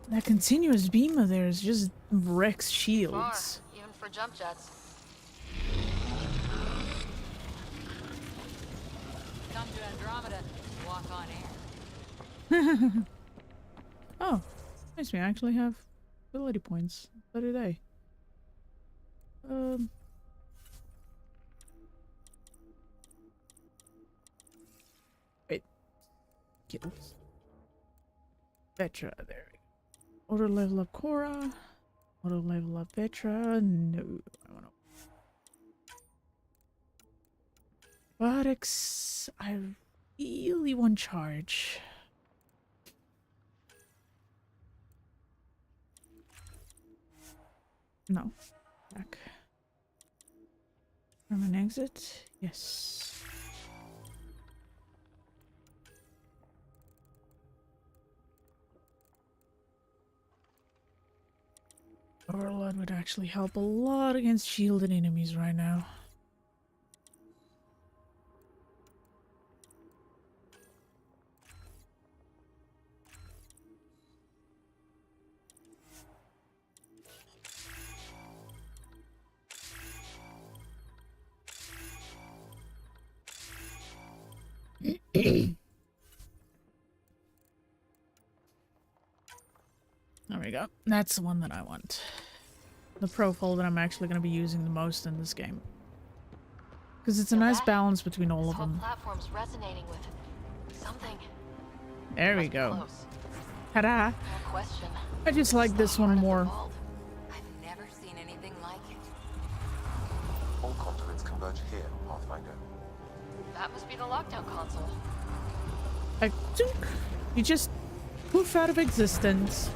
That continuous beam of theirs just wrecks shields. Far, even for jump jets. Come to Andromeda, walk on air. Oh, makes me actually have ability points. So do they. Wait. Kills. Vetra, there we go. Auto level up Cora. Auto level up Vetra. No, I wanna. Robotics. I really want charge. No. Back. From an exit? Yes. Overload would actually help a lot against shielded enemies right now. There we go. That's the one that I want. The profile that I'm actually going to be using the most in this game. Because it's a nice balance between all of them. Platform's resonating with something. There we go. Close. Ta-da! No question. I just like this one more. I've never seen anything like it. All conduits converge here, Pathfinder. That must be the lockdown console. I think you just poof out of existence.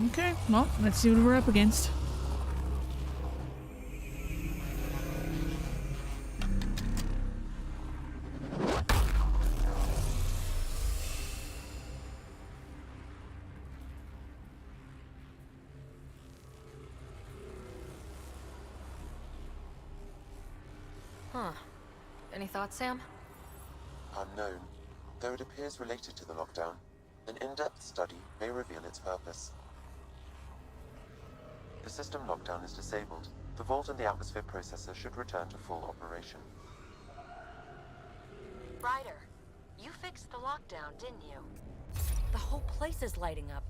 Okay, well, let's see what we're up against. Huh. Any thoughts, Sam? Unknown, though it appears related to the lockdown. An in-depth study may reveal its purpose. The system lockdown is disabled. The vault and the atmosphere processor should return to full operation. Ryder, you fixed the lockdown, didn't you? The whole place is lighting up.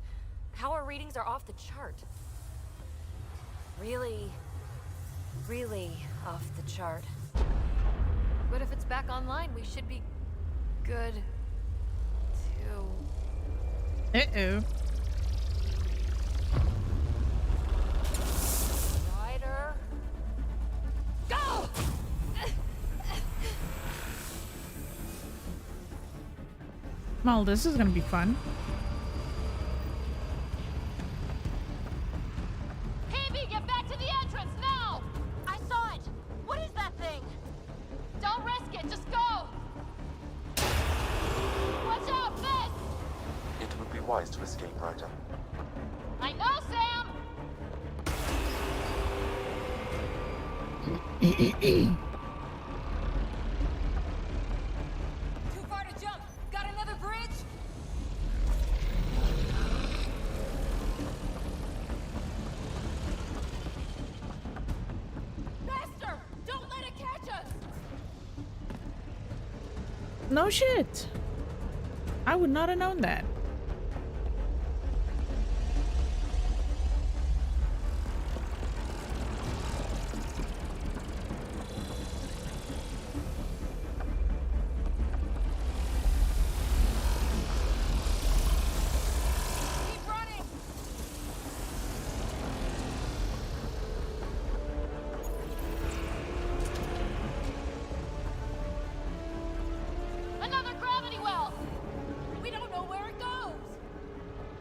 Power readings are off the chart. Really, really off the chart. But if it's back online, we should be good to... Uh-oh. Ryder, go! Well, this is gonna be fun. Phoebe, get back to the entrance now! I saw it! What is that thing? Don't risk it, just go! Watch out, Fizz! It would be wise to escape, Ryder. I know, Sam! Too far to jump! Got another bridge? Faster! Don't let it catch us! No shit. I would not have known that. Keep running! Another gravity well! We don't know where it goes!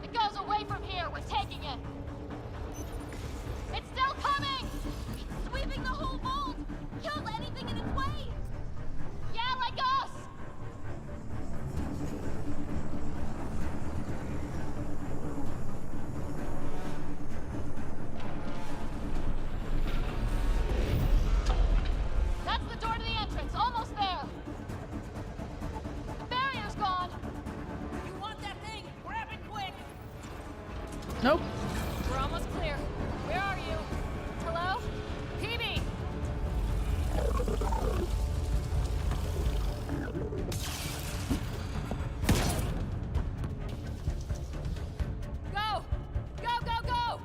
It goes away from here, we're taking it! It's still coming! It's sweeping the whole vault! Kills anything in its way! Yeah, like us! That's the door to the entrance, almost there! The barrier's gone! You want that thing? Grab it quick! Nope. We're almost clear. Where are you? Hello? PB! Go! Go, go, go!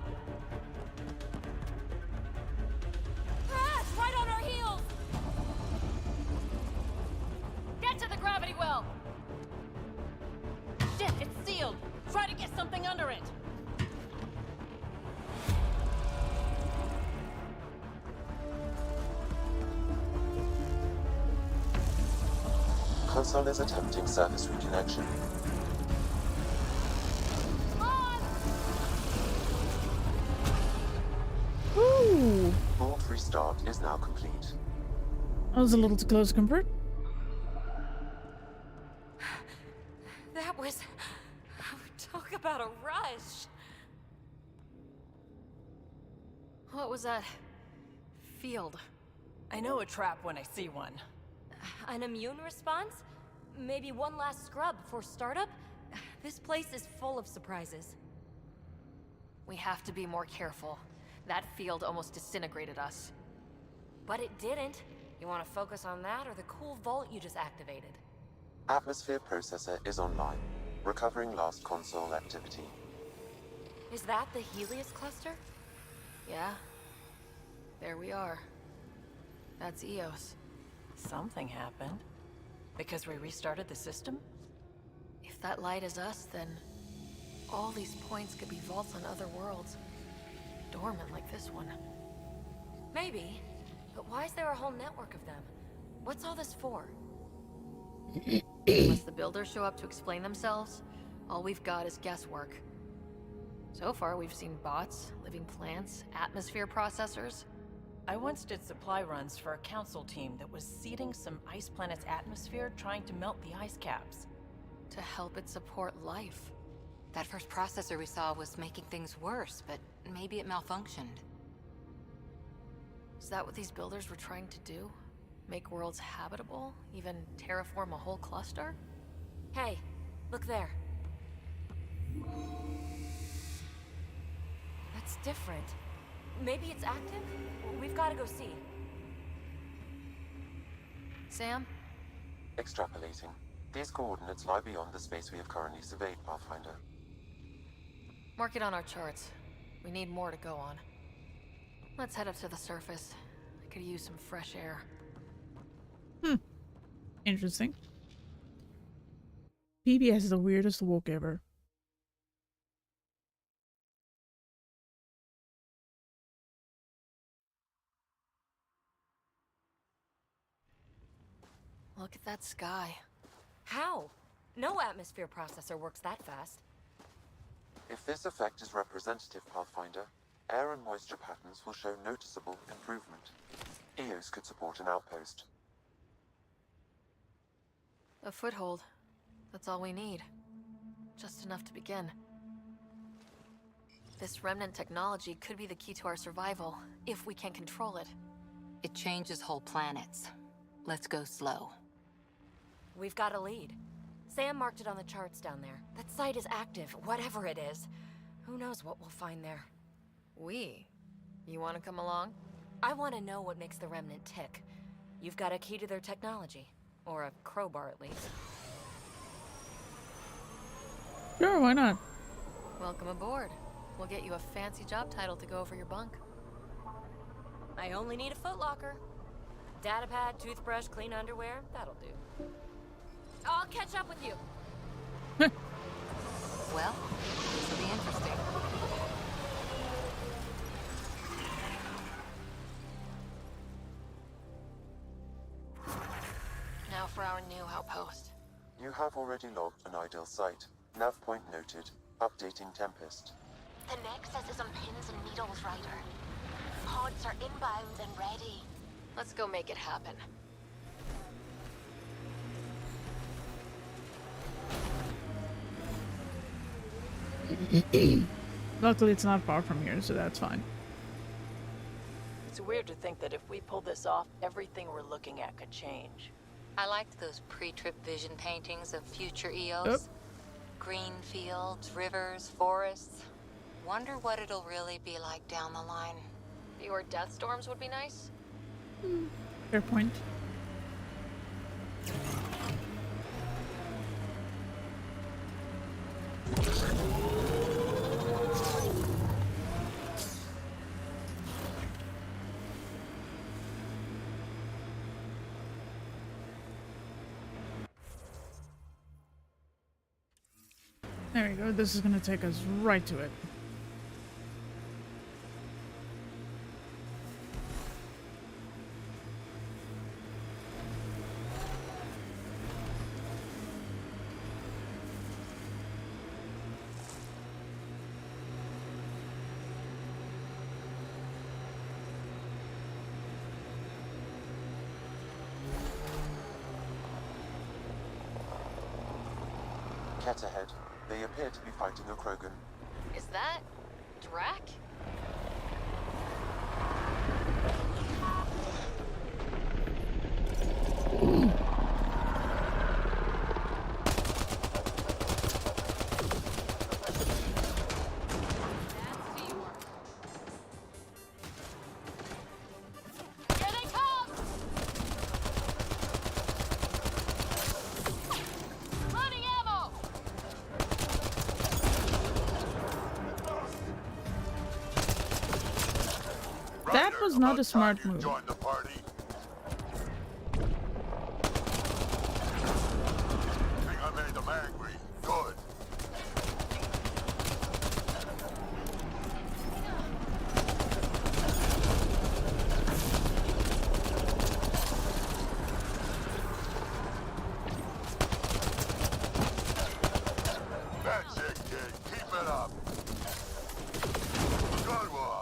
Ah, it's right on our heels! Get to the gravity well! Shit, it's sealed. Try to get something under it. Console is attempting service reconnection. Ooh. Vault restart is now complete. I was a little too close, comfort. That was... Talk about a rush. What was that? Field. I know a trap when I see one. An immune response? Maybe one last scrub before startup? This place is full of surprises. We have to be more careful. That field almost disintegrated us. But it didn't. You want to focus on that or the cool vault you just activated? Atmosphere processor is online, recovering lost console activity. Is that the Helios cluster? Yeah. There we are. That's Eos. Something happened. Because we restarted the system? If that light is us, then all these points could be vaults on other worlds. Dormant like this one. Maybe. But why is there a whole network of them? What's all this for? Unless the builders show up to explain themselves, all we've got is guesswork. So far, we've seen bots, living plants, atmosphere processors. I once did supply runs for a council team that was seeding some ice planet's atmosphere, trying to melt the ice caps. To help it support life. That first processor we saw was making things worse, but maybe it malfunctioned. Is that what these builders were trying to do? Make worlds habitable? Even terraform a whole cluster? Hey, look there. That's different. Maybe it's active? We've got to go see. Sam? Extrapolating. These coordinates lie beyond the space we have currently surveyed, Pathfinder. Mark it on our charts. We need more to go on. Let's head up to the surface. I could use some fresh air. Interesting. PBS is the weirdest walk ever. Look at that sky. How? No atmosphere processor works that fast. If this effect is representative, Pathfinder, air and moisture patterns will show noticeable improvement. EOS could support an outpost. A foothold. That's all we need. Just enough to begin. This remnant technology could be the key to our survival, if we can control it. It changes whole planets. Let's go slow. We've got a lead. Sam marked it on the charts down there. That site is active, whatever it is. Who knows what we'll find there. You want to come along? I want to know what makes the remnant tick. You've got a key to their technology. Or a crowbar, at least. Sure, why not? Welcome aboard. We'll get you a fancy job title to go over your bunk. I only need a footlocker. Datapad, toothbrush, clean underwear, that'll do. I'll catch up with you. Well, this will be interesting. Now for our new outpost. You have already logged an ideal site. Nav point noted. Updating Tempest. The Nexus is on pins and needles, Ryder. Pods are inbound and ready. Let's go make it happen. Luckily, it's not far from here, so that's fine. It's weird to think that if we pull this off, everything we're looking at could change. I liked those pre-trip vision paintings of future EOS. Yep. Green fields, rivers, forests. Wonder what it'll really be like down the line. Fewer death storms would be nice. Fair point. There we go. This is gonna take us right to it. Cat ahead. They appear to be fighting a Krogan. Is that Drac? That was not a smart move. Join the party. Think I made them angry. Good. That's it, kid. Keep it up. Good one.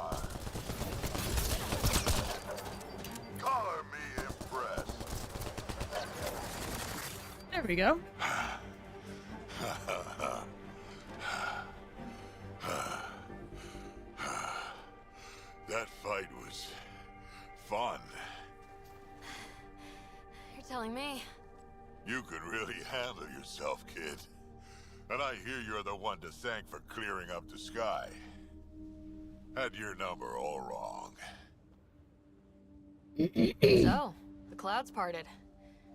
Color me impressed. There we go. That fight was fun. telling me. You can really handle yourself, kid. And I hear you're the one to thank for clearing up the sky. Had your number all wrong. So, the clouds parted.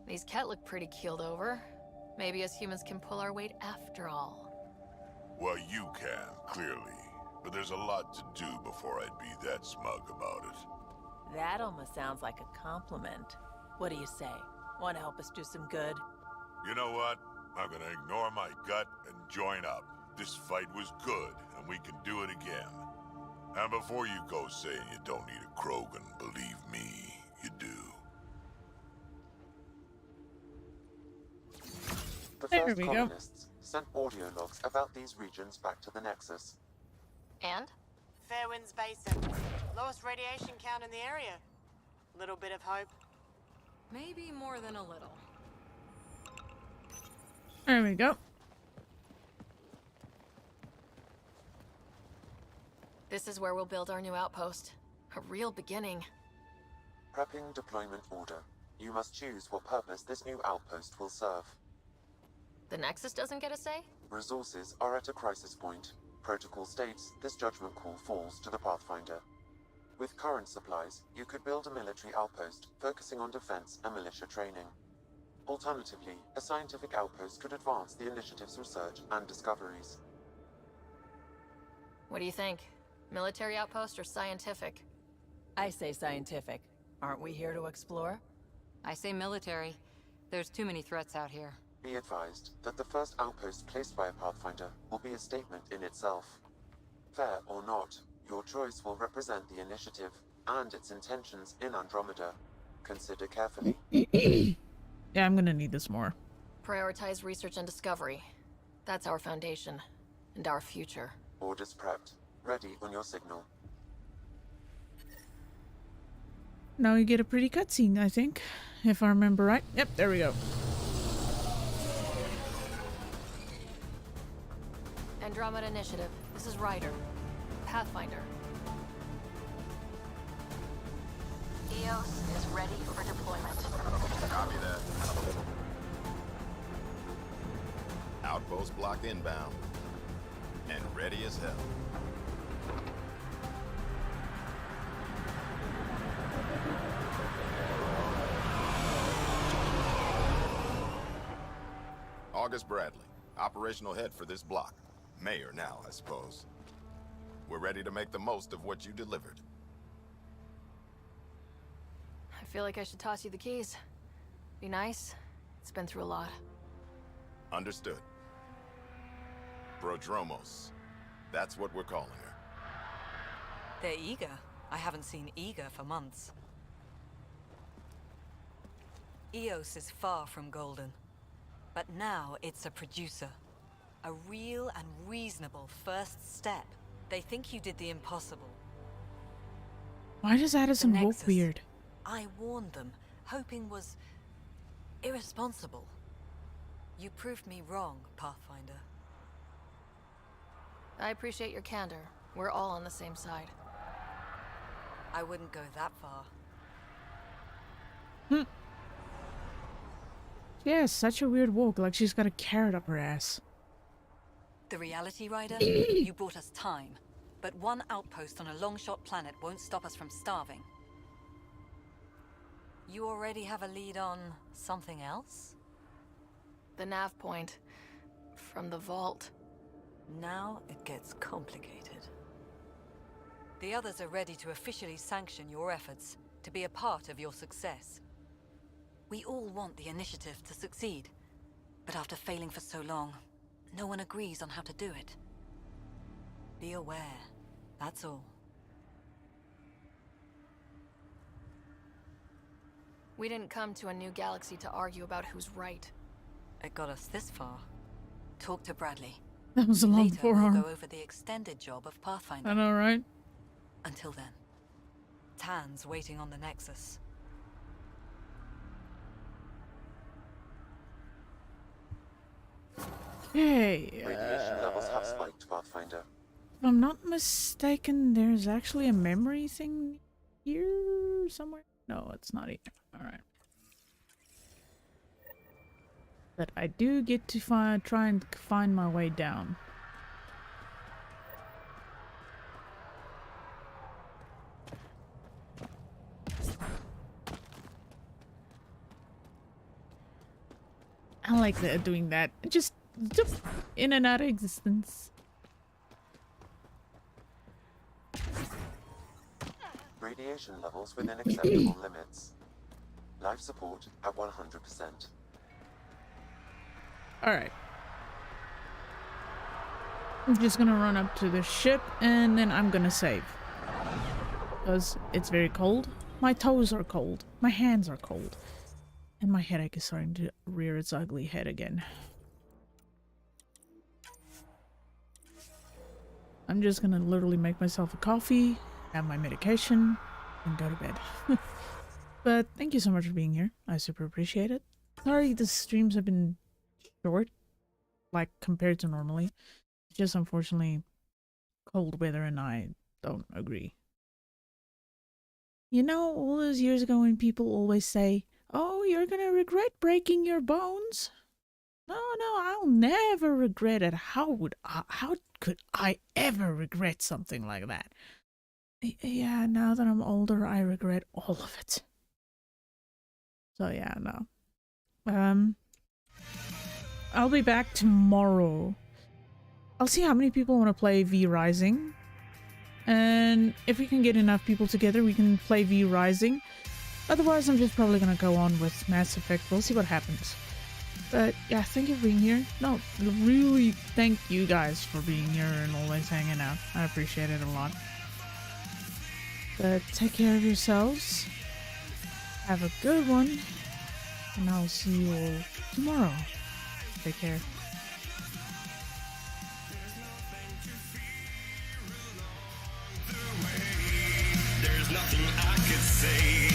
These Ket look pretty keeled over. Maybe us humans can pull our weight after all. Well, you can, clearly. But there's a lot to do before I'd be that smug about it. That almost sounds like a compliment. What do you say? Want to help us do some good? You know what? I'm gonna ignore my gut and join up. This fight was good, and we can do it again. And before you go saying you don't need a Krogan, believe me, you do. The There first we go. colonists sent audio logs about these regions back to the Nexus. And? Fairwinds Basin. Lowest radiation count in the area. Little bit of hope. Maybe more than a little. There we go. This is where we'll build our new outpost. A real beginning. Prepping deployment order. You must choose what purpose this new outpost will serve. The Nexus doesn't get a say? Resources are at a crisis point. Protocol states this judgment call falls to the Pathfinder. With current supplies, you could build a military outpost focusing on defense and militia training. Alternatively, a scientific outpost could advance the initiative's research and discoveries. What do you think? Military outpost or scientific? I say scientific. Aren't we here to explore? I say military. There's too many threats out here. Be advised that the first outpost placed by a Pathfinder will be a statement in itself. Fair or not, your choice will represent the initiative and its intentions in Andromeda. Consider carefully. Yeah, I'm gonna need this more. Prioritize research and discovery. That's our foundation. And our future. Orders prepped. Ready on your signal. Now we get a pretty cutscene, I think. If I remember right. Yep, there we go. Andromeda Initiative. This is Ryder. Pathfinder. EOS is ready for deployment. Copy that. Outpost blocked inbound. And ready as hell. August Bradley, operational head for this block. Mayor now, I suppose. We're ready to make the most of what you delivered. I feel like I should toss you the keys. Be nice. It's been through a lot. Understood. Prodromos. That's what we're calling her. They're eager. I haven't seen eager for months. EOS is far from golden. But now it's a producer. A real and reasonable first step. They think you did the impossible. Why does Addison walk Nexus. weird? I warned them, hoping was irresponsible. You proved me wrong, Pathfinder. I appreciate your candor. We're all on the same side. I wouldn't go that far. Yeah, such a weird walk, like she's got a carrot up her ass. The reality, Rider? You bought us time. But one outpost on a long-shot planet won't stop us from starving. You already have a lead on something else? The nav point. From the vault. Now it gets complicated. The others are ready to officially sanction your efforts, to be a part of your success. We all want the initiative to succeed, but after failing for so long, no one agrees on how to do it. Be aware, that's all. We didn't come to a new galaxy to argue about who's right. It got us this far. Talk to Bradley. That was a long Later, forearm. we'll go over the extended job of Pathfinder. I know, right? Until then, Tan's waiting on the Nexus. Hey, Radiation levels have spiked, Pathfinder. if I'm not mistaken, there's actually a memory thing here somewhere? No, it's not here. Alright. But I do get to try and find my way down. I like that, doing that. Just in and out of existence. Radiation levels within acceptable limits. Life support at 100%. Alright. I'm just gonna run up to the ship and then I'm gonna save. Because it's very cold. My toes are cold. My hands are cold. And my headache is starting to rear its ugly head again. I'm just gonna literally make myself a coffee, have my medication, and go to bed. But thank you so much for being here. I super appreciate it. Sorry the streams have been short, like compared to normally. It's just unfortunately cold weather and I don't agree. You know, all those years ago when people always say, "Oh, you're gonna regret breaking your bones." No, I'll never regret it. How could I ever regret something like that? Yeah, now that I'm older, I regret all of it. So yeah, no. I'll be back tomorrow. I'll see how many people want to play V Rising. And if we can get enough people together, we can play V Rising. Otherwise, I'm just probably gonna go on with Mass Effect. We'll see what happens. But yeah, thank you for being here. No, really thank you guys for being here and always hanging out. I appreciate it a lot. But take care of yourselves. Have a good one. And I'll see you all tomorrow. Take care. There's nothing I could say.